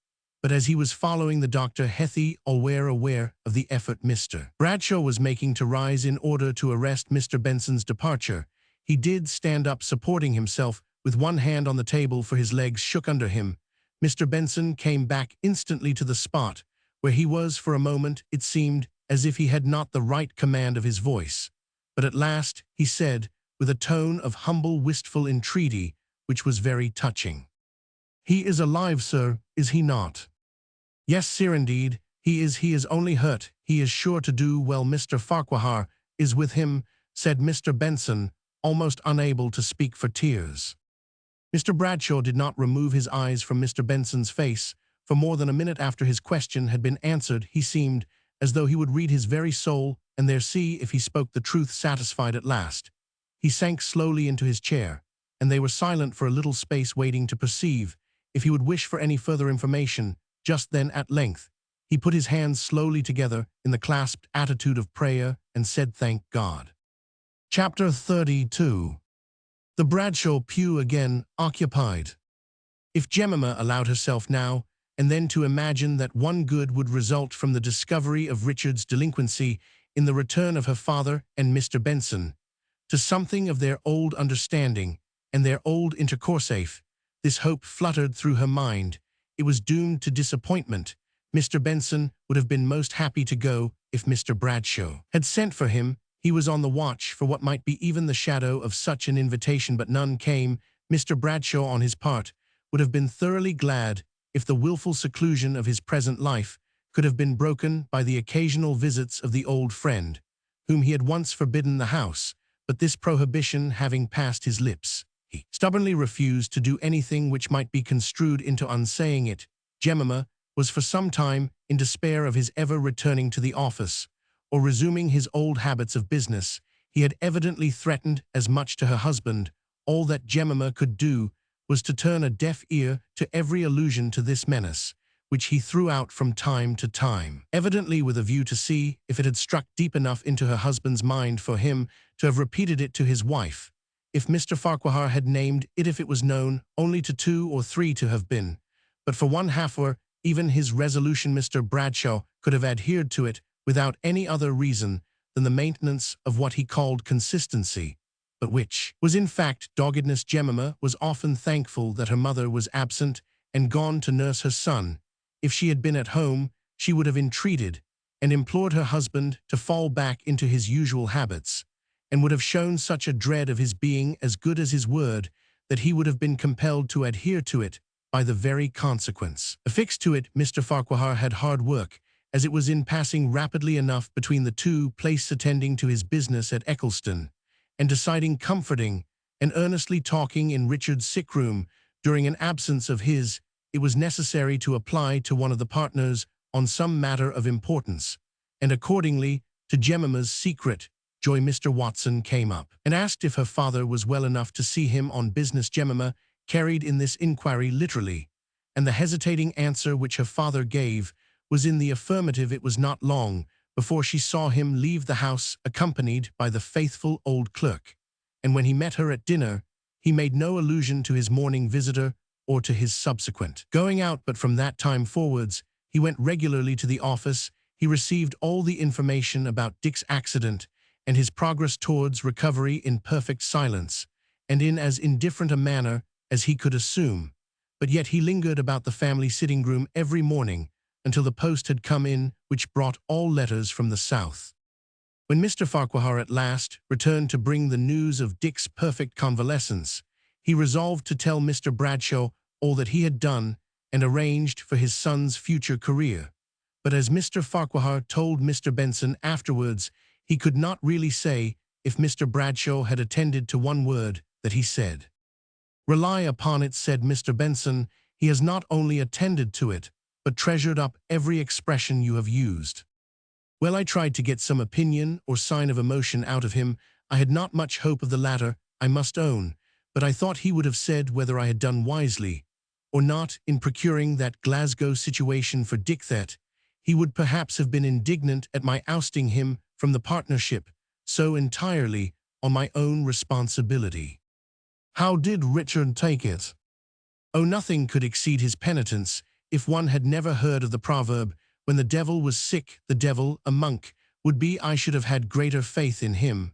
But as he was following the doctor, Hethy, aware of the effort Mr. Bradshaw was making to rise in order to arrest Mr. Benson's departure, he did stand up, supporting himself with one hand on the table, for his legs shook under him. Mr. Benson came back instantly to the spot where he was. For a moment it seemed as if he had not the right command of his voice, but at last he said, with a tone of humble, wistful entreaty, which was very touching, "He is alive, sir, is he not?" "Yes, sir, indeed, he is. He is only hurt. He is sure to do well. Mr. Farquhar is with him," said Mr. Benson, almost unable to speak for tears. Mr. Bradshaw did not remove his eyes from Mr. Benson's face. For more than a minute after his question had been answered, he seemed as though he would read his very soul and there see if he spoke the truth. Satisfied at last, he sank slowly into his chair, and they were silent for a little space, waiting to perceive if he would wish for any further information. Just then, at length, he put his hands slowly together in the clasped attitude of prayer and said, "Thank God." Chapter 32. The Bradshaw pew again occupied. If Jemima allowed herself now and then to imagine that one good would result from the discovery of Richard's delinquency in the return of her father and Mr. Benson to something of their old understanding and their old intercourse, this hope fluttered through her mind, it was doomed to disappointment. Mr. Benson would have been most happy to go if Mr. Bradshaw had sent for him. He was on the watch for what might be even the shadow of such an invitation, but none came. Mr. Bradshaw, on his part, would have been thoroughly glad if the willful seclusion of his present life could have been broken by the occasional visits of the old friend, whom he had once forbidden the house, but this prohibition having passed his lips, he stubbornly refused to do anything which might be construed into unsaying it. Jemima was for some time in despair of his ever returning to the office, or resuming his old habits of business. He had evidently threatened as much to her husband. All that Jemima could do was to turn a deaf ear to every allusion to this menace, which he threw out from time to time, evidently with a view to see if it had struck deep enough into her husband's mind for him to have repeated it to his wife. If Mr. Farquhar had named it, if it was known only to 2 or 3 to have been, but for one half or even his resolution, Mr. Bradshaw could have adhered to it without any other reason than the maintenance of what he called consistency, but which was in fact doggedness. Jemima was often thankful that her mother was absent and gone to nurse her son. If she had been at home, she would have entreated and implored her husband to fall back into his usual habits, and would have shown such a dread of his being as good as his word that he would have been compelled to adhere to it by the very consequence. Affixed to it, Mr. Farquhar had hard work, as it was in passing rapidly enough between the 2 places, attending to his business at Eccleston, and deciding, comforting, and earnestly talking in Richard's sick room. During an absence of his, it was necessary to apply to one of the partners on some matter of importance, and accordingly, to Jemima's secret joy, Mr. Watson came up and asked if her father was well enough to see him on business. Jemima carried in this inquiry literally, and the hesitating answer which her father gave was in the affirmative. It was not long before she saw him leave the house accompanied by the faithful old clerk, and when he met her at dinner, he made no allusion to his morning visitor or to his subsequent going out, but from that time forwards he went regularly to the office. He received all the information about Dick's accident and his progress towards recovery in perfect silence, and in as indifferent a manner as he could assume, but yet he lingered about the family sitting room every morning until the post had come in which brought all letters from the south. When Mr. Farquhar at last returned to bring the news of Dick's perfect convalescence, he resolved to tell Mr. Bradshaw all that he had done and arranged for his son's future career. But as Mr. Farquhar told Mr. Benson afterwards, he could not really say if Mr. Bradshaw had attended to one word that he said. "Rely upon it," said Mr. Benson, "he has not only attended to it, but treasured up every expression you have used." Well, I tried to get some opinion or sign of emotion out of him. I had not much hope of the latter, I must own, but I thought he would have said whether I had done wisely or not in procuring that Glasgow situation for Dick, that he would perhaps have been indignant at my ousting him from the partnership so entirely on my own responsibility. How did Richard take it? Oh, nothing could exceed his penitence if one had never heard of the proverb, when the devil was sick, the devil, a monk, would be. I should have had greater faith in him,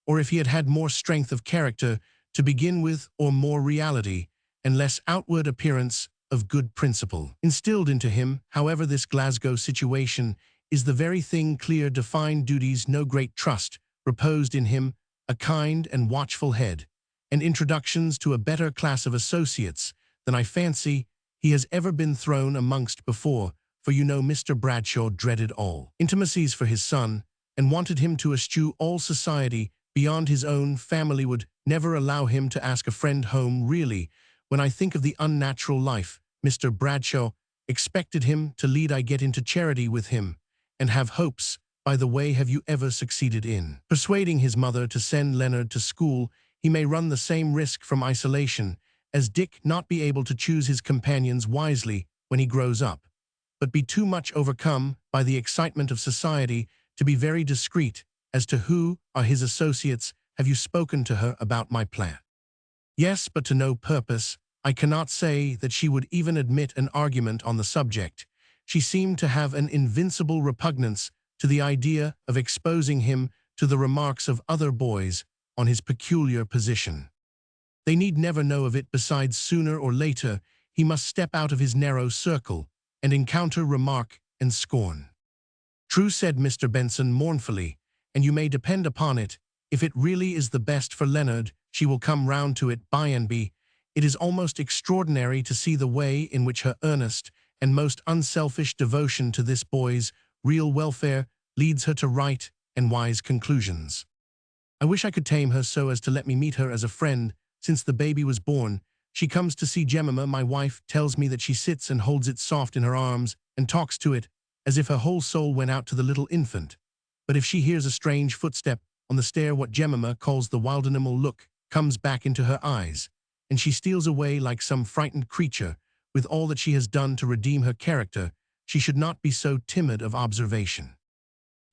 or if he had had more strength of character to begin with, or more reality, and less outward appearance of good principle instilled into him. However, this Glasgow situation is the very thing clear, defined duties, no great trust reposed in him, a kind and watchful head, and introductions to a better class of associates than I fancy he has ever been thrown amongst before, for you know Mr. Bradshaw dreaded all intimacies for his son, and wanted him to eschew all society beyond his own family, would never allow him to ask a friend home. Really, when I think of the unnatural life Mr. Bradshaw expected him to lead, I get into charity with him, and have hopes. By the way, have you ever succeeded in persuading his mother to send Leonard to school? He may run the same risk from isolation as Dick, not be able to choose his companions wisely when he grows up, but be too much overcome by the excitement of society to be very discreet as to who are his associates. Have you spoken to her about my plan? Yes, but to no purpose. I cannot say that she would even admit an argument on the subject. She seemed to have an invincible repugnance to the idea of exposing him to the remarks of other boys on his peculiar position. They need never know of it. Besides, sooner or later, he must step out of his narrow circle and encounter remark and scorn. True, said Mr. Benson mournfully, and you may depend upon it, if it really is the best for Leonard, she will come round to it by and by. It is almost extraordinary to see the way in which her earnest and most unselfish devotion to this boy's real welfare leads her to right and wise conclusions. I wish I could tame her so as to let me meet her as a friend. Since the baby was born, she comes to see Jemima. My wife tells me that she sits and holds it soft in her arms and talks to it as if her whole soul went out to the little infant. But if she hears a strange footstep on the stair, what Jemima calls the wild animal look comes back into her eyes, and she steals away like some frightened creature. With all that she has done to redeem her character, she should not be so timid of observation.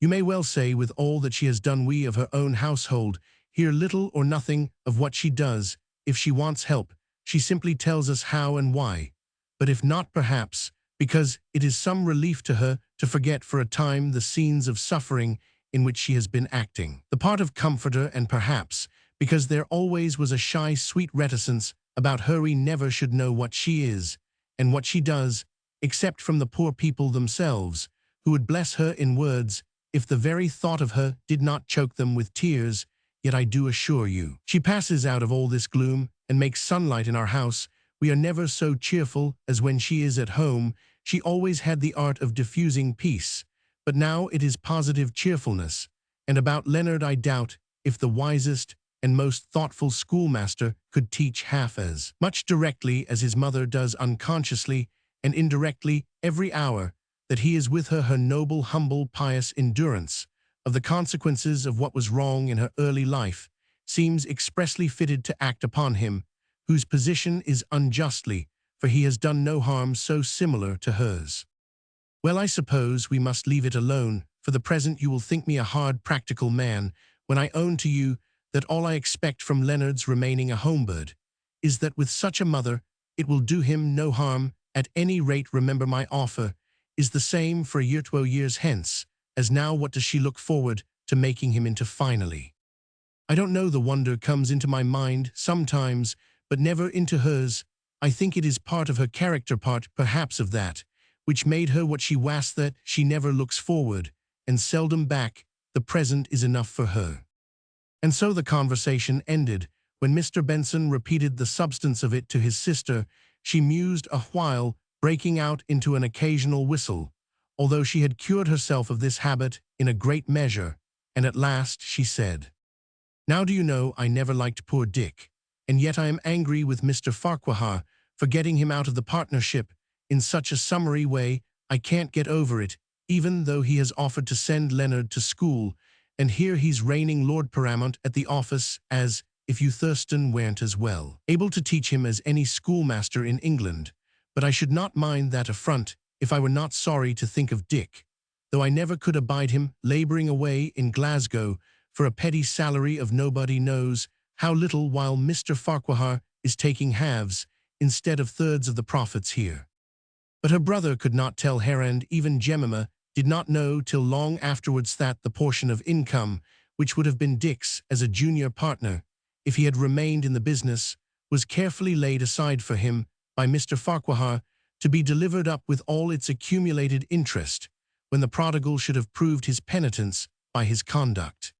You may well say, with all that she has done, we of her own household hear little or nothing of what she does. If she wants help, she simply tells us how and why. But if not, perhaps because it is some relief to her to forget for a time the scenes of suffering in which she has been acting the part of comforter, and perhaps because there always was a shy, sweet reticence about her. We never should know what she is and what she does, except from the poor people themselves, who would bless her in words if the very thought of her did not choke them with tears. Yet I do assure you, she passes out of all this gloom and makes sunlight in our house. We are never so cheerful as when she is at home. She always had the art of diffusing peace, but now it is positive cheerfulness. And about Leonard, I doubt if the wisest and most thoughtful schoolmaster could teach half as much directly as his mother does, unconsciously and indirectly, every hour that he is with her. Her noble, humble, pious endurance of the consequences of what was wrong in her early life seems expressly fitted to act upon him, whose position is unjustly, for he has done no harm, so similar to hers. Well, I suppose we must leave it alone. For the present you will think me a hard, practical man when I own to you that all I expect from Leonard's remaining a homebird is that with such a mother it will do him no harm. At any rate, remember, my offer is the same for a year, 12 years hence, as now. What does she look forward to making him into finally? I don't know. The wonder comes into my mind sometimes, but never into hers. I think it is part of her character, part perhaps of that which made her what she was, that she never looks forward and seldom back. The present is enough for her. And so the conversation ended. When Mr. Benson repeated the substance of it to his sister, she mused a while, breaking out into an occasional whistle, although she had cured herself of this habit in a great measure, and at last she said, "Now, do you know, I never liked poor Dick, and yet I am angry with Mr. Farquhar for getting him out of the partnership in such a summary way. I can't get over it, even though he has offered to send Leonard to school, and here he's reigning Lord Paramount at the office, as if you Thurston weren't as well able to teach him as any schoolmaster in England. But I should not mind that affront if I were not sorry to think of Dick, though I never could abide him labouring away in Glasgow for a petty salary of nobody knows how little, while Mr. Farquhar is taking halves instead of thirds of the profits here. But her brother could not tell her, and even Jemima did not know till long afterwards that the portion of income which would have been Dick's as a junior partner, if he had remained in the business, was carefully laid aside for him by Mr. Farquhar to be delivered up with all its accumulated interest, when the prodigal should have proved his penitence by his conduct.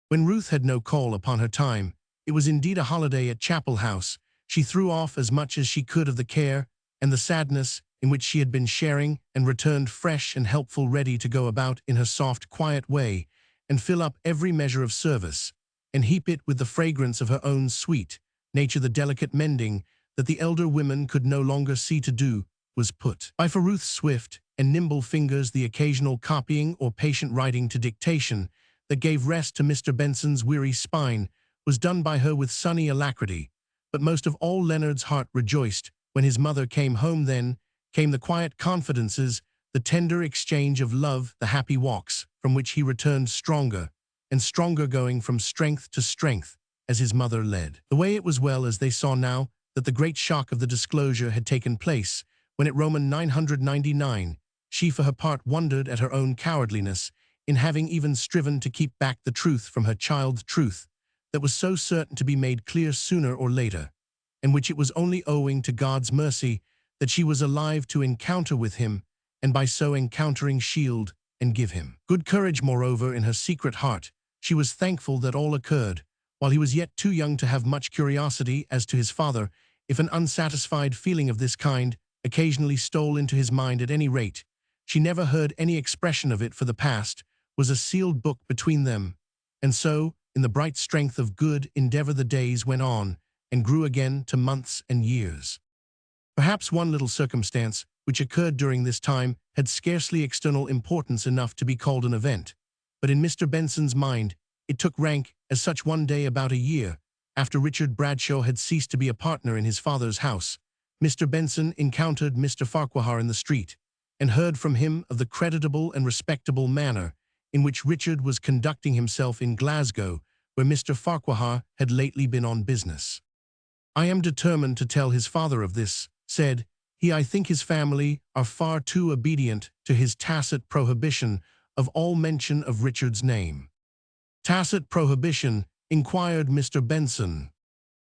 When Ruth had no call upon her time, it was indeed a holiday at Chapel House. She threw off as much as she could of the care and the sadness in which she had been sharing, and returned fresh and helpful, ready to go about in her soft, quiet way, and fill up every measure of service, and heap it with the fragrance of her own sweet nature. The delicate mending that the elder women could no longer see to do was put by for Ruth's swift and nimble fingers. The occasional copying or patient writing to dictation that gave rest to Mr. Benson's weary spine was done by her with sunny alacrity. But most of all, Leonard's heart rejoiced when his mother came home. Then came the quiet confidences, the tender exchange of love, the happy walks, from which he returned stronger and stronger, going from strength to strength as his mother led the way. It was well, as they saw now, that the great shock of the disclosure had taken place, when at Roman 999, she for her part wondered at her own cowardliness in having even striven to keep back the truth from her child, truth that was so certain to be made clear sooner or later, and which it was only owing to God's mercy that she was alive to encounter with him, and by so encountering shield and give him good courage. Moreover, in her secret heart, she was thankful that all occurred while he was yet too young to have much curiosity as to his father. If an unsatisfied feeling of this kind occasionally stole into his mind, at any rate, she never heard any expression of it, for the past was a sealed book between them. And so, in the bright strength of good endeavor, the days went on and grew again to months and years. Perhaps one little circumstance which occurred during this time had scarcely external importance enough to be called an event, but in Mr. Benson's mind it took rank as such. One day, about a year after Richard Bradshaw had ceased to be a partner in his father's house, Mr. Benson encountered Mr. Farquhar in the street, and heard from him of the creditable and respectable manner in which Richard was conducting himself in Glasgow, where Mr. Farquhar had lately been on business. "I am determined to tell his father of this," said he. "I think his family are far too obedient to his tacit prohibition of all mention of Richard's name." "Tacit prohibition?" inquired Mr. Benson.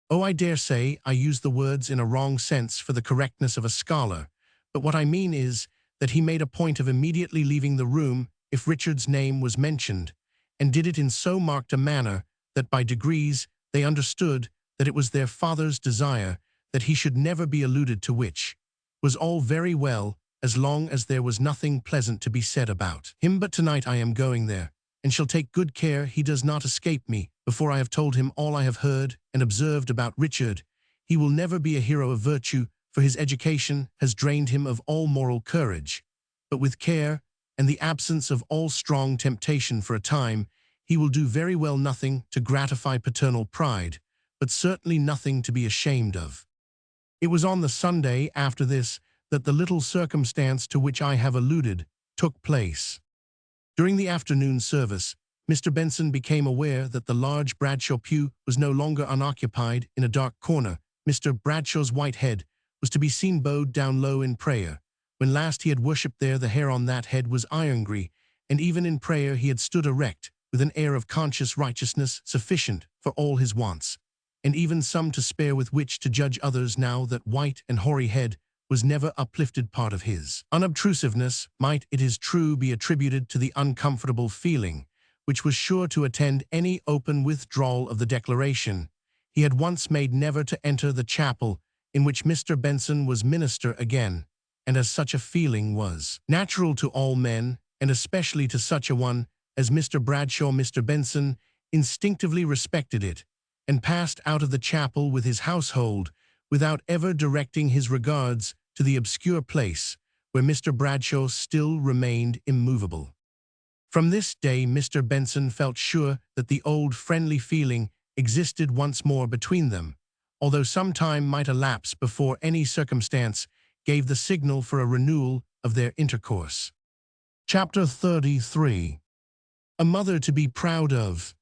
"Oh, I dare say I use the words in a wrong sense for the correctness of a scholar, but what I mean is that he made a point of immediately leaving the room if Richard's name was mentioned, and did it in so marked a manner that by degrees they understood that it was their father's desire that he should never be alluded to, which was all very well as long as there was nothing pleasant to be said about him. But tonight I am going there, and shall take good care he does not escape me before I have told him all I have heard and observed about Richard. He will never be a hero of virtue, for his education has drained him of all moral courage. But with care and the absence of all strong temptation for a time, he will do very well nothing to gratify paternal pride, but certainly nothing to be ashamed of." It was on the Sunday after this that the little circumstance to which I have alluded took place. During the afternoon service, Mr. Benson became aware that the large Bradshaw pew was no longer unoccupied. In a dark corner, Mr. Bradshaw's white head was to be seen bowed down low in prayer. When last he had worshipped there, the hair on that head was iron-gray, and even in prayer he had stood erect, with an air of conscious righteousness sufficient for all his wants, and even some to spare, with which to judge others. Now that white and hoary head was never uplifted. Part of his unobtrusiveness might, it is true, be attributed to the uncomfortable feeling which was sure to attend any open withdrawal of the declaration he had once made never to enter the chapel in which Mr. Benson was minister again, and as such a feeling was natural to all men, and especially to such a one as Mr. Bradshaw, Mr. Benson instinctively respected it, and passed out of the chapel with his household without ever directing his regards to the obscure place where Mr. Bradshaw still remained immovable. From this day Mr. Benson felt sure that the old friendly feeling existed once more between them, although some time might elapse before any circumstance gave the signal for a renewal of their intercourse. Chapter 33. A mother to be proud of.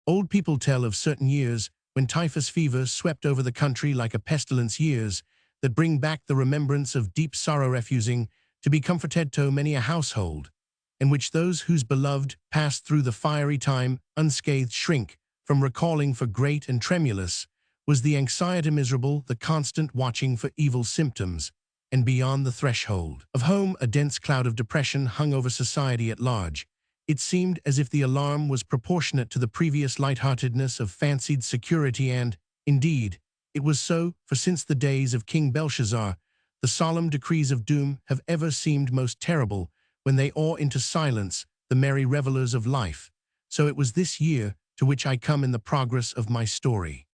Old people tell of certain years when typhus fever swept over the country like a pestilence, years that bring back the remembrance of deep sorrow, refusing to be comforted to many a household, in which those whose beloved passed through the fiery time unscathed shrink from recalling, for great and tremulous was the anxiety miserable, the constant watching for evil symptoms, and beyond the threshold of home a dense cloud of depression hung over society at large. It seemed as if the alarm was proportionate to the previous lightheartedness of fancied security, and, indeed, it was so, for since the days of King Belshazzar, the solemn decrees of doom have ever seemed most terrible when they awe into silence the merry revelers of life. So it was this year to which I come in the progress of my story.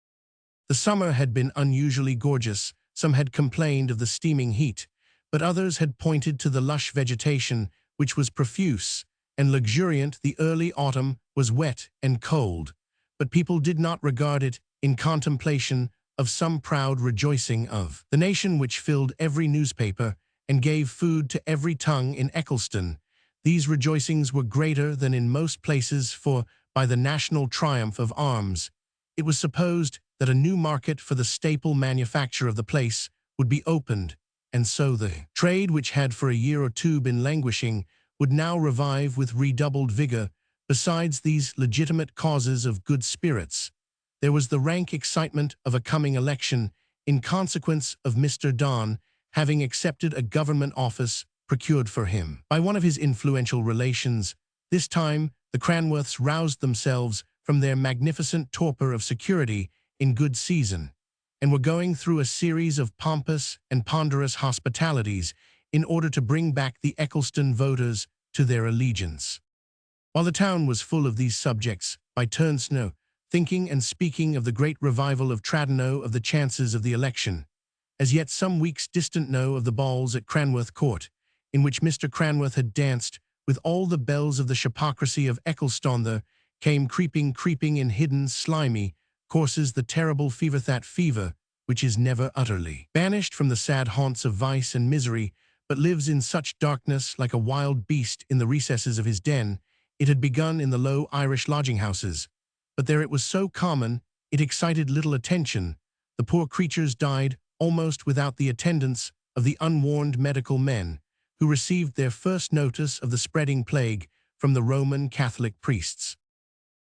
The summer had been unusually gorgeous. Some had complained of the steaming heat, but others had pointed to the lush vegetation, which was profuse and luxuriant. The early autumn was wet and cold, but people did not regard it in contemplation of some proud rejoicing of the nation which filled every newspaper and gave food to every tongue in Eccleston. These rejoicings were greater than in most places, for, by the national triumph of arms, it was supposed that a new market for the staple manufacture of the place would be opened, and so the trade, which had for a year or two been languishing, would now revive with redoubled vigor. Besides these legitimate causes of good spirits, there was the rank excitement of a coming election, in consequence of Mr. Don having accepted a government office procured for him by one of his influential relations. This time the Cranworths roused themselves from their magnificent torpor of security in good season, and were going through a series of pompous and ponderous hospitalities in order to bring back the Eccleston voters to their allegiance. While the town was full of these subjects, by turns thinking and speaking of the great revival of Tradno, of the chances of the election, as yet some weeks distant of the balls at Cranworth Court, in which Mr. Cranworth had danced with all the belles of the hypocrisy of Eccleston, there came creeping in hidden, slimy courses the terrible fever, that fever which is never utterly banished from the sad haunts of vice and misery, but lives in such darkness like a wild beast in the recesses of his den. It had begun in the low Irish lodging-houses, but there it was so common, it excited little attention. The poor creatures died almost without the attendance of the unwarned medical men, who received their first notice of the spreading plague from the Roman Catholic priests.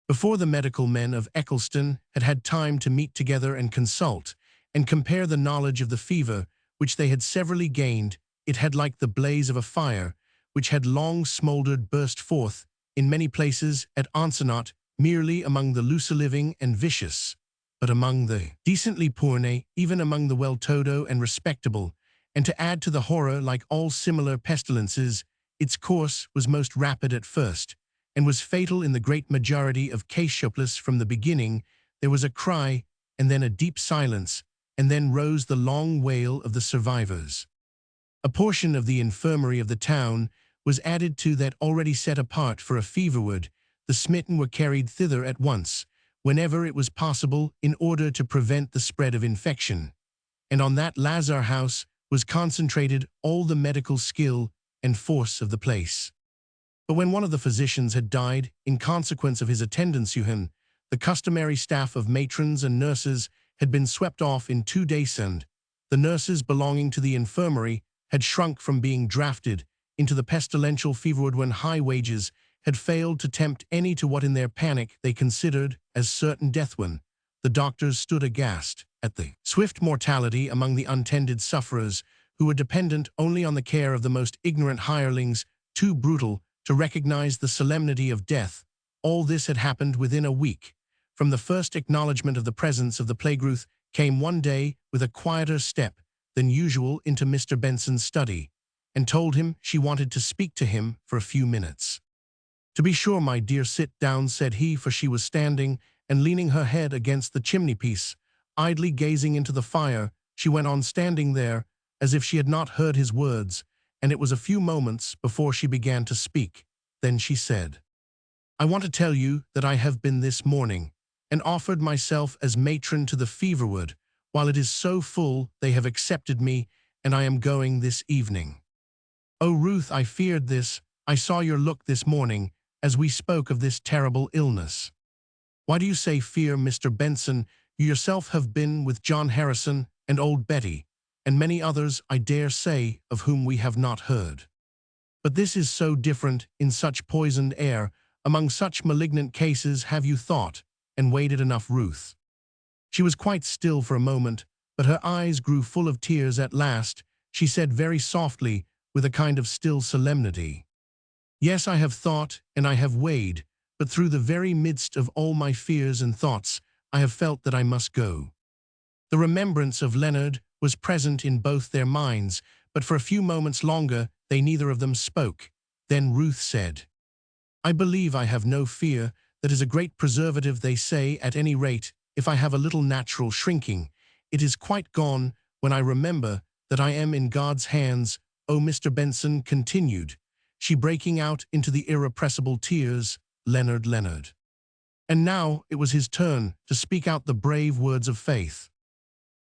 Before the medical men of Eccleston had had time to meet together and consult, and compare the knowledge of the fever which they had severally gained, it had, like the blaze of a fire, which had long smouldered, burst forth in many places at Onsennott, merely among the loose living and vicious, but among the decently poor, nay, even among the well-to-do and respectable, and to add to the horror, like all similar pestilences, its course was most rapid at first, and was fatal in the great majority of cases. From the beginning there was a cry, and then a deep silence, and then rose the long wail of the survivors. A portion of the infirmary of the town was added to that already set apart for a fever ward. The smitten were carried thither at once, whenever it was possible, in order to prevent the spread of infection. And on that Lazar house was concentrated all the medical skill and force of the place. But when one of the physicians had died, in consequence of his attendance to him, the customary staff of matrons and nurses had been swept off in 2 days, and the nurses belonging to the infirmary had shrunk from being drafted into the pestilential fever ward when high wages had failed to tempt any to what in their panic they considered as certain death. When the doctors stood aghast at the swift mortality among the untended sufferers, who were dependent only on the care of the most ignorant hirelings, too brutal to recognize the solemnity of death. All this had happened within a week. From the first acknowledgment of the presence of the plague, Ruth came one day with a quieter step than usual into Mr. Benson's study, and told him she wanted to speak to him for a few minutes. "To be sure, my dear, sit down," said he, for she was standing and leaning her head against the chimney-piece, idly gazing into the fire. She went on standing there, as if she had not heard his words, and it was a few moments before she began to speak. Then she said, "I want to tell you that I have been this morning, and offered myself as matron to the fever ward. While it is so full, they have accepted me, and I am going this evening." "Oh, Ruth, I feared this. I saw your look this morning, as we spoke of this terrible illness." "Why do you say fear, Mr. Benson? You yourself have been with John Harrison and old Betty, and many others, I dare say, of whom we have not heard. But this is so different in such poisoned air, among such malignant cases. Have you thought and weighed it enough, Ruth? She was quite still for a moment, but her eyes grew full of tears at last. She said very softly, with a kind of still solemnity, "Yes, I have thought and I have weighed, but through the very midst of all my fears and thoughts, I have felt that I must go." The remembrance of Leonard was present in both their minds, but for a few moments longer they neither of them spoke. Then Ruth said, "I believe I have no fear. That is a great preservative, they say. At any rate, if I have a little natural shrinking, it is quite gone when I remember that I am in God's hands." "Oh," Mr. Benson continued, she breaking out into the irrepressible tears, Leonard. And now it was his turn to speak out the brave words of faith.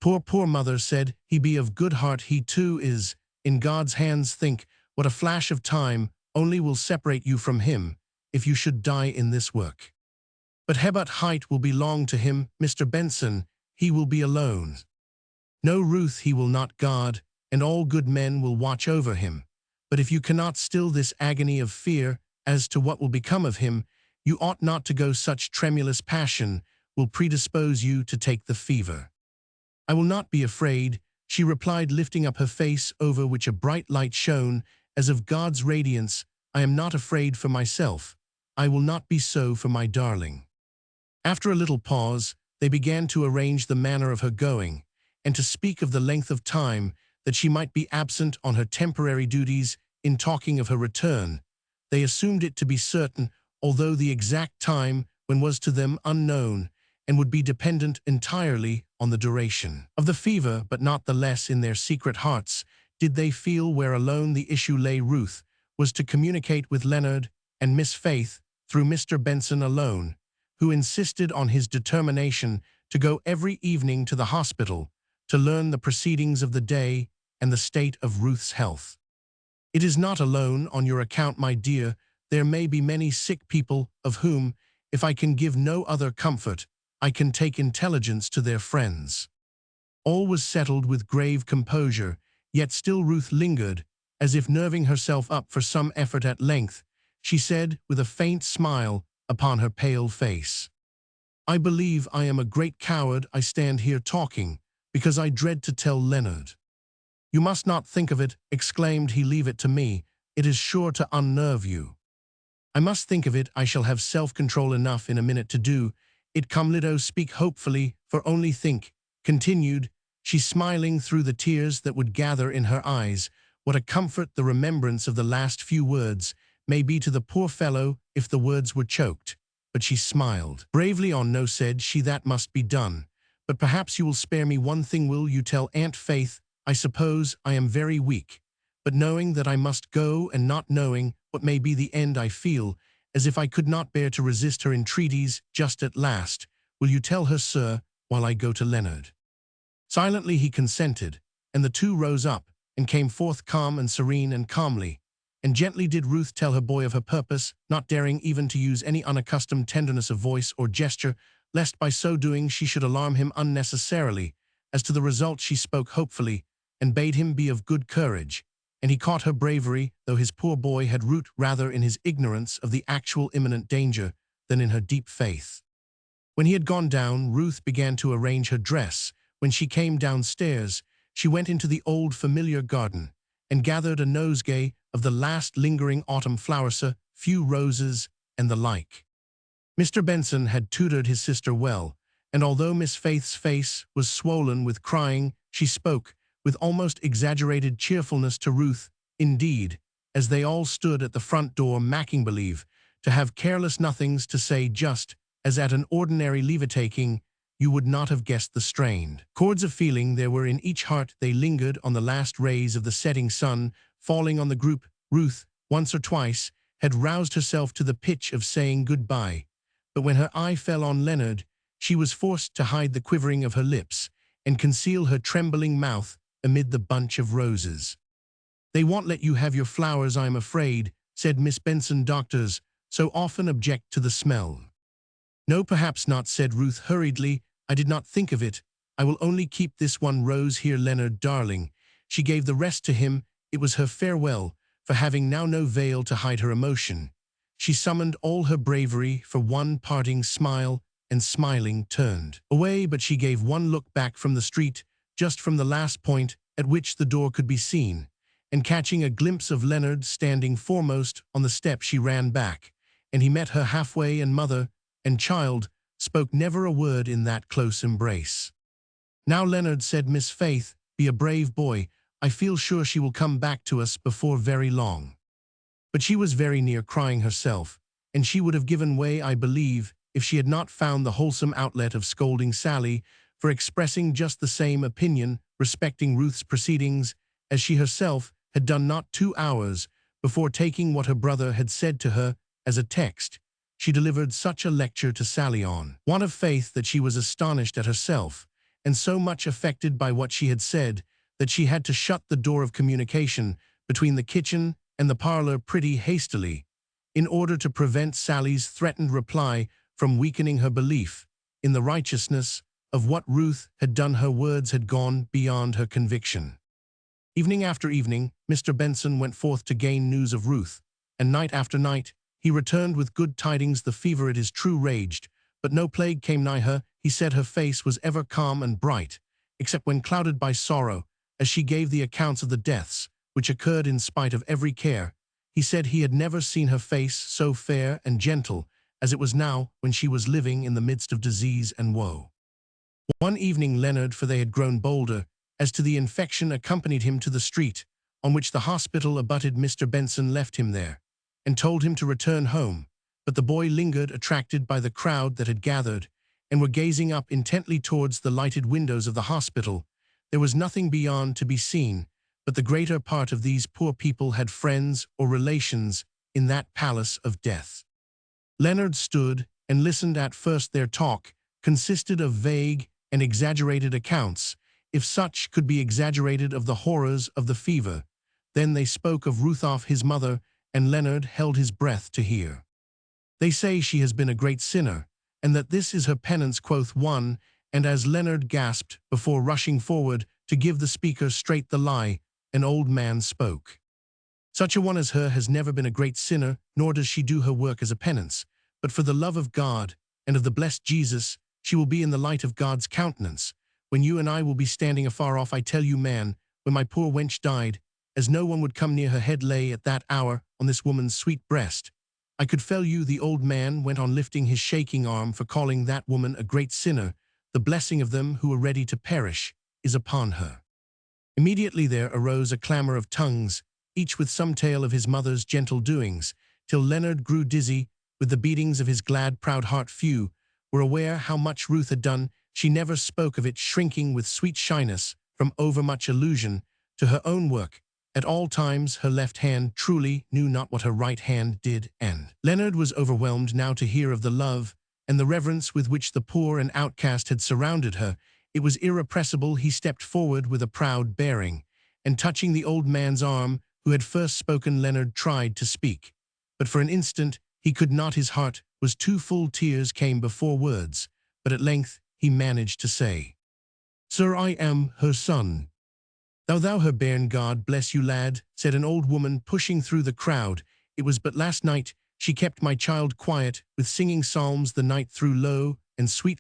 Poor mother," said he, "be of good heart. He too is in God's hands. Think what a flash of time only will separate you from him if you should die in this work. But Hebat Height will belong to him, Mr. Benson. He will be alone. No, Ruth, he will not guard, and all good men will watch over him. But if you cannot still this agony of fear as to what will become of him, you ought not to go. Such tremulous passion will predispose you to take the fever." "I will not be afraid," she replied, lifting up her face, over which a bright light shone, as of God's radiance. "I am not afraid for myself. I will not be so for my darling." After a little pause, they began to arrange the manner of her going, and to speak of the length of time that she might be absent on her temporary duties. In talking of her return, they assumed it to be certain, although the exact time when was to them unknown, and would be dependent entirely on the duration of the fever. But not the less in their secret hearts did they feel where alone the issue lay. Ruth was to communicate with Leonard and Miss Faith through Mr. Benson alone, who insisted on his determination to go every evening to the hospital to learn the proceedings of the day and the state of Ruth's health. "It is not alone on your account, my dear. There may be many sick people of whom, if I can give no other comfort, I can take intelligence to their friends." All was settled with grave composure, yet still Ruth lingered, as if nerving herself up for some effort. At length, she said, with a faint smile upon her pale face, "I believe I am a great coward. I stand here talking because I dread to tell Leonard." "You must not think of it," exclaimed he. "Leave it to me. It is sure to unnerve you." "I must think of it. I shall have self-control enough in a minute to do it. Come, Lido, speak hopefully, for only think," continued she, smiling through the tears that would gather in her eyes, "what a comfort the remembrance of the last few words may be to the poor fellow if the words were choked." But she smiled bravely on. "No," said she, "that must be done. But perhaps you will spare me one thing. Will you tell Aunt Faith? I suppose I am very weak, but knowing that I must go and not knowing what may be the end, I feel as if I could not bear to resist her entreaties just at last. Will you tell her, sir, while I go to Leonard?" Silently he consented, and the two rose up and came forth calm and serene, and calmly and gently did Ruth tell her boy of her purpose, not daring even to use any unaccustomed tenderness of voice or gesture, lest by so doing she should alarm him unnecessarily. As to the result, she spoke hopefully, and bade him be of good courage, and he caught her bravery, though his poor boy had root rather in his ignorance of the actual imminent danger than in her deep faith. When he had gone down, Ruth began to arrange her dress. When she came downstairs, she went into the old familiar garden and gathered a nosegay of the last lingering autumn flowers, a few roses and the like. Mr. Benson had tutored his sister well, and although Miss Faith's face was swollen with crying, she spoke with almost exaggerated cheerfulness to Ruth. Indeed, as they all stood at the front door making believe to have careless nothings to say, just as at an ordinary leave-taking, you would not have guessed the strained chords of feeling there were in each heart. They lingered on the last rays of the setting sun falling on the group. Ruth, once or twice, had roused herself to the pitch of saying goodbye, but when her eye fell on Leonard, she was forced to hide the quivering of her lips and conceal her trembling mouth amid the bunch of roses. "They won't let you have your flowers, I'm afraid," said Miss Benson. "Doctors so often object to the smell." "No, perhaps not," said Ruth hurriedly. I did not think of it. I will only keep this one rose here, Leonard, darling. She gave the rest to him. It was her farewell, for having now no veil to hide her emotion. She summoned all her bravery for one parting smile, and smiling turned away, but she gave one look back from the street, just from the last point at which the door could be seen, and catching a glimpse of Leonard standing foremost on the step, she ran back, and he met her halfway, and mother and child spoke never a word in that close embrace. "Now, Leonard," said Miss Faith, "be a brave boy. I feel sure she will come back to us before very long." But she was very near crying herself, and she would have given way, I believe, if she had not found the wholesome outlet of scolding Sally for expressing just the same opinion respecting Ruth's proceedings as she herself had done not 2 hours before. Taking what her brother had said to her as a text, she delivered such a lecture to Sally on want of faith that she was astonished at herself, and so much affected by what she had said that she had to shut the door of communication between the kitchen and the parlor pretty hastily, in order to prevent Sally's threatened reply from weakening her belief in the righteousness of what Ruth had done. Her words had gone beyond her conviction. Evening after evening, Mr. Benson went forth to gain news of Ruth, and night after night he returned with good tidings. The fever, it is true, raged, but no plague came nigh her. He said her face was ever calm and bright, except when clouded by sorrow, as she gave the accounts of the deaths, which occurred in spite of every care. He said he had never seen her face so fair and gentle as it was now, when she was living in the midst of disease and woe. One evening Leonard, for they had grown bolder as to the infection, accompanied him to the street on which the hospital abutted. Mr. Benson left him there, and told him to return home, but the boy lingered, attracted by the crowd that had gathered, and were gazing up intently towards the lighted windows of the hospital. There was nothing beyond to be seen, but the greater part of these poor people had friends or relations in that palace of death. Leonard stood and listened. At first their talk consisted of vague and exaggerated accounts, if such could be exaggerated, of the horrors of the fever. Then they spoke of Ruth, his mother, and Leonard held his breath to hear. "They say she has been a great sinner, and that this is her penance," quoth one, and as Leonard gasped before rushing forward to give the speaker straight the lie, an old man spoke. "Such a one as her has never been a great sinner, nor does she do her work as a penance, but for the love of God and of the blessed Jesus, she will be in the light of God's countenance, when you and I will be standing afar off. I tell you, man, when my poor wench died, as no one would come near, her head lay at that hour on this woman's sweet breast. I could fell you," the old man went on, lifting his shaking arm, "for calling that woman a great sinner. The blessing of them who are ready to perish is upon her." Immediately there arose a clamor of tongues, each with some tale of his mother's gentle doings, till Leonard grew dizzy with the beatings of his glad, proud heart. Few were aware how much Ruth had done. She never spoke of it, shrinking with sweet shyness from overmuch allusion to her own work. At all times her left hand truly knew not what her right hand did, and Leonard was overwhelmed now to hear of the love and the reverence with which the poor and outcast had surrounded her. It was irrepressible. He stepped forward with a proud bearing, and touching the old man's arm who had first spoken, Leonard tried to speak, but for an instant he could not. His heart was too full. Tears came before words, but at length he managed to say, "Sir, I am her son." Thou her bairn." "God bless you, lad," said an old woman, pushing through the crowd. "It was but last night she kept my child quiet with singing psalms the night through. Low and sweet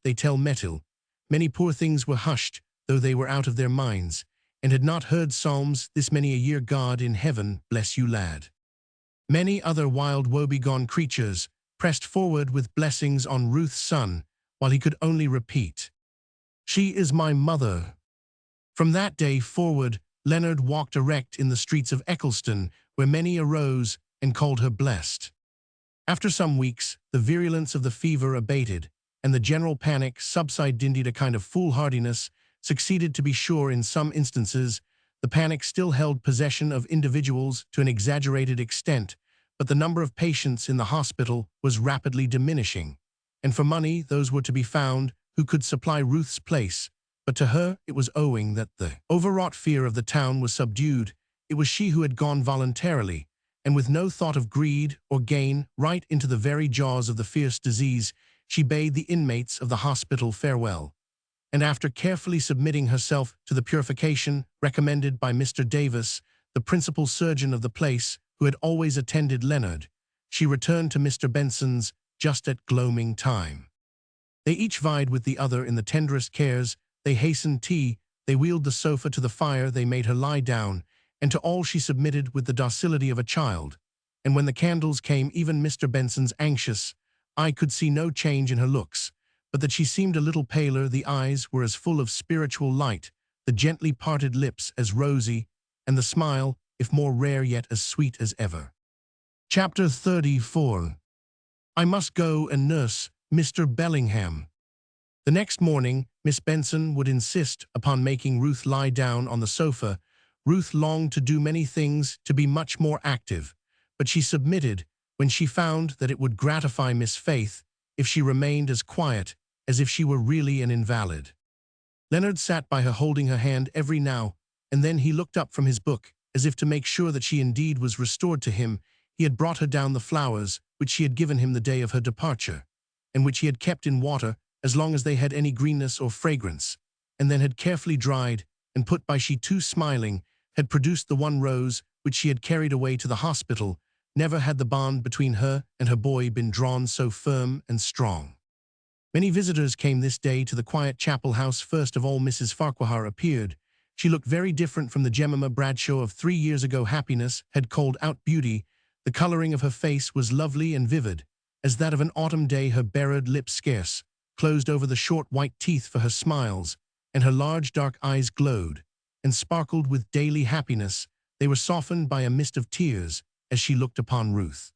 they tell metal. Many poor things were hushed, though they were out of their minds, and had not heard psalms this many a year. God in heaven bless you, lad." Many other wild woebegone creatures pressed forward with blessings on Ruth's son, while he could only repeat, "She is my mother." From that day forward, Leonard walked erect in the streets of Eccleston, where many arose and called her blessed. After some weeks, the virulence of the fever abated, and the general panic subsided. Indeed, a kind of foolhardiness succeeded, to be sure, in some instances. The panic still held possession of individuals to an exaggerated extent, but the number of patients in the hospital was rapidly diminishing, and for money those were to be found who could supply Ruth's place. But to her it was owing that the overwrought fear of the town was subdued. It was she who had gone voluntarily, and with no thought of greed or gain, right into the very jaws of the fierce disease. she bade the inmates of the hospital farewell, and after carefully submitting herself to the purification recommended by Mr. Davis, the principal surgeon of the place, who had always attended Leonard, she returned to Mr. Benson's just at gloaming time. They each vied with the other in the tenderest cares. They hastened tea, they wheeled the sofa to the fire, they made her lie down, and to all she submitted with the docility of a child. And when the candles came, even Mr. Benson's anxious eye could see no change in her looks, but that she seemed a little paler. The eyes were as full of spiritual light, the gently parted lips as rosy, and the smile, if more rare yet, as sweet as ever. Chapter 34. I must go and nurse Mr. Bellingham. The next morning, Miss Benson would insist upon making Ruth lie down on the sofa. Ruth longed to do many things, to be much more active, but she submitted when she found that it would gratify Miss Faith if she remained as quiet as if she were really an invalid. Leonard sat by her, holding her hand every now and then. He looked up from his book, as if to make sure that she indeed was restored to him. He had brought her down the flowers which she had given him the day of her departure, and which he had kept in water as long as they had any greenness or fragrance, and then had carefully dried and put by. She too, smiling, had produced the one rose which she had carried away to the hospital. Never had the bond between her and her boy been drawn so firm and strong. Many visitors came this day to the quiet chapel house. First of all, Mrs. Farquhar appeared. She looked very different from the Jemima Bradshaw of 3 years ago. Happiness had called out beauty. The coloring of her face was lovely and vivid, as that of an autumn day. Her barred lips scarce closed over the short white teeth for her smiles, and her large dark eyes glowed and sparkled with daily happiness. They were softened by a mist of tears as she looked upon Ruth.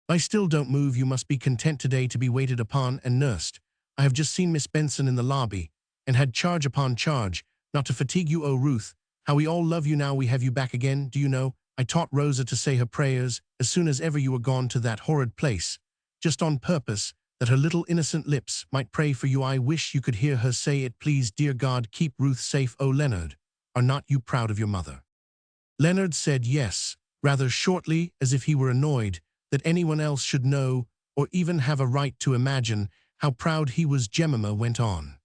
"Lie still, don't move. You must be content today to be waited upon and nursed. I have just seen Miss Benson in the lobby, and had charge upon charge not to fatigue you. Oh, Ruth, how we all love you now we have you back again. Do you know, I taught Rosa to say her prayers as soon as ever you were gone to that horrid place, just on purpose that her little innocent lips might pray for you. I wish you could hear her say it. Please, dear God, keep Ruth safe. Oh, Leonard, are not you proud of your mother?" Leonard said yes, rather shortly, as if he were annoyed that anyone else should know or even have a right to imagine how proud he was. Jemima went on.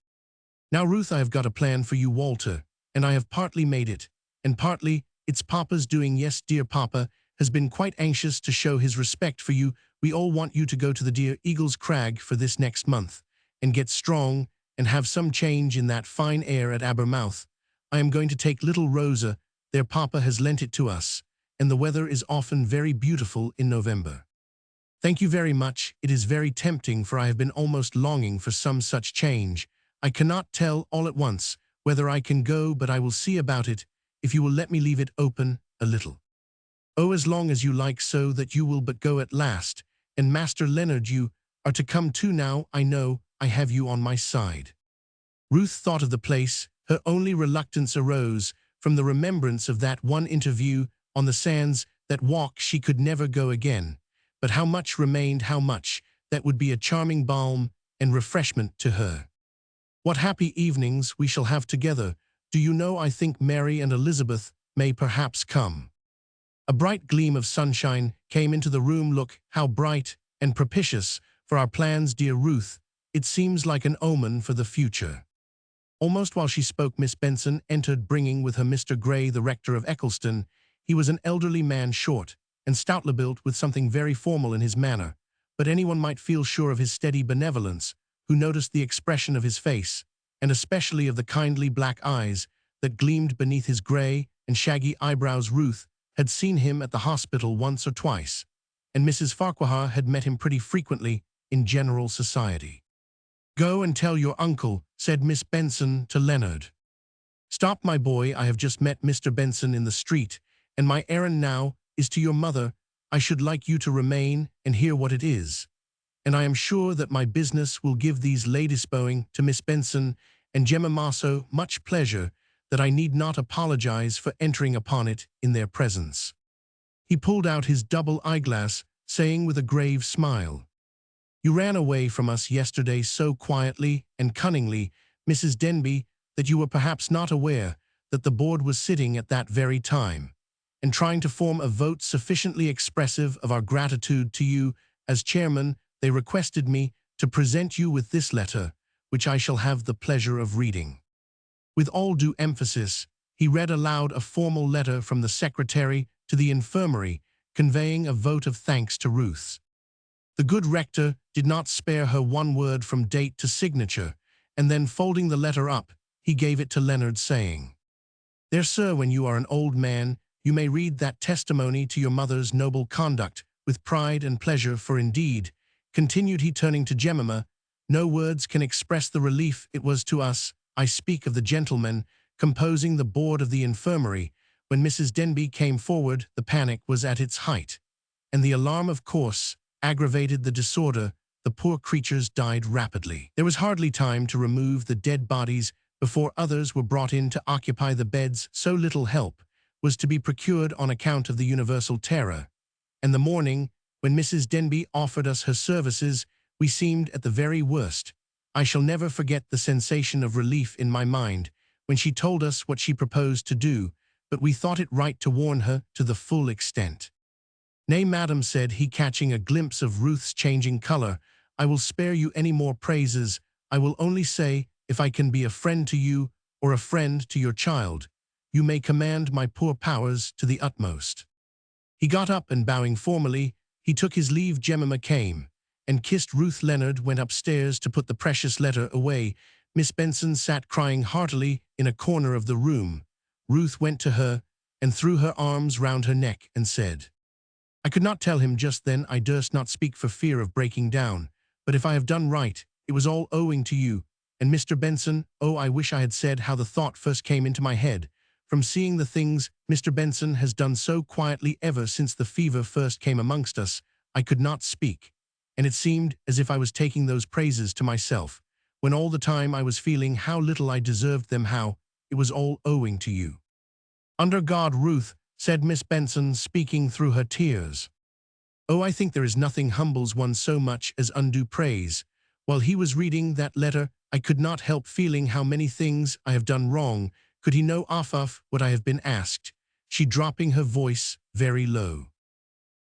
"Now, Ruth, I have got a plan for you, Walter, and I have partly made it, and partly it's Papa's doing. Yes, dear Papa has been quite anxious to show his respect for you. We all want you to go to the dear Eagle's Crag for this next month, and get strong and have some change in that fine air at Abermouth. I am going to take little Rosa there. Papa has lent it to us, and the weather is often very beautiful in November." "Thank you very much. It is very tempting, for I have been almost longing for some such change. I cannot tell all at once whether I can go, but I will see about it, if you will let me leave it open a little." "Oh, as long as you like, so that you will but go at last. And Master Leonard, you are to come too. Now I know I have you on my side." Ruth thought of the place. Her only reluctance arose from the remembrance of that one interview on the sands. That walk she could never go again. But how much remained, how much that would be a charming balm and refreshment to her. "What happy evenings we shall have together. Do you know, I think Mary and Elizabeth may perhaps come." A bright gleam of sunshine came into the room. "Look, how bright and propitious for our plans, dear Ruth. It seems like an omen for the future." Almost while she spoke, Miss Benson entered, bringing with her Mr. Gray, the rector of Eccleston. He was an elderly man, short and stoutly built, with something very formal in his manner, but anyone might feel sure of his steady benevolence who noticed the expression of his face, and especially of the kindly black eyes that gleamed beneath his gray and shaggy eyebrows. Ruth had seen him at the hospital once or twice, and Mrs. Farquhar had met him pretty frequently in general society. "Go and tell your uncle," said Miss Benson to Leonard. "Stop, my boy, I have just met Mr. Benson in the street, and my errand now is to your mother. I should like you to remain and hear what it is, and I am sure that my business will give these ladies, bowing to Miss Benson and Jemima, so much pleasure that I need not apologize for entering upon it in their presence." He pulled out his double eyeglass, saying with a grave smile, "You ran away from us yesterday so quietly and cunningly, Mrs. Denby, that you were perhaps not aware that the board was sitting at that very time, and trying to form a vote sufficiently expressive of our gratitude to you as chairman. They requested me to present you with this letter, which I shall have the pleasure of reading." With all due emphasis, he read aloud a formal letter from the secretary to the infirmary, conveying a vote of thanks to Ruth. The good rector did not spare her one word from date to signature, and then folding the letter up, he gave it to Leonard, saying, "There, sir, when you are an old man, you may read that testimony to your mother's noble conduct with pride and pleasure, for indeed," continued he, turning to Jemima, "no words can express the relief it was to us, I speak of the gentlemen composing the board of the infirmary, when Mrs. Denby came forward. The panic was at its height, and the alarm, of course, aggravated the disorder. The poor creatures died rapidly. There was hardly time to remove the dead bodies before others were brought in to occupy the beds. So little help was to be procured on account of the universal terror, and the morning when Mrs. Denby offered us her services, we seemed at the very worst. I shall never forget the sensation of relief in my mind when she told us what she proposed to do, but we thought it right to warn her to the full extent." "Nay, madam," said he, catching a glimpse of Ruth's changing color, "I will spare you any more praises. I will only say, if I can be a friend to you, or a friend to your child, you may command my poor powers to the utmost." He got up, and bowing formally, he took his leave. Jemima came and kissed Ruth. Leonard went upstairs to put the precious letter away. Miss Benson sat crying heartily in a corner of the room. Ruth went to her and threw her arms round her neck and said, "I could not tell him just then. I durst not speak for fear of breaking down. But if I have done right, it was all owing to you. And Mr. Benson, oh, I wish I had said how the thought first came into my head. From seeing the things Mr. Benson has done so quietly ever since the fever first came amongst us, I could not speak. And it seemed as if I was taking those praises to myself, when all the time I was feeling how little I deserved them, how it was all owing to you." "Under God, Ruth," said Miss Benson, speaking through her tears. "Oh, I think there is nothing humbles one so much as undue praise. While he was reading that letter, I could not help feeling how many things I have done wrong. Could he know off what I have been asked?" she dropping her voice very low.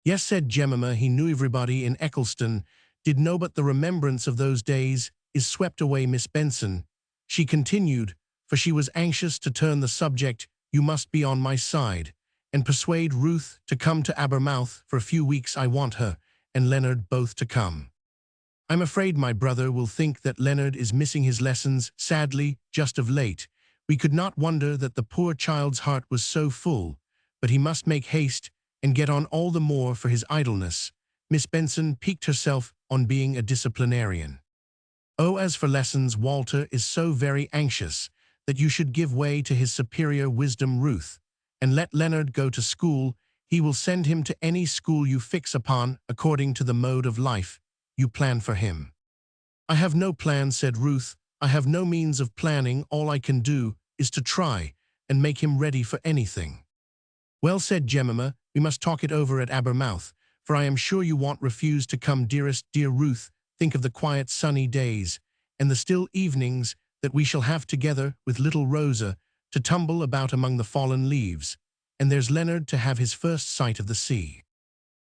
"Yes," said Jemima, "he knew everybody in Eccleston did know, but the remembrance of those days is swept away. Miss Benson," she continued, for she was anxious to turn the subject, "you must be on my side, and persuade Ruth to come to Abermouth for a few weeks. I want her and Leonard both to come. I'm afraid my brother will think that Leonard is missing his lessons sadly just of late. We could not wonder that the poor child's heart was so full, but he must make haste and get on all the more for his idleness." Miss Benson piqued herself on being a disciplinarian. "Oh, as for lessons, Walter is so very anxious that you should give way to his superior wisdom, Ruth, and let Leonard go to school. He will send him to any school you fix upon according to the mode of life you plan for him." "I have no plan," said Ruth. "I have no means of planning. All I can do is to try and make him ready for anything." "Well," said Jemima, "we must talk it over at Abermouth, for I am sure you won't refuse to come. Dearest, dear Ruth, think of the quiet sunny days and the still evenings that we shall have together with little Rosa to tumble about among the fallen leaves. And there's Leonard to have his first sight of the sea."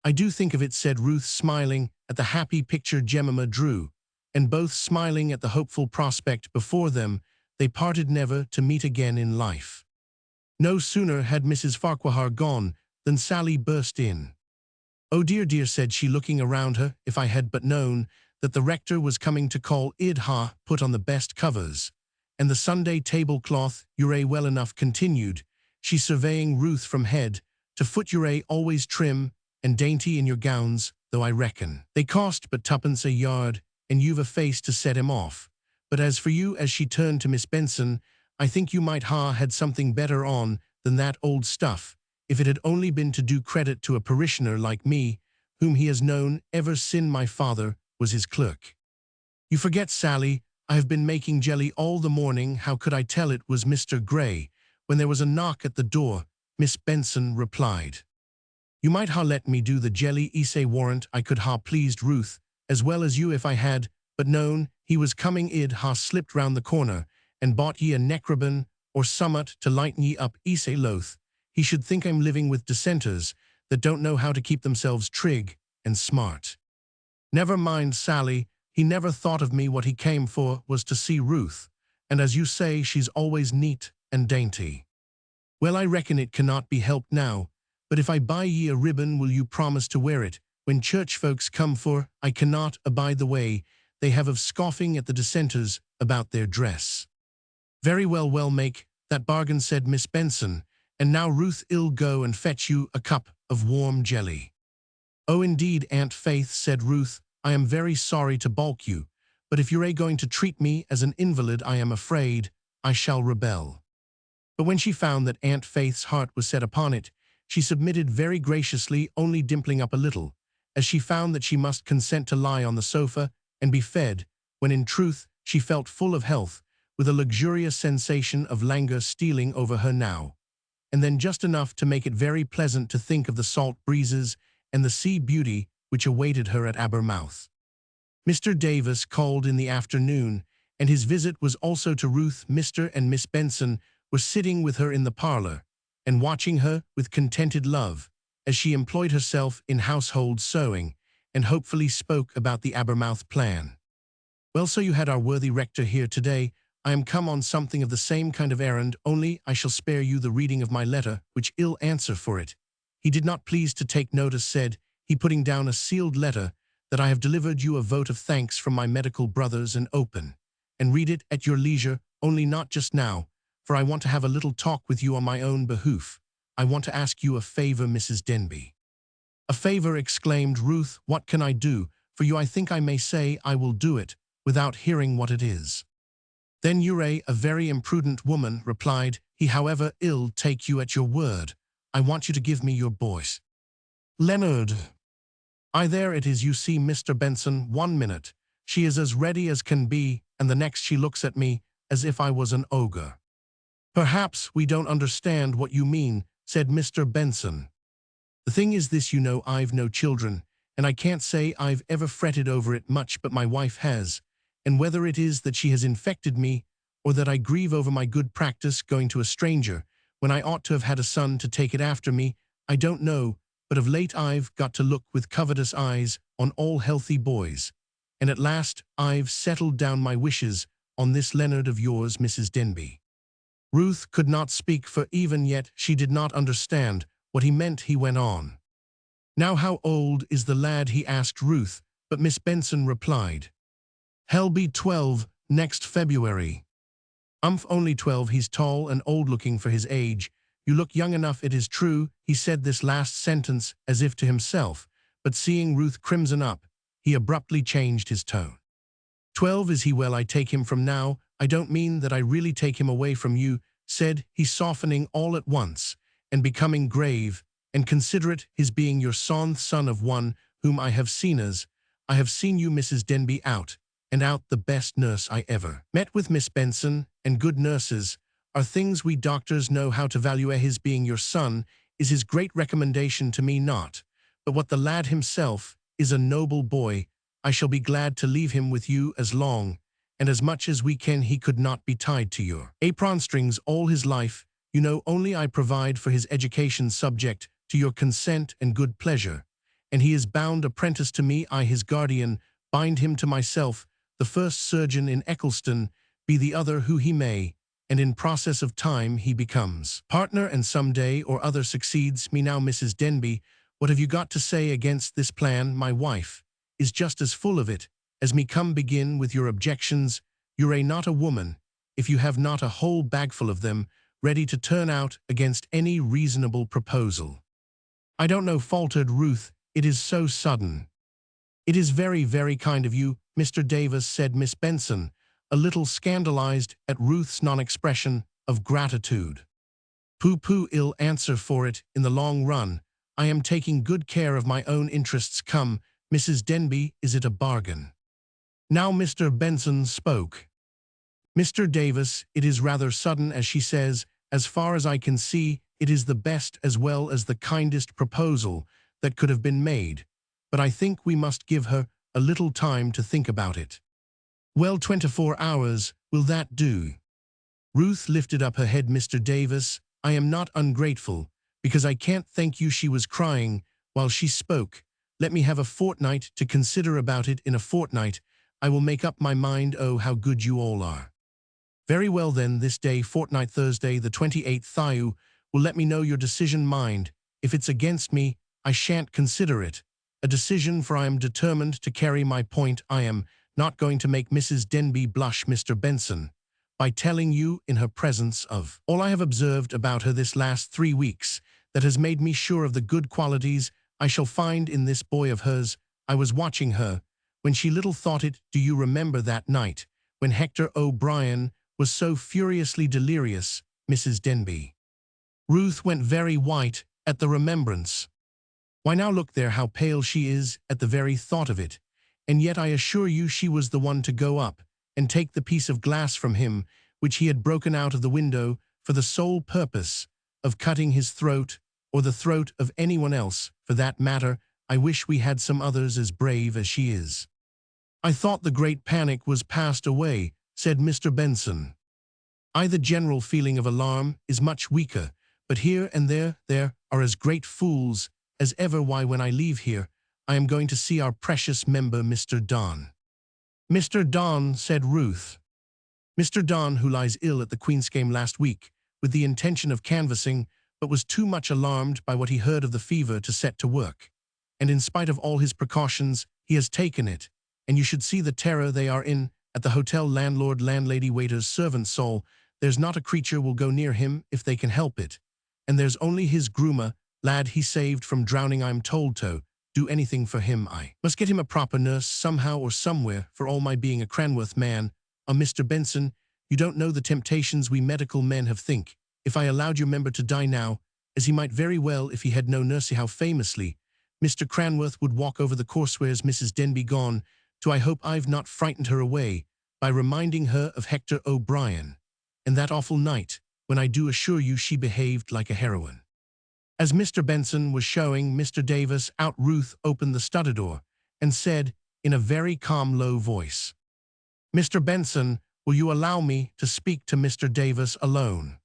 "I do think of it," said Ruth, smiling at the happy picture Jemima drew, and both smiling at the hopeful prospect before them. They parted never to meet again in life. No sooner had Mrs. Farquhar gone than Sally burst in. "Oh dear, dear," said she, looking around her, "if I had but known that the rector was coming to call, I'd ha put on the best covers. And the Sunday tablecloth, you're well enough," continued she, surveying Ruth from head to foot. "You're always trim and dainty in your gowns, though I reckon they cost but twopence a yard, and you've a face to set him off. But as for you," as she turned to Miss Benson, "I think you might ha had something better on than that old stuff, if it had only been to do credit to a parishioner like me, whom he has known ever sin my father was his clerk." "You forget, Sally, I have been making jelly all the morning." "How could I tell it was Mr. Gray when there was a knock at the door?" Miss Benson replied. "You might ha let me do the jelly, say warrant I could ha pleased Ruth as well as you if I had but known he was coming. I'd ha slipped round the corner and bought ye a neckrobin or summat to lighten ye up. Say loath he should think I'm living with dissenters that don't know how to keep themselves trig and smart." "Never mind, Sally, He never thought of me. What he came for was to see Ruth, and as you say, she's always neat and dainty. Well, I reckon it cannot be helped now, but if I buy ye a ribbon, will you promise to wear it when church folks come, for I cannot abide the way they have of scoffing at the dissenters about their dress. Very well, well, make that bargain, said Miss Benson, and now Ruth, I'll go and fetch you a cup of warm jelly. Oh, indeed, Aunt Faith, said Ruth, I am very sorry to balk you, but if you're going to treat me as an invalid, I am afraid I shall rebel. But when she found that Aunt Faith's heart was set upon it, she submitted very graciously, only dimpling up a little, as she found that she must consent to lie on the sofa and be fed, when in truth she felt full of health, with a luxurious sensation of languor stealing over her now, and then just enough to make it very pleasant to think of the salt breezes and the sea beauty which awaited her at Abermouth. Mr. Davis called in the afternoon, and his visit was also to Ruth. Mr. and Miss Benson were sitting with her in the parlor, and watching her with contented love, as she employed herself in household sewing, and hopefully spoke about the Abermouth plan. Well, so you had our worthy rector here today. I am come on something of the same kind of errand, only I shall spare you the reading of my letter, which ill answer for it. He did not please to take notice, said he, putting down a sealed letter, that I have delivered you a vote of thanks from my medical brothers, and open, and read it at your leisure, only not just now, for I want to have a little talk with you on my own behoof. I want to ask you a favor, Mrs. Denby. A favor, exclaimed Ruth. What can I do for you? I think I may say I will do it, without hearing what it is. Then you're a very imprudent woman, replied he. However, I'll take you at your word. I want you to give me your boys. Leonard. There it is, you see, Mr. Benson. 1 minute, she is as ready as can be, and the next she looks at me as if I was an ogre. Perhaps we don't understand what you mean, said Mr. Benson. The thing is this, you know, I've no children, and I can't say I've ever fretted over it much, but my wife has, and whether it is that she has infected me, or that I grieve over my good practice going to a stranger, when I ought to have had a son to take it after me, I don't know, but of late I've got to look with covetous eyes on all healthy boys, and at last I've settled down my wishes on this Leonard of yours, Mrs. Denby. Ruth could not speak, for even yet she did not understand what he meant. He went on. Now how old is the lad? He asked Ruth, but Miss Benson replied, He'll be 12 next February. Only 12, he's tall and old-looking for his age. You look young enough, it is true. He said this last sentence as if to himself, but seeing Ruth crimson up, he abruptly changed his tone. 12 is he? Well, I take him from now. I don't mean that I really take him away from you, said he, softening all at once, and becoming grave, and consider it his being your son of one whom I have seen as I have seen you, Mrs. Denby, out and out the best nurse I ever met with. Miss Benson, and good nurses are things we doctors know how to value. His being your son is his great recommendation to me, not but what the lad himself is a noble boy. I shall be glad to leave him with you as long and as much as we can. He could not be tied to your apron strings all his life, you know, only I provide for his education subject to your consent and good pleasure, and he is bound apprentice to me. I, his guardian, bind him to myself, the first surgeon in Eccleston, be the other who he may, and in process of time he becomes partner, and some day or other succeeds me. Now, Mrs. Denby, what have you got to say against this plan? My wife is just as full of it as me. Come, begin with your objections. You're not a woman if you have not a whole bagful of them ready to turn out against any reasonable proposal. I don't know, faltered Ruth. It is so sudden. It is very, very kind of you, Mr. Davis, said Miss Benson, a little scandalized at Ruth's non-expression of gratitude. Pooh, I'll answer for it in the long run. I am taking good care of my own interests. Come, Mrs. Denby, is it a bargain? Now Mr. Benson spoke. Mr. Davis, it is rather sudden, as she says. As far as I can see, it is the best as well as the kindest proposal that could have been made, but I think we must give her a little time to think about it. Well, 24 hours, will that do? Ruth lifted up her head. Mr. Davis, I am not ungrateful, because I can't thank you. She was crying while she spoke. Let me have a fortnight to consider about it. In a fortnight, I will make up my mind. Oh, how good you all are. Very well then, this day fortnight Thursday the 28th Thiu will let me know your decision. Mind, if it's against me, I shan't consider it a decision, for I am determined to carry my point. I am not going to make Mrs. Denby blush, Mr. Benson, by telling you in her presence of all I have observed about her this last 3 weeks that has made me sure of the good qualities I shall find in this boy of hers. I was watching her when she little thought it. Do you remember that night when Hector O'Brien was so furiously delirious, Mrs. Denby? Ruth went very white at the remembrance. Why now look there how pale she is at the very thought of it, and yet I assure you she was the one to go up and take the piece of glass from him which he had broken out of the window for the sole purpose of cutting his throat, or the throat of anyone else, for that matter. I wish we had some others as brave as she is. I thought the great panic was passed away, said Mr. Benson. The general feeling of alarm is much weaker, but here and there are as great fools as ever. Why, when I leave here, I am going to see our precious member, Mr. Don. Mr. Don, said Ruth. Mr. Don, who lies ill at the Queen's game last week, with the intention of canvassing, but was too much alarmed by what he heard of the fever to set to work. And in spite of all his precautions, he has taken it, and you should see the terror they are in at the hotel. Landlord, landlady, waiters, servants, all. There's not a creature will go near him if they can help it. And there's only his groomer, lad he saved from drowning. I'm told to do anything for him. I must get him a proper nurse somehow or somewhere, for all my being a Cranworth man. Mr. Benson, you don't know the temptations we medical men have. Think, if I allowed your member to die now, as he might very well if he had no nurse, how famously Mr. Cranworth would walk over the course. Where's Mrs. Denby gone to? I hope I've not frightened her away by reminding her of Hector O'Brien and that awful night when I do assure you she behaved like a heroine. As Mr. Benson was showing Mr. Davis out, Ruth opened the study door and said in a very calm, low voice, Mr. Benson, will you allow me to speak to Mr. Davis alone?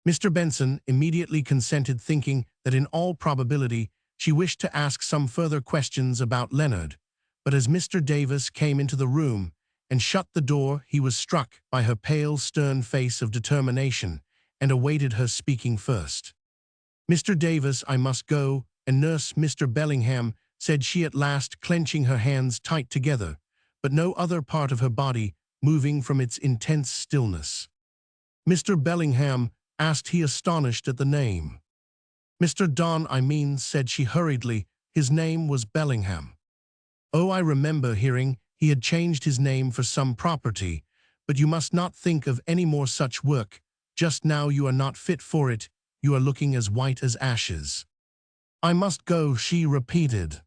Mr. Benson immediately consented, thinking that in all probability she wished to ask some further questions about Leonard, but as Mr. Davis came into the room and shut the door, he was struck by her pale, stern face of determination and awaited her speaking first. Mr. Davis, I must go and nurse Mr. Bellingham, said she at last, clenching her hands tight together, but no other part of her body moving from its intense stillness. Mr. Bellingham, asked he, astonished at the name. Mr. Don, I mean, said she hurriedly. His name was Bellingham. Oh, I remember hearing he had changed his name for some property, but you must not think of any more such work. Just now you are not fit for it. You are looking as white as ashes. I must go, she repeated.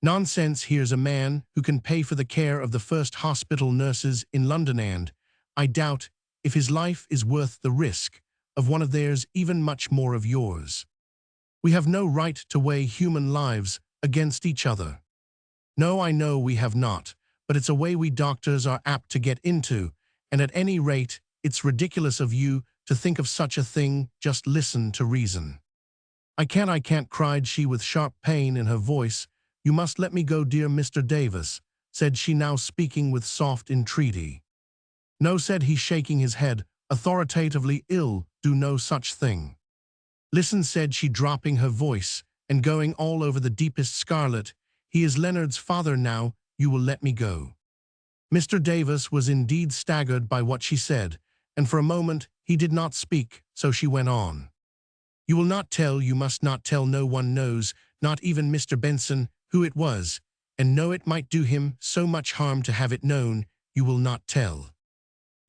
Nonsense, here's a man who can pay for the care of the first hospital nurses in London, and I doubt if his life is worth the risk of one of theirs, even much more of yours. We have no right to weigh human lives against each other. No, I know we have not, but it's a way we doctors are apt to get into, and at any rate, it's ridiculous of you to think of such a thing. Just listen to reason. I can't, cried she with sharp pain in her voice. You must let me go, dear Mr. Davis, said she, now speaking with soft entreaty. No, said he, shaking his head authoritatively. Ill do no such thing. Listen, said she, dropping her voice and going all over the deepest scarlet. He is Leonard's father now. You will let me go. Mr. Davis was indeed staggered by what she said, and for a moment he did not speak, so she went on. You will not tell, you must not tell. No one knows, not even Mr. Benson, who it was, and no, it might do him so much harm to have it known. You will not tell.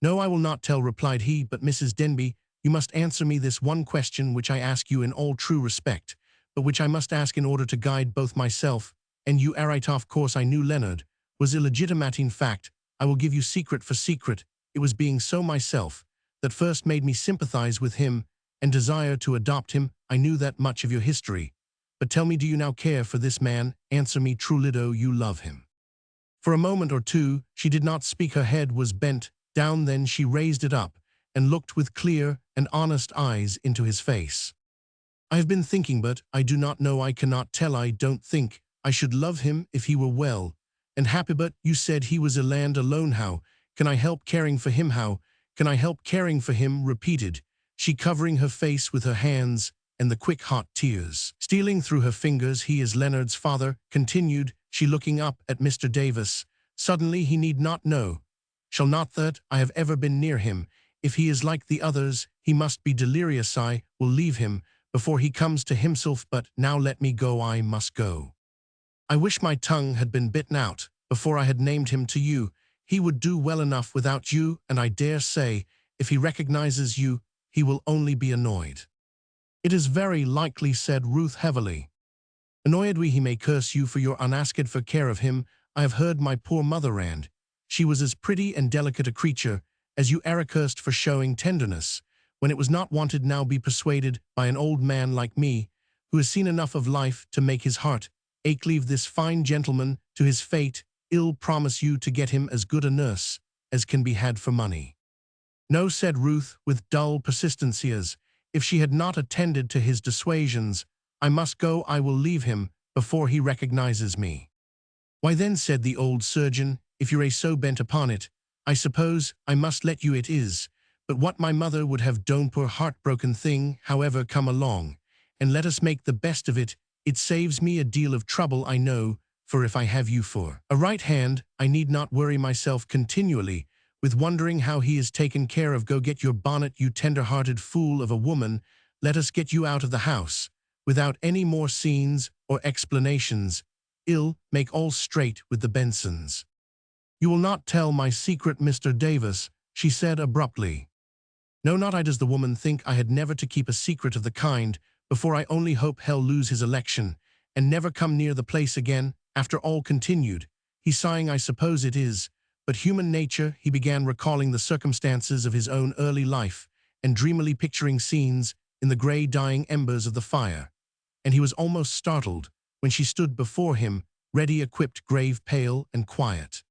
No, I will not tell, replied he. But Mrs. Denby, you must answer me this one question which I ask you in all true respect, but which I must ask in order to guide both myself and you aright. Of course I knew Leonard was illegitimate. In fact, I will give you secret for secret. It was being so myself that first made me sympathize with him and desire to adopt him. I knew that much of your history. But tell me, do you now care for this man? Answer me truly, do you love him? For a moment or two she did not speak. Her head was bent down, then she raised it up and looked with clear and honest eyes into his face. I have been thinking, but I do not know. I cannot tell. I don't think I should love him if he were well, And happy, but you said he was a land alone. How can I help caring for him? How can I help caring for him? Repeated she, covering her face with her hands, and the quick hot tears stealing through her fingers. He is Leonard's father, continued she, looking up at Mr. Davis. Suddenly he need not know. Shall not that I have ever been near him. If he is like the others, he must be delirious. I will leave him before he comes to himself, but now let me go. I must go. I wish my tongue had been bitten out before I had named him to you. He would do well enough without you, and I dare say, if he recognizes you, he will only be annoyed. It is very likely, said Ruth heavily. Annoyed he may curse you for your unasked for care of him. I have heard my poor mother, and she was as pretty and delicate a creature as you e'er cursed for showing tenderness, when it was not wanted. Now be persuaded by an old man like me, who has seen enough of life to make his heart ache. Leave this fine gentleman to his fate. I'll promise you to get him as good a nurse as can be had for money. No, said Ruth with dull persistency, as if she had not attended to his dissuasions. I must go. I will leave him before he recognizes me. Why then, said the old surgeon, if you're so bent upon it, I suppose I must let you. It is but what my mother would have done, poor heartbroken thing. However, come along, and let us make the best of it. It saves me a deal of trouble, I know, for if I have you for a right hand, I need not worry myself continually with wondering how he is taken care of. Go get your bonnet, you tender-hearted fool of a woman. Let us get you out of the house, without any more scenes or explanations. I'll make all straight with the Bensons. You will not tell my secret, Mr. Davis, she said abruptly. No, not I. Does the woman think I had never to keep a secret of the kind? Before I only hope he'll lose his election, and never come near the place again. After all, continued he, sighing, I suppose it is but human nature. He began recalling the circumstances of his own early life, and dreamily picturing scenes in the grey dying embers of the fire, and he was almost startled when she stood before him, ready equipped, grave, pale, and quiet.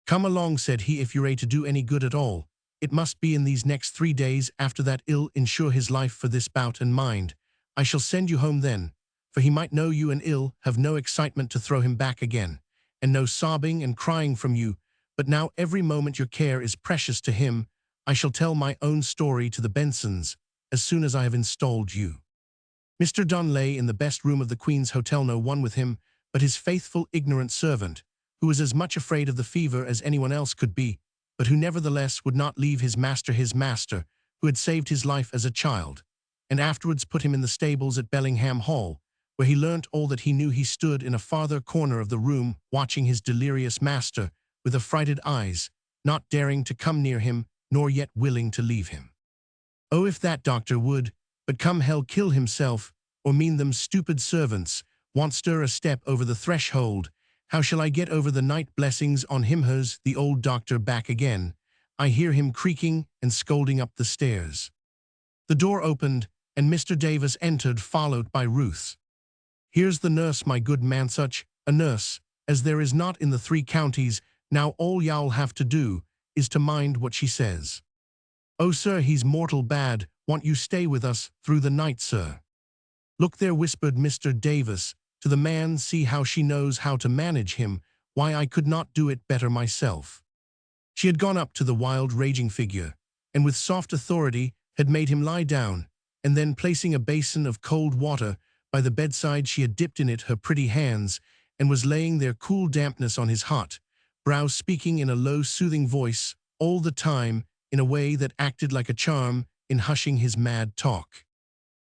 Come along, said he, if you're to do any good at all. It must be in these next 3 days. After that, I'll insure his life for this bout, and mind, I shall send you home then, for he might know you, and I'll have no excitement to throw him back again, and no sobbing and crying from you. But now every moment your care is precious to him. I shall tell my own story to the Bensons as soon as I have installed you. Mr. Dunn lay in the best room of the Queen's Hotel, no one with him but his faithful, ignorant servant, who was as much afraid of the fever as anyone else could be, but who nevertheless would not leave his master, who had saved his life as a child, and afterwards put him in the stables at Bellingham Hall, where he learnt all that he knew. He stood in a farther corner of the room, watching his delirious master with affrighted eyes, not daring to come near him, nor yet willing to leave him. Oh, if that doctor would but come, hell kill himself, or mean them stupid servants won't stir a step over the threshold. How shall I get over the night? Blessings on him. Has the old doctor back again? I hear him creaking and scolding up the stairs. The door opened, and Mr. Davis entered, followed by Ruth. Here's the nurse, my good man, such a nurse as there is not in the 3 counties. Now all y'all have to do is to mind what she says. Oh, sir, he's mortal bad. Want you stay with us through the night, sir? Look there, whispered Mr. Davis to the man. See how she knows how to manage him. Why, I could not do it better myself. She had gone up to the wild, raging figure, and with soft authority had made him lie down, and then, placing a basin of cold water by the bedside, she had dipped in it her pretty hands, and was laying their cool dampness on his hot brow, speaking in a low, soothing voice, all the time in a way that acted like a charm in hushing his mad talk.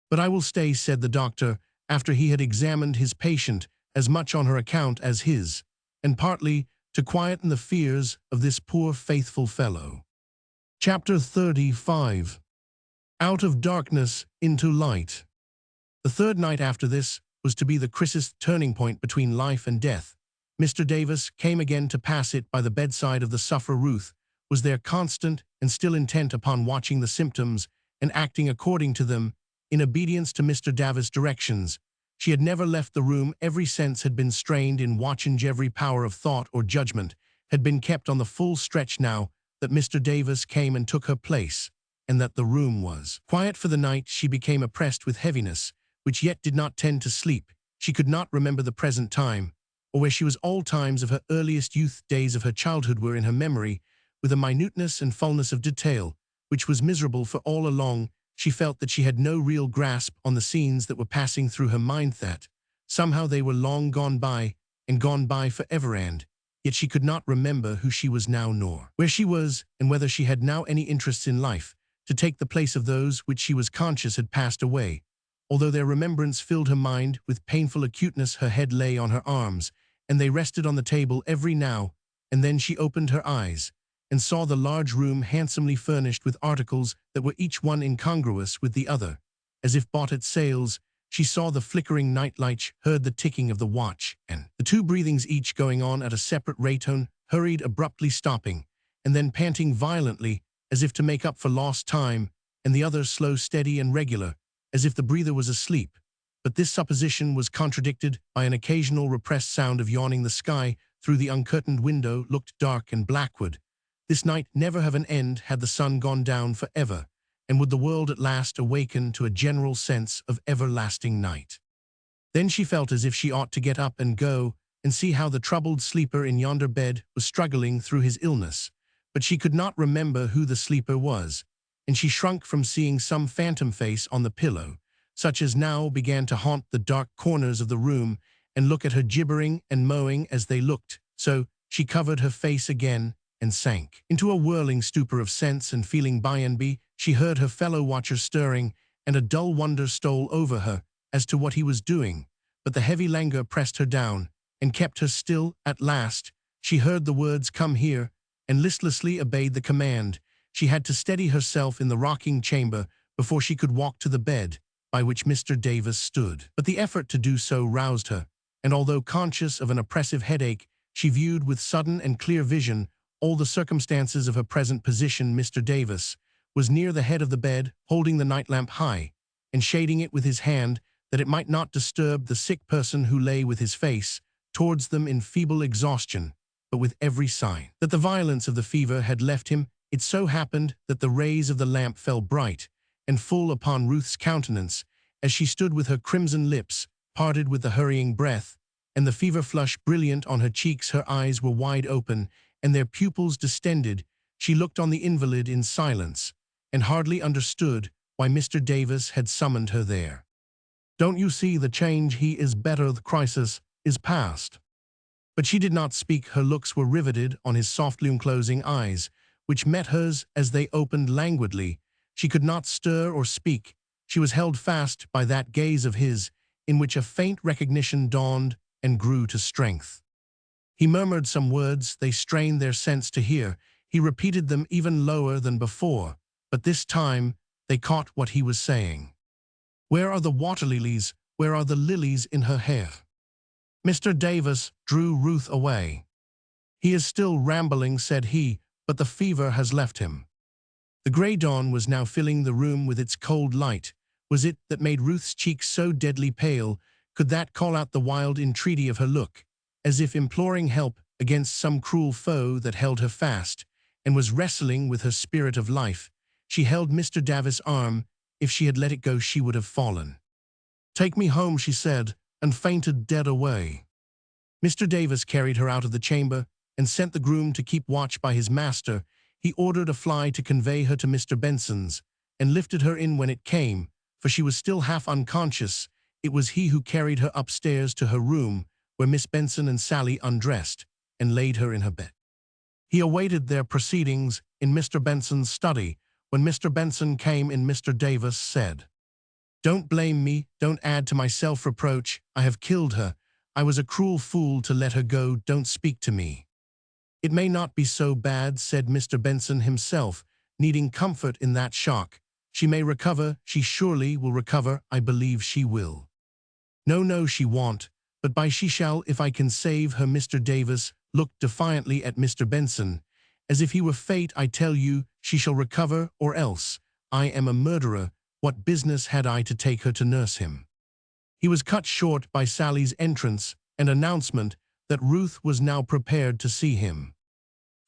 But I will stay, said the doctor, after he had examined his patient, as much on her account as his, and partly to quieten the fears of this poor faithful fellow. Chapter 35. Out of darkness into light. The 3rd night after this was to be the crisis turning point between life and death. Mr. Davis came again to pass it by the bedside of the sufferer. Ruth was there, constant and still intent upon watching the symptoms and acting according to them, in obedience to Mr. Davis' directions. She had never left the room. Every sense had been strained in watch, and every power of thought or judgment had been kept on the full stretch. Now that Mr. Davis came and took her place, and that the room was quiet for the night, she became oppressed with heaviness, which yet did not tend to sleep. She could not remember the present time, or where she was all times of her earliest youth days of her childhood were in her memory, with a minuteness and fullness of detail, which was miserable, for all along she felt that she had no real grasp on the scenes that were passing through her mind, that somehow they were long gone by, and gone by for ever, and yet she could not remember who she was now, nor where she was, and whether she had now any interests in life, to take the place of those which she was conscious had passed away. Although their remembrance filled her mind with painful acuteness, her head lay on her arms, and they rested on the table every now and then she opened her eyes, and saw the large room handsomely furnished with articles that were each one incongruous with the other, as if bought at sales. She saw the flickering night-light, heard the ticking of the watch, and the two breathings each going on at a separate rate, hurried, abruptly stopping, and then panting violently, as if to make up for lost time, and the other slow, steady, and regular, as if the breather was asleep. But this supposition was contradicted by an occasional repressed sound of yawning. The sky, through the uncurtained window, looked dark and blackward. This night never have an end had the sun gone down for ever, and would the world at last awaken to a general sense of everlasting night. Then she felt as if she ought to get up and go and see how the troubled sleeper in yonder bed was struggling through his illness, but she could not remember who the sleeper was, and she shrunk from seeing some phantom face on the pillow, such as now began to haunt the dark corners of the room and look at her, gibbering and mowing as they looked. So she covered her face again and sank into a whirling stupor of sense and feeling. By and by she heard her fellow watcher stirring, and a dull wonder stole over her as to what he was doing, but the heavy languor pressed her down and kept her still. At last she heard the words, "Come here," and listlessly obeyed the command. She had to steady herself in the rocking chamber before she could walk to the bed by which Mr. Davis stood. But the effort to do so roused her, and although conscious of an oppressive headache, she viewed with sudden and clear vision all the circumstances of her present position. Mr. Davis was near the head of the bed, holding the night lamp high, and shading it with his hand, that it might not disturb the sick person, who lay with his face towards them in feeble exhaustion, but with every sign that the violence of the fever had left him. It so happened that the rays of the lamp fell bright and full upon Ruth's countenance, as she stood with her crimson lips parted with the hurrying breath, and the fever flush brilliant on her cheeks. Her eyes were wide open, and their pupils distended. She looked on the invalid in silence, and hardly understood why Mr. Davis had summoned her there. "Don't you see the change? He is better. The crisis is past." But she did not speak. Her looks were riveted on his softly unclosing eyes, which met hers as they opened languidly. She could not stir or speak. She was held fast by that gaze of his, in which a faint recognition dawned and grew to strength. He murmured some words they strained their sense to hear. He repeated them even lower than before, but this time they caught what he was saying. "Where are the water lilies? Where are the lilies in her hair?" Mr. Davis drew Ruth away. "He is still rambling," said he, "but the fever has left him." The grey dawn was now filling the room with its cold light. Was it that made Ruth's cheeks so deadly pale? Could that call out the wild entreaty of her look, as if imploring help against some cruel foe that held her fast, and was wrestling with her spirit of life? She held Mr. Davis' arm. If she had let it go, she would have fallen. "Take me home," she said, and fainted dead away. Mr. Davis carried her out of the chamber, and sent the groom to keep watch by his master. He ordered a fly to convey her to Mr. Benson's, and lifted her in when it came, for she was still half unconscious. It was he who carried her upstairs to her room, where Miss Benson and Sally undressed, and laid her in her bed. He awaited their proceedings in Mr. Benson's study. When Mr. Benson came in, Mr. Davis said, "Don't blame me, don't add to my self-reproach. I have killed her. I was a cruel fool to let her go. Don't speak to me." "It may not be so bad," said Mr. Benson himself, needing comfort in that shock. "She may recover. She surely will recover. I believe she will." No, she won't, but by she shall if I can save her." Mr. Davis looked defiantly at Mr. Benson, as if he were fate. "I tell you, she shall recover, or else. I am a murderer. What business had I to take her to nurse him?" He was cut short by Sally's entrance and announcement that Ruth was now prepared to see him.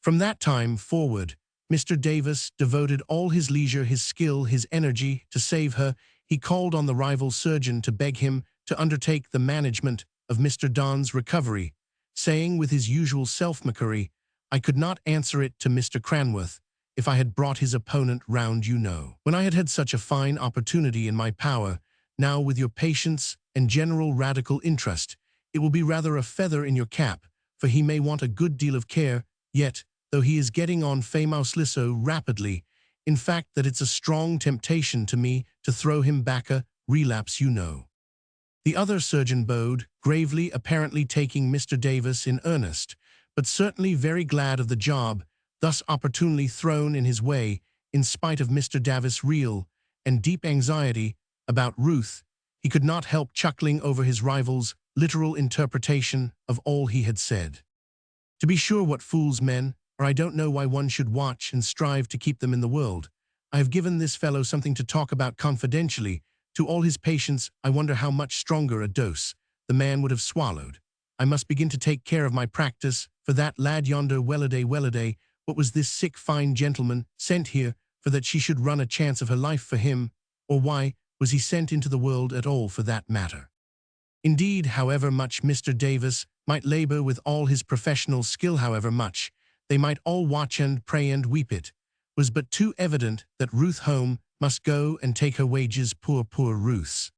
From that time forward, Mr. Davis devoted all his leisure, his skill, his energy to save her. He called on the rival surgeon to beg him to undertake the management of Mr. Don's recovery, saying with his usual self-mockery, "I could not answer it to Mr. Cranworth if I had brought his opponent round, you know. When I had had such a fine opportunity in my power, now with your patience and general radical interest, it will be rather a feather in your cap, for he may want a good deal of care, yet, though he is getting on famously so rapidly, in fact that it's a strong temptation to me to throw him back a relapse, you know." The other surgeon bowed, gravely, apparently taking Mr. Davis in earnest, but certainly very glad of the job, thus opportunely thrown in his way, in spite of Mr. Davis' real and deep anxiety about Ruth. He could not help chuckling over his rival's literal interpretation of all he had said. "To be sure, what fools men are. I don't know why one should watch and strive to keep them in the world. I have given this fellow something to talk about confidentially. To all his patients, I wonder how much stronger a dose the man would have swallowed. I must begin to take care of my practice, for that lad yonder, Welladay, what was this sick fine gentleman sent here for that she should run a chance of her life for him, or why was he sent into the world at all for that matter?" Indeed, however much Mr. Davis might labor with all his professional skill, however much they might all watch and pray and weep, it was but too evident that Ruth home must go and take her wages. Poor Ruth.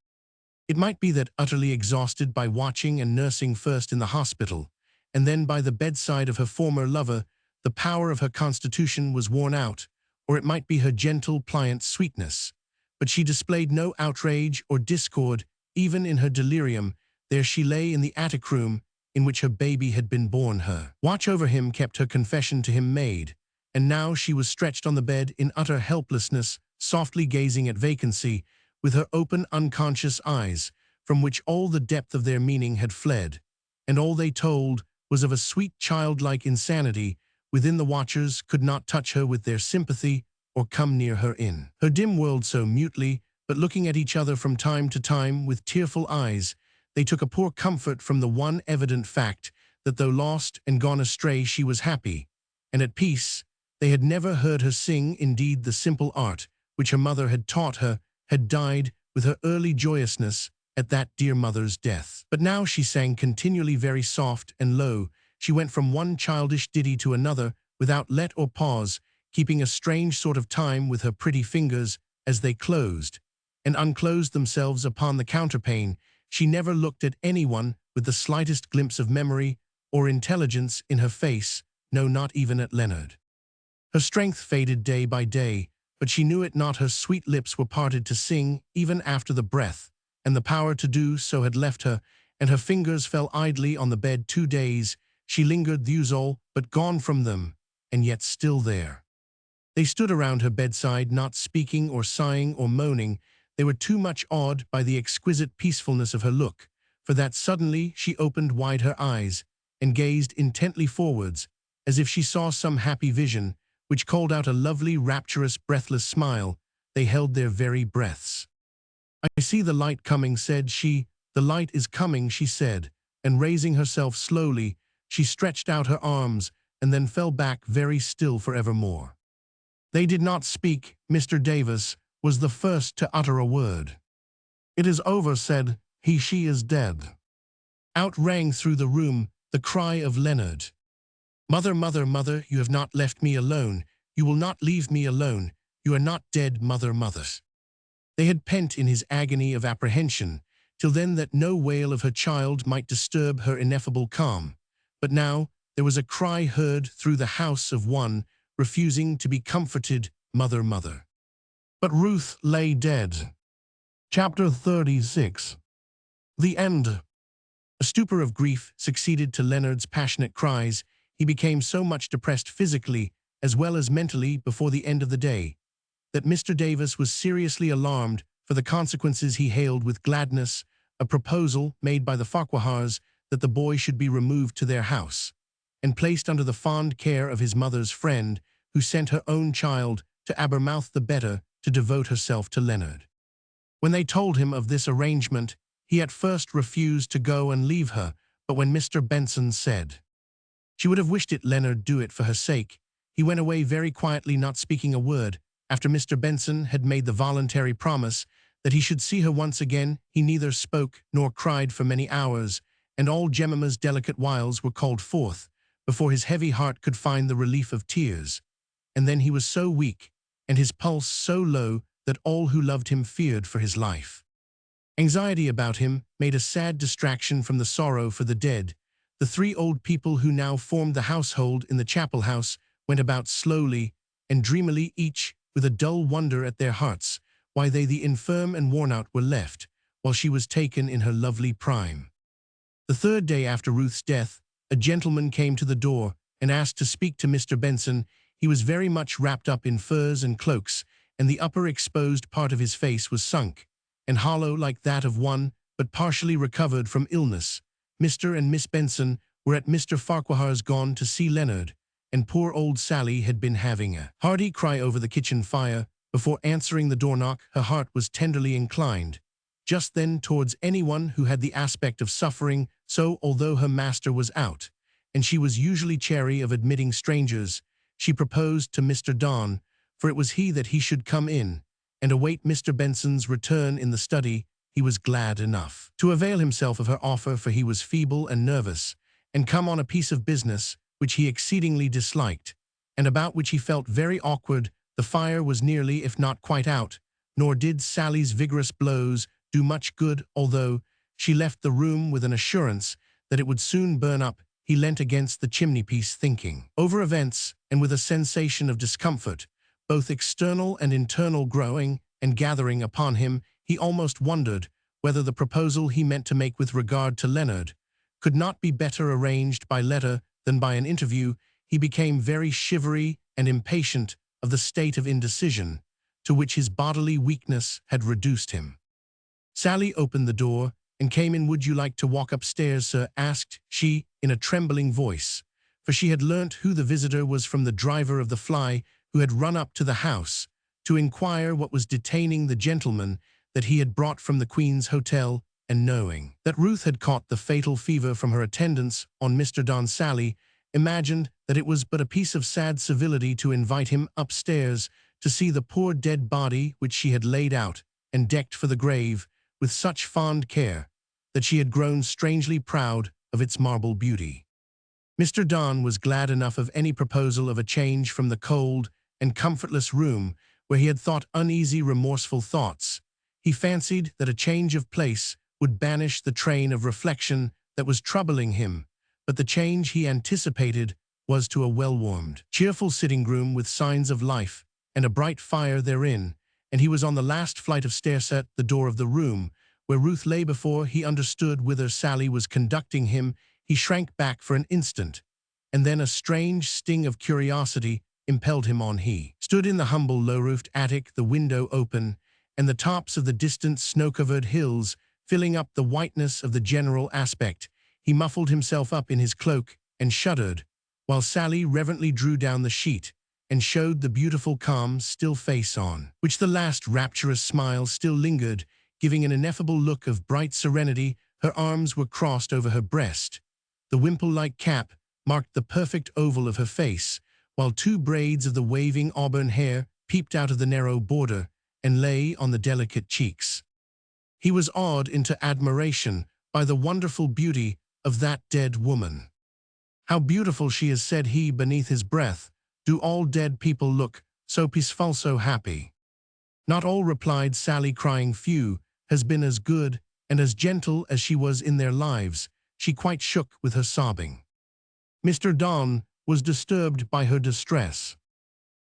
It might be that, utterly exhausted by watching and nursing first in the hospital, and then by the bedside of her former lover, the power of her constitution was worn out, or it might be her gentle, pliant sweetness. But she displayed no outrage or discord, even in her delirium. There she lay in the attic room in which her baby had been born. Her watch over him kept her confession to him made, and now she was stretched on the bed in utter helplessness, softly gazing at vacancy, with her open, unconscious eyes, from which all the depth of their meaning had fled, and all they told was of a sweet childlike insanity. Within, the watchers could not touch her with their sympathy or come near her in her dim world so mutely, but looking at each other from time to time with tearful eyes, they took a poor comfort from the one evident fact that though lost and gone astray she was happy and at peace. They had never heard her sing. Indeed, the simple art which her mother had taught her had died with her early joyousness at that dear mother's death. But now she sang continually, very soft and low. She went from one childish ditty to another without let or pause, keeping a strange sort of time with her pretty fingers as they closed and unclosed themselves upon the counterpane. She never looked at anyone with the slightest glimpse of memory or intelligence in her face, no, not even at Leonard. Her strength faded day by day, but she knew it not. Her sweet lips were parted to sing even after the breath, and the power to do so had left her, and her fingers fell idly on the bed. 2 days she lingered thus all, but gone from them, and yet still there. They stood around her bedside, not speaking or sighing or moaning. They were too much awed by the exquisite peacefulness of her look, for that suddenly she opened wide her eyes and gazed intently forwards, as if she saw some happy vision, which called out a lovely, rapturous, breathless smile. They held their very breaths. "I see the light coming," said she. "The light is coming," she said, and raising herself slowly, she stretched out her arms and then fell back very still forevermore. They did not speak. Mr. Davis was the first to utter a word. "It is over," said he. "She is dead." Out rang through the room the cry of Leonard. "Mother, mother, mother, you have not left me alone. You will not leave me alone. You are not dead, mother, mother." They had pent in his agony of apprehension, till then, that no wail of her child might disturb her ineffable calm. But now there was a cry heard through the house of one refusing to be comforted. "Mother, mother." But Ruth lay dead. Chapter 36. The End. A stupor of grief succeeded to Leonard's passionate cries. He became so much depressed physically as well as mentally before the end of the day, that Mr. Davis was seriously alarmed for the consequences. He hailed with gladness a proposal made by the Farquhars that the boy should be removed to their house, and placed under the fond care of his mother's friend, who sent her own child to Abermouth the better to devote herself to Leonard. When they told him of this arrangement, he at first refused to go and leave her, but when Mr. Benson said she would have wished it Leonard do it for her sake, he went away very quietly, not speaking a word. After Mr. Benson had made the voluntary promise that he should see her once again, he neither spoke nor cried for many hours, and all Jemima's delicate wiles were called forth, before his heavy heart could find the relief of tears. And then he was so weak, and his pulse so low, that all who loved him feared for his life. Anxiety about him made a sad distraction from the sorrow for the dead. The three old people who now formed the household in the chapel house went about slowly and dreamily, each with a dull wonder at their hearts, why they the infirm and worn-out were left, while she was taken in her lovely prime. The third day after Ruth's death, a gentleman came to the door and asked to speak to Mr. Benson. He was very much wrapped up in furs and cloaks, and the upper exposed part of his face was sunk and hollow like that of one but partially recovered from illness. Mr. and Miss Benson were at Mr. Farquhar's gone to see Leonard, and poor old Sally had been having a hearty cry over the kitchen fire. Before answering the door knock, her heart was tenderly inclined just then towards anyone who had the aspect of suffering, so although her master was out, and she was usually chary of admitting strangers, she proposed to Mr. Don, for it was he that he should come in, and await Mr. Benson's return in the study. He was glad enough to avail himself of her offer, for he was feeble and nervous, and come on a piece of business which he exceedingly disliked, and about which he felt very awkward. The fire was nearly, if not quite out, nor did Sally's vigorous blows do much good, although she left the room with an assurance that it would soon burn up. He leant against the chimney-piece thinking over events, and with a sensation of discomfort, both external and internal, growing and gathering upon him. He almost wondered whether the proposal he meant to make with regard to Leonard could not be better arranged by letter than by an interview. He became very shivery and impatient of the state of indecision to which his bodily weakness had reduced him. Sally opened the door and came in. "Would you like to walk upstairs, sir?" asked she in a trembling voice, for she had learnt who the visitor was from the driver of the fly, who had run up to the house to inquire what was detaining the gentleman that he had brought from the Queen's Hotel, and knowing that Ruth had caught the fatal fever from her attendance on Mr. Don, Sally imagined that it was but a piece of sad civility to invite him upstairs to see the poor dead body which she had laid out and decked for the grave with such fond care that she had grown strangely proud of its marble beauty. Mr. Don was glad enough of any proposal of a change from the cold and comfortless room where he had thought uneasy, remorseful thoughts. He fancied that a change of place would banish the train of reflection that was troubling him, but the change he anticipated was to a well-warmed, cheerful sitting-room with signs of life and a bright fire therein, and he was on the last flight of stairs at the door of the room where Ruth lay. Before he understood whither Sally was conducting him, he shrank back for an instant, and then a strange sting of curiosity impelled him on. He stood in the humble low-roofed attic, the window open, and the tops of the distant snow-covered hills filling up the whiteness of the general aspect. He muffled himself up in his cloak and shuddered, while Sally reverently drew down the sheet and showed the beautiful, calm, still face on which the last rapturous smile still lingered, giving an ineffable look of bright serenity. Her arms were crossed over her breast. The wimple-like cap marked the perfect oval of her face, while two braids of the waving auburn hair peeped out of the narrow border and lay on the delicate cheeks. He was awed into admiration by the wonderful beauty of that dead woman. "How beautiful she is," said he beneath his breath. "Do all dead people look so peaceful, so happy?" "Not all," replied Sally, crying. "Few has been as good and as gentle as she was in their lives." She quite shook with her sobbing. Mr. Don was disturbed by her distress.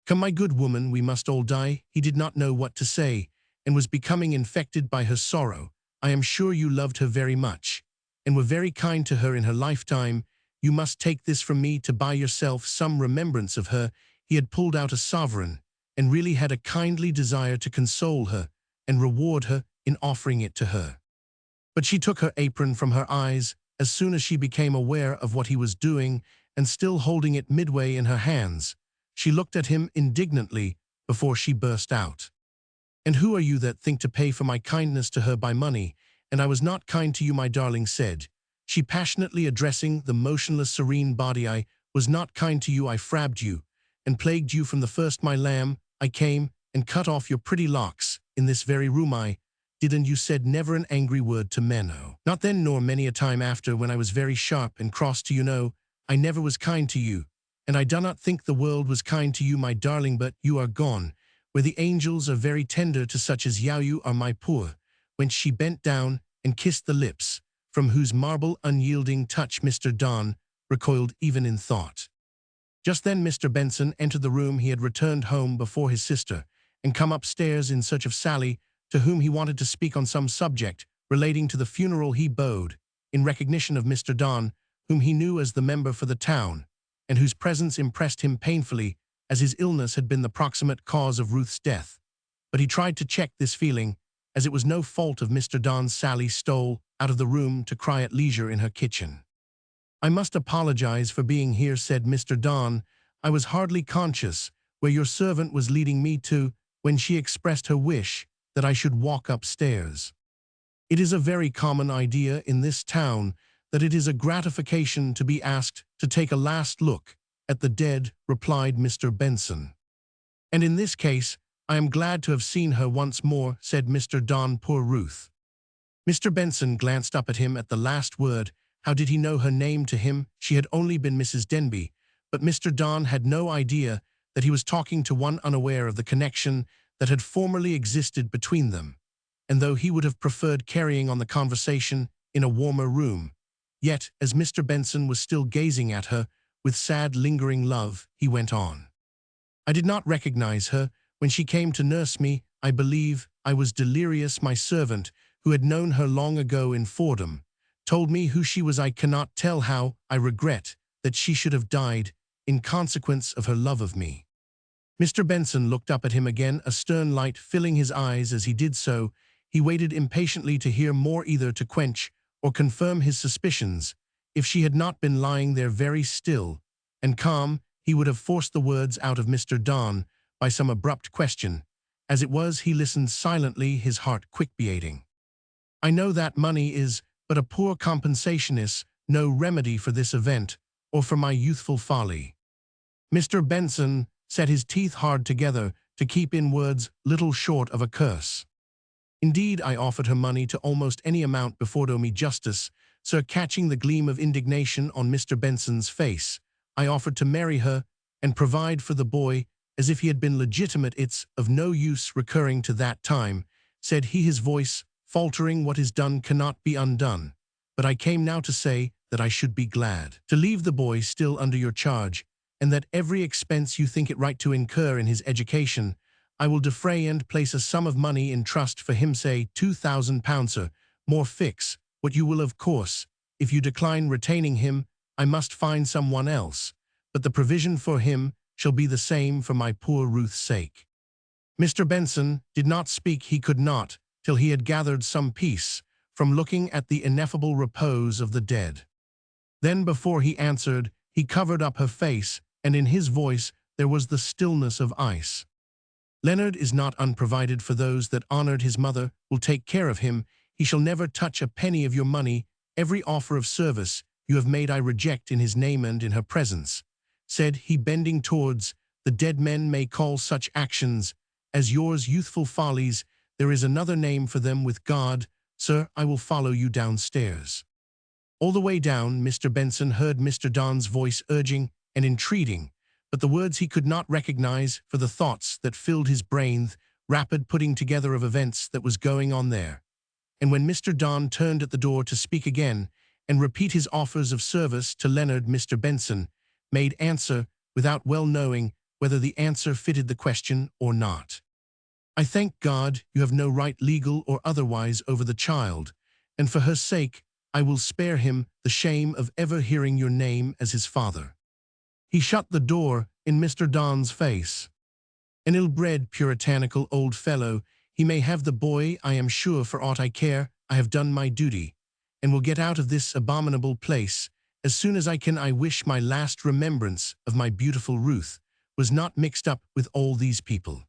"Come, my good woman, we must all die." He did not know what to say, and was becoming infected by her sorrow. "I am sure you loved her very much, and were very kind to her in her lifetime. You must take this from me to buy yourself some remembrance of her." He had pulled out a sovereign, and really had a kindly desire to console her and reward her in offering it to her. But she took her apron from her eyes as soon as she became aware of what he was doing, and still holding it midway in her hands, she looked at him indignantly before she burst out. "And who are you that think to pay for my kindness to her by money? And I was not kind to you, my darling," said she, passionately addressing the motionless, serene body. "I was not kind to you. I frabbed you and plagued you from the first, my lamb. I came and cut off your pretty locks in this very room. I didn't you said never an angry word to Menno. Not then nor many a time after when I was very sharp and cross to you know, I never was kind to you, and I do not think the world was kind to you my darling but you are gone, where the angels are very tender to such as you are my poor, whence she bent down and kissed the lips, from whose marble unyielding touch Mr. Don recoiled even in thought. Just then Mr. Benson entered the room. He had returned home before his sister, and come upstairs in search of Sally, to whom he wanted to speak on some subject relating to the funeral. He bowed, in recognition of Mr. Don, whom he knew as the member for the town, and whose presence impressed him painfully, as his illness had been the proximate cause of Ruth's death. But he tried to check this feeling, as it was no fault of Mr. Don's. Sally stole out of the room to cry at leisure in her kitchen. I must apologize for being here, said Mr. Don. I was hardly conscious where your servant was leading me to when she expressed her wish that I should walk upstairs. It is a very common idea in this town that it is a gratification to be asked to take a last look at the dead, replied Mr. Benson. And in this case, I am glad to have seen her once more, said Mr. Don. Poor Ruth. Mr. Benson glanced up at him at the last word. How did he know her name? To him, she had only been Mrs. Denby, but Mr. Don had no idea that he was talking to one unaware of the connection that had formerly existed between them, and though he would have preferred carrying on the conversation in a warmer room, yet, as Mr. Benson was still gazing at her with sad, lingering love, he went on. I did not recognize her when she came to nurse me. I believe I was delirious. My servant, who had known her long ago in Fordham, told me who she was. I cannot tell how I regret that she should have died in consequence of her love of me. Mr. Benson looked up at him again, a stern light filling his eyes as he did so. He waited impatiently to hear more, either to quench or confirm his suspicions. If she had not been lying there very still and calm, he would have forced the words out of Mr. Don by some abrupt question. As it was, he listened silently, his heart quick beating. I know that money is but a poor compensation, is no remedy for this event or for my youthful folly. Mr. Benson set his teeth hard together to keep in words little short of a curse. Indeed, I offered her money to almost any amount before. Do me justice, sir. Catching the gleam of indignation on Mr. Benson's face, I offered to marry her and provide for the boy as if he had been legitimate. It's of no use recurring to that time, said he, his voice faltering. What is done cannot be undone, but I came now to say that I should be glad to leave the boy still under your charge, and that every expense you think it right to incur in his education, I will defray, and place a sum of money in trust for him, say £2,000, sir. More fix what you will. Of course, if you decline retaining him, I must find someone else, but the provision for him shall be the same for my poor Ruth's sake. Mr. Benson did not speak. He could not, till he had gathered some peace from looking at the ineffable repose of the dead. Then before he answered, he covered up her face, and in his voice there was the stillness of ice. Leonard is not unprovided for those that honored his mother will take care of him. He shall never touch a penny of your money. Every offer of service you have made I reject in his name and in her presence, said he, bending towards the dead. Men may call such actions as yours youthful follies. There is another name for them with God. Sir, I will follow you downstairs. All the way down, Mr. Benson heard Mr. Don's voice urging and entreating, but the words he could not recognize for the thoughts that filled his brain, rapid putting together of events that was going on there. And when Mr. Don turned at the door to speak again and repeat his offers of service to Leonard, Mr. Benson made answer without well knowing whether the answer fitted the question or not. I thank God you have no right, legal or otherwise, over the child, and for her sake I will spare him the shame of ever hearing your name as his father. He shut the door in Mr. Don's face. An ill-bred, puritanical old fellow, he may have the boy. I am sure, for aught I care, I have done my duty, and will get out of this abominable place as soon as I can. I wish my last remembrance of my beautiful Ruth was not mixed up with all these people.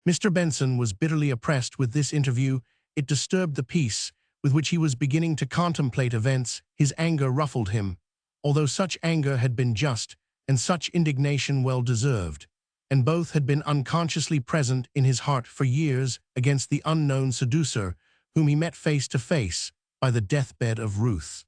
Mr. Benson was bitterly oppressed with this interview. It disturbed the peace with which he was beginning to contemplate events. His anger ruffled him, although such anger had been just and such indignation well deserved, and both had been unconsciously present in his heart for years against the unknown seducer whom he met face to face by the deathbed of Ruth.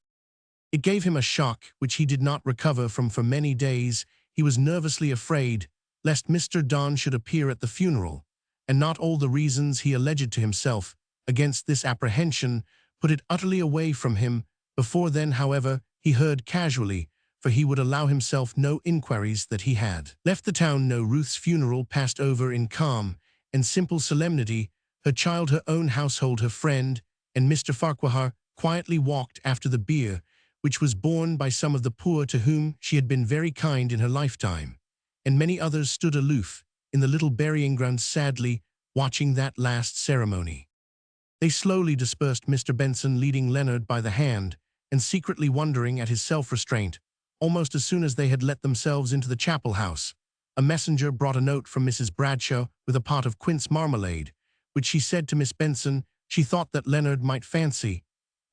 It gave him a shock which he did not recover from for many days. He was nervously afraid lest Mr. Don should appear at the funeral, and not all the reasons he alleged to himself against this apprehension put it utterly away from him. Before then, however, he heard casually, for he would allow himself no inquiries, that he had left the town. No, Ruth's funeral passed over in calm and simple solemnity. Her child, her own household, her friend, and Mr. Farquhar quietly walked after the bier, which was borne by some of the poor to whom she had been very kind in her lifetime, and many others stood aloof in the little burying ground, sadly watching that last ceremony. They slowly dispersed, Mr. Benson leading Leonard by the hand, and secretly wondering at his self-restraint. Almost as soon as they had let themselves into the chapel house, a messenger brought a note from Mrs. Bradshaw with a pot of quince marmalade, which she said to Miss Benson she thought that Leonard might fancy,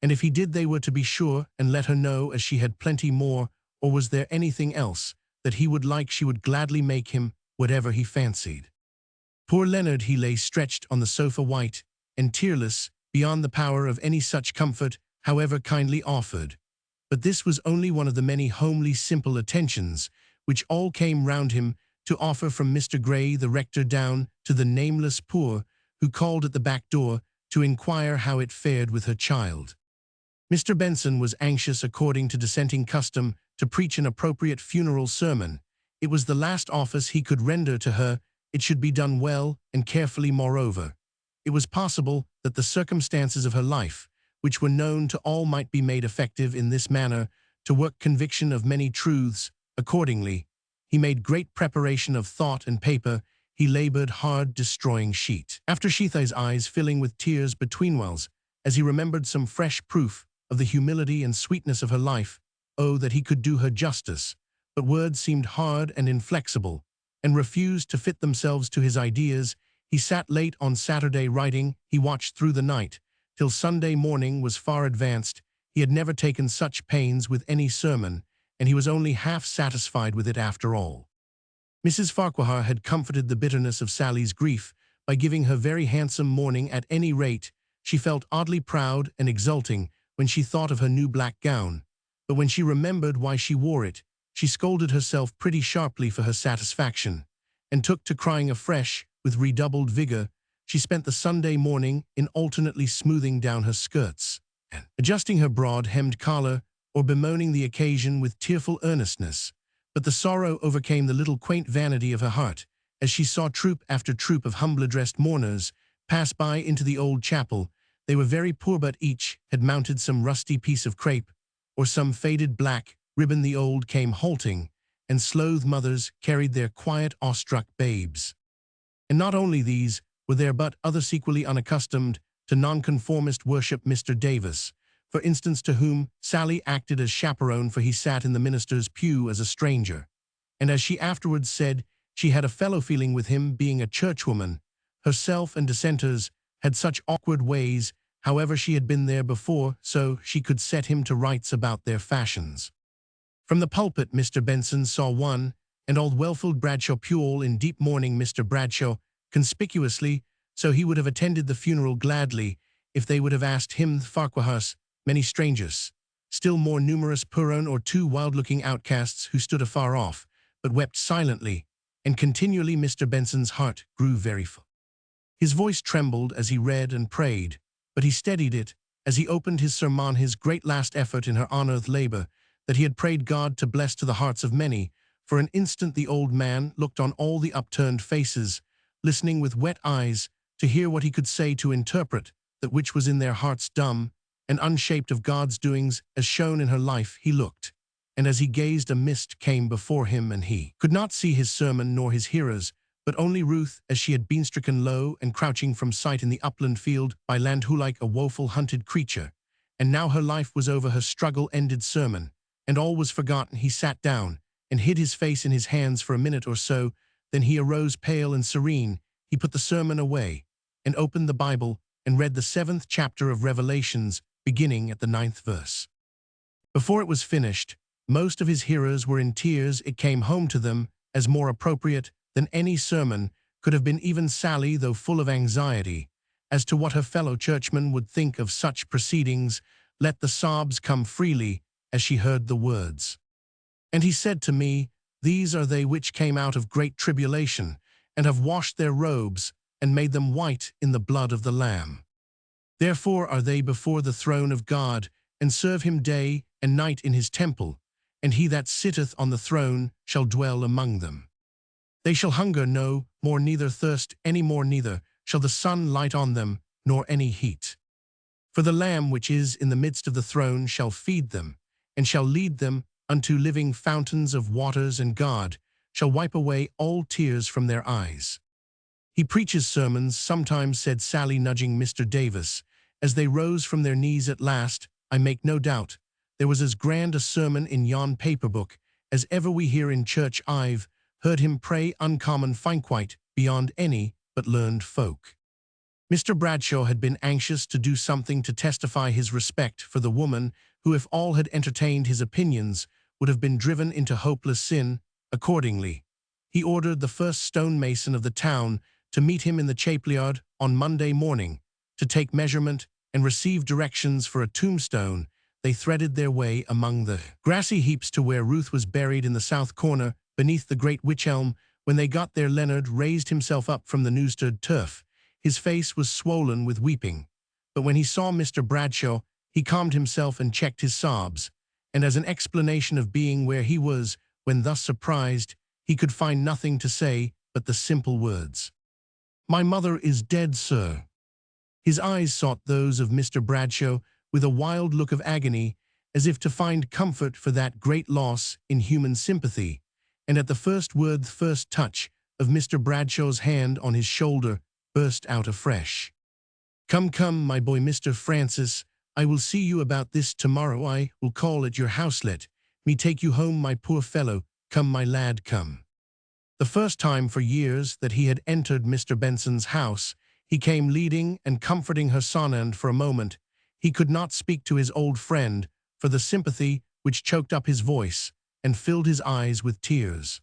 and if he did they were to be sure and let her know, as she had plenty more. Or was there anything else that he would like? She would gladly make him whatever he fancied. Poor Leonard, he lay stretched on the sofa, white and tearless, beyond the power of any such comfort, however kindly offered. But this was only one of the many homely, simple attentions which all came round him to offer, from Mr. Gray the rector down to the nameless poor who called at the back door to inquire how it fared with her child. Mr. Benson was anxious, according to dissenting custom, to preach an appropriate funeral sermon. It was the last office he could render to her. It should be done well and carefully. Moreover, it was possible that the circumstances of her life, which were known to all, might be made effective in this manner to work conviction of many truths. Accordingly, he made great preparation of thought and paper. He labored hard, destroying sheet after sheet, his eyes filling with tears betweenwhiles, as he remembered some fresh proof of the humility and sweetness of her life. Oh, that he could do her justice! But words seemed hard and inflexible, and refused to fit themselves to his ideas. He sat late on Saturday writing. He watched through the night till Sunday morning was far advanced. He had never taken such pains with any sermon, and he was only half satisfied with it after all. Mrs. Farquhar had comforted the bitterness of Sally's grief by giving her very handsome mourning. At any rate, she felt oddly proud and exulting when she thought of her new black gown, but when she remembered why she wore it, she scolded herself pretty sharply for her satisfaction, and took to crying afresh with redoubled vigor. She spent the Sunday morning in alternately smoothing down her skirts and adjusting her broad-hemmed collar, or bemoaning the occasion with tearful earnestness. But the sorrow overcame the little quaint vanity of her heart as she saw troop after troop of humbler dressed mourners pass by into the old chapel. They were very poor, but each had mounted some rusty piece of crape or some faded black ribbon. The old came halting, and sloth mothers carried their quiet, awestruck babes. And not only these were there, but others equally unaccustomed to nonconformist worship. Mr. Davis, for instance, to whom Sally acted as chaperone, for he sat in the minister's pew as a stranger, and as she afterwards said, she had a fellow feeling with him, being a churchwoman herself, and dissenters had such awkward ways. However, she had been there before, so she could set him to rights about their fashions. From the pulpit, Mr. Benson saw one and old Wellfield Bradshaw Puel in deep mourning. Mr. Bradshaw conspicuously, so he would have attended the funeral gladly if they would have asked him. Farquhars, many strangers, still more numerous, Puron or two wild-looking outcasts who stood afar off, but wept silently and continually. Mr. Benson's heart grew very full. His voice trembled as he read and prayed, but he steadied it as he opened his sermon, his great last effort in her unearthly labor, that he had prayed God to bless to the hearts of many. For an instant the old man looked on all the upturned faces, listening with wet eyes to hear what he could say, to interpret that which was in their hearts, dumb and unshaped of God's doings as shown in her life. He looked, and as he gazed a mist came before him, and he could not see his sermon nor his hearers, but only Ruth, as she had been stricken low and crouching from sight in the upland field by land, who like a woeful hunted creature. And now her life was over, her struggle ended, sermon and all was forgotten. He sat down and hid his face in his hands for a minute or so. Then he arose pale and serene. He put the sermon away and opened the Bible and read the 7th chapter of Revelations, beginning at the 9th verse. Before it was finished, most of his hearers were in tears. It came home to them as more appropriate than any sermon could have been. Even Sally, though full of anxiety, as to what her fellow churchmen would think of such proceedings, let the sobs come freely as she heard the words. And he said to me, These are they which came out of great tribulation, and have washed their robes, and made them white in the blood of the Lamb. Therefore are they before the throne of God, and serve him day and night in his temple, and he that sitteth on the throne shall dwell among them. They shall hunger no more, neither thirst any more, neither shall the sun light on them, nor any heat. For the Lamb which is in the midst of the throne shall feed them, and shall lead them unto living fountains of waters, and God shall wipe away all tears from their eyes. He preaches sermons sometimes, said Sally, nudging Mr. Davis. As they rose from their knees at last, I make no doubt, there was as grand a sermon in yon paper book as ever we hear in church. I've heard him pray uncommon fine, quite beyond any but learned folk. Mr. Bradshaw had been anxious to do something to testify his respect for the woman who, if all had entertained his opinions, would have been driven into hopeless sin. Accordingly, he ordered the first stonemason of the town to meet him in the chapelyard on Monday morning, to take measurement and receive directions for a tombstone. They threaded their way among the grassy heaps to where Ruth was buried in the south corner, beneath the great wych elm. When they got there, Leonard raised himself up from the Newstead turf. His face was swollen with weeping, but when he saw Mr. Bradshaw, he calmed himself and checked his sobs, and as an explanation of being where he was when thus surprised, he could find nothing to say but the simple words, "My mother is dead, sir." His eyes sought those of Mr. Bradshaw with a wild look of agony, as if to find comfort for that great loss in human sympathy, and at the first word, the first touch of Mr. Bradshaw's hand on his shoulder, burst out afresh. "Come, come, my boy, Mr. Francis, I will see you about this tomorrow. I will call at your house. Let me take you home, my poor fellow. Come, my lad, come." The first time for years that he had entered Mr. Benson's house, he came leading and comforting her son, and for a moment he could not speak to his old friend for the sympathy which choked up his voice and filled his eyes with tears.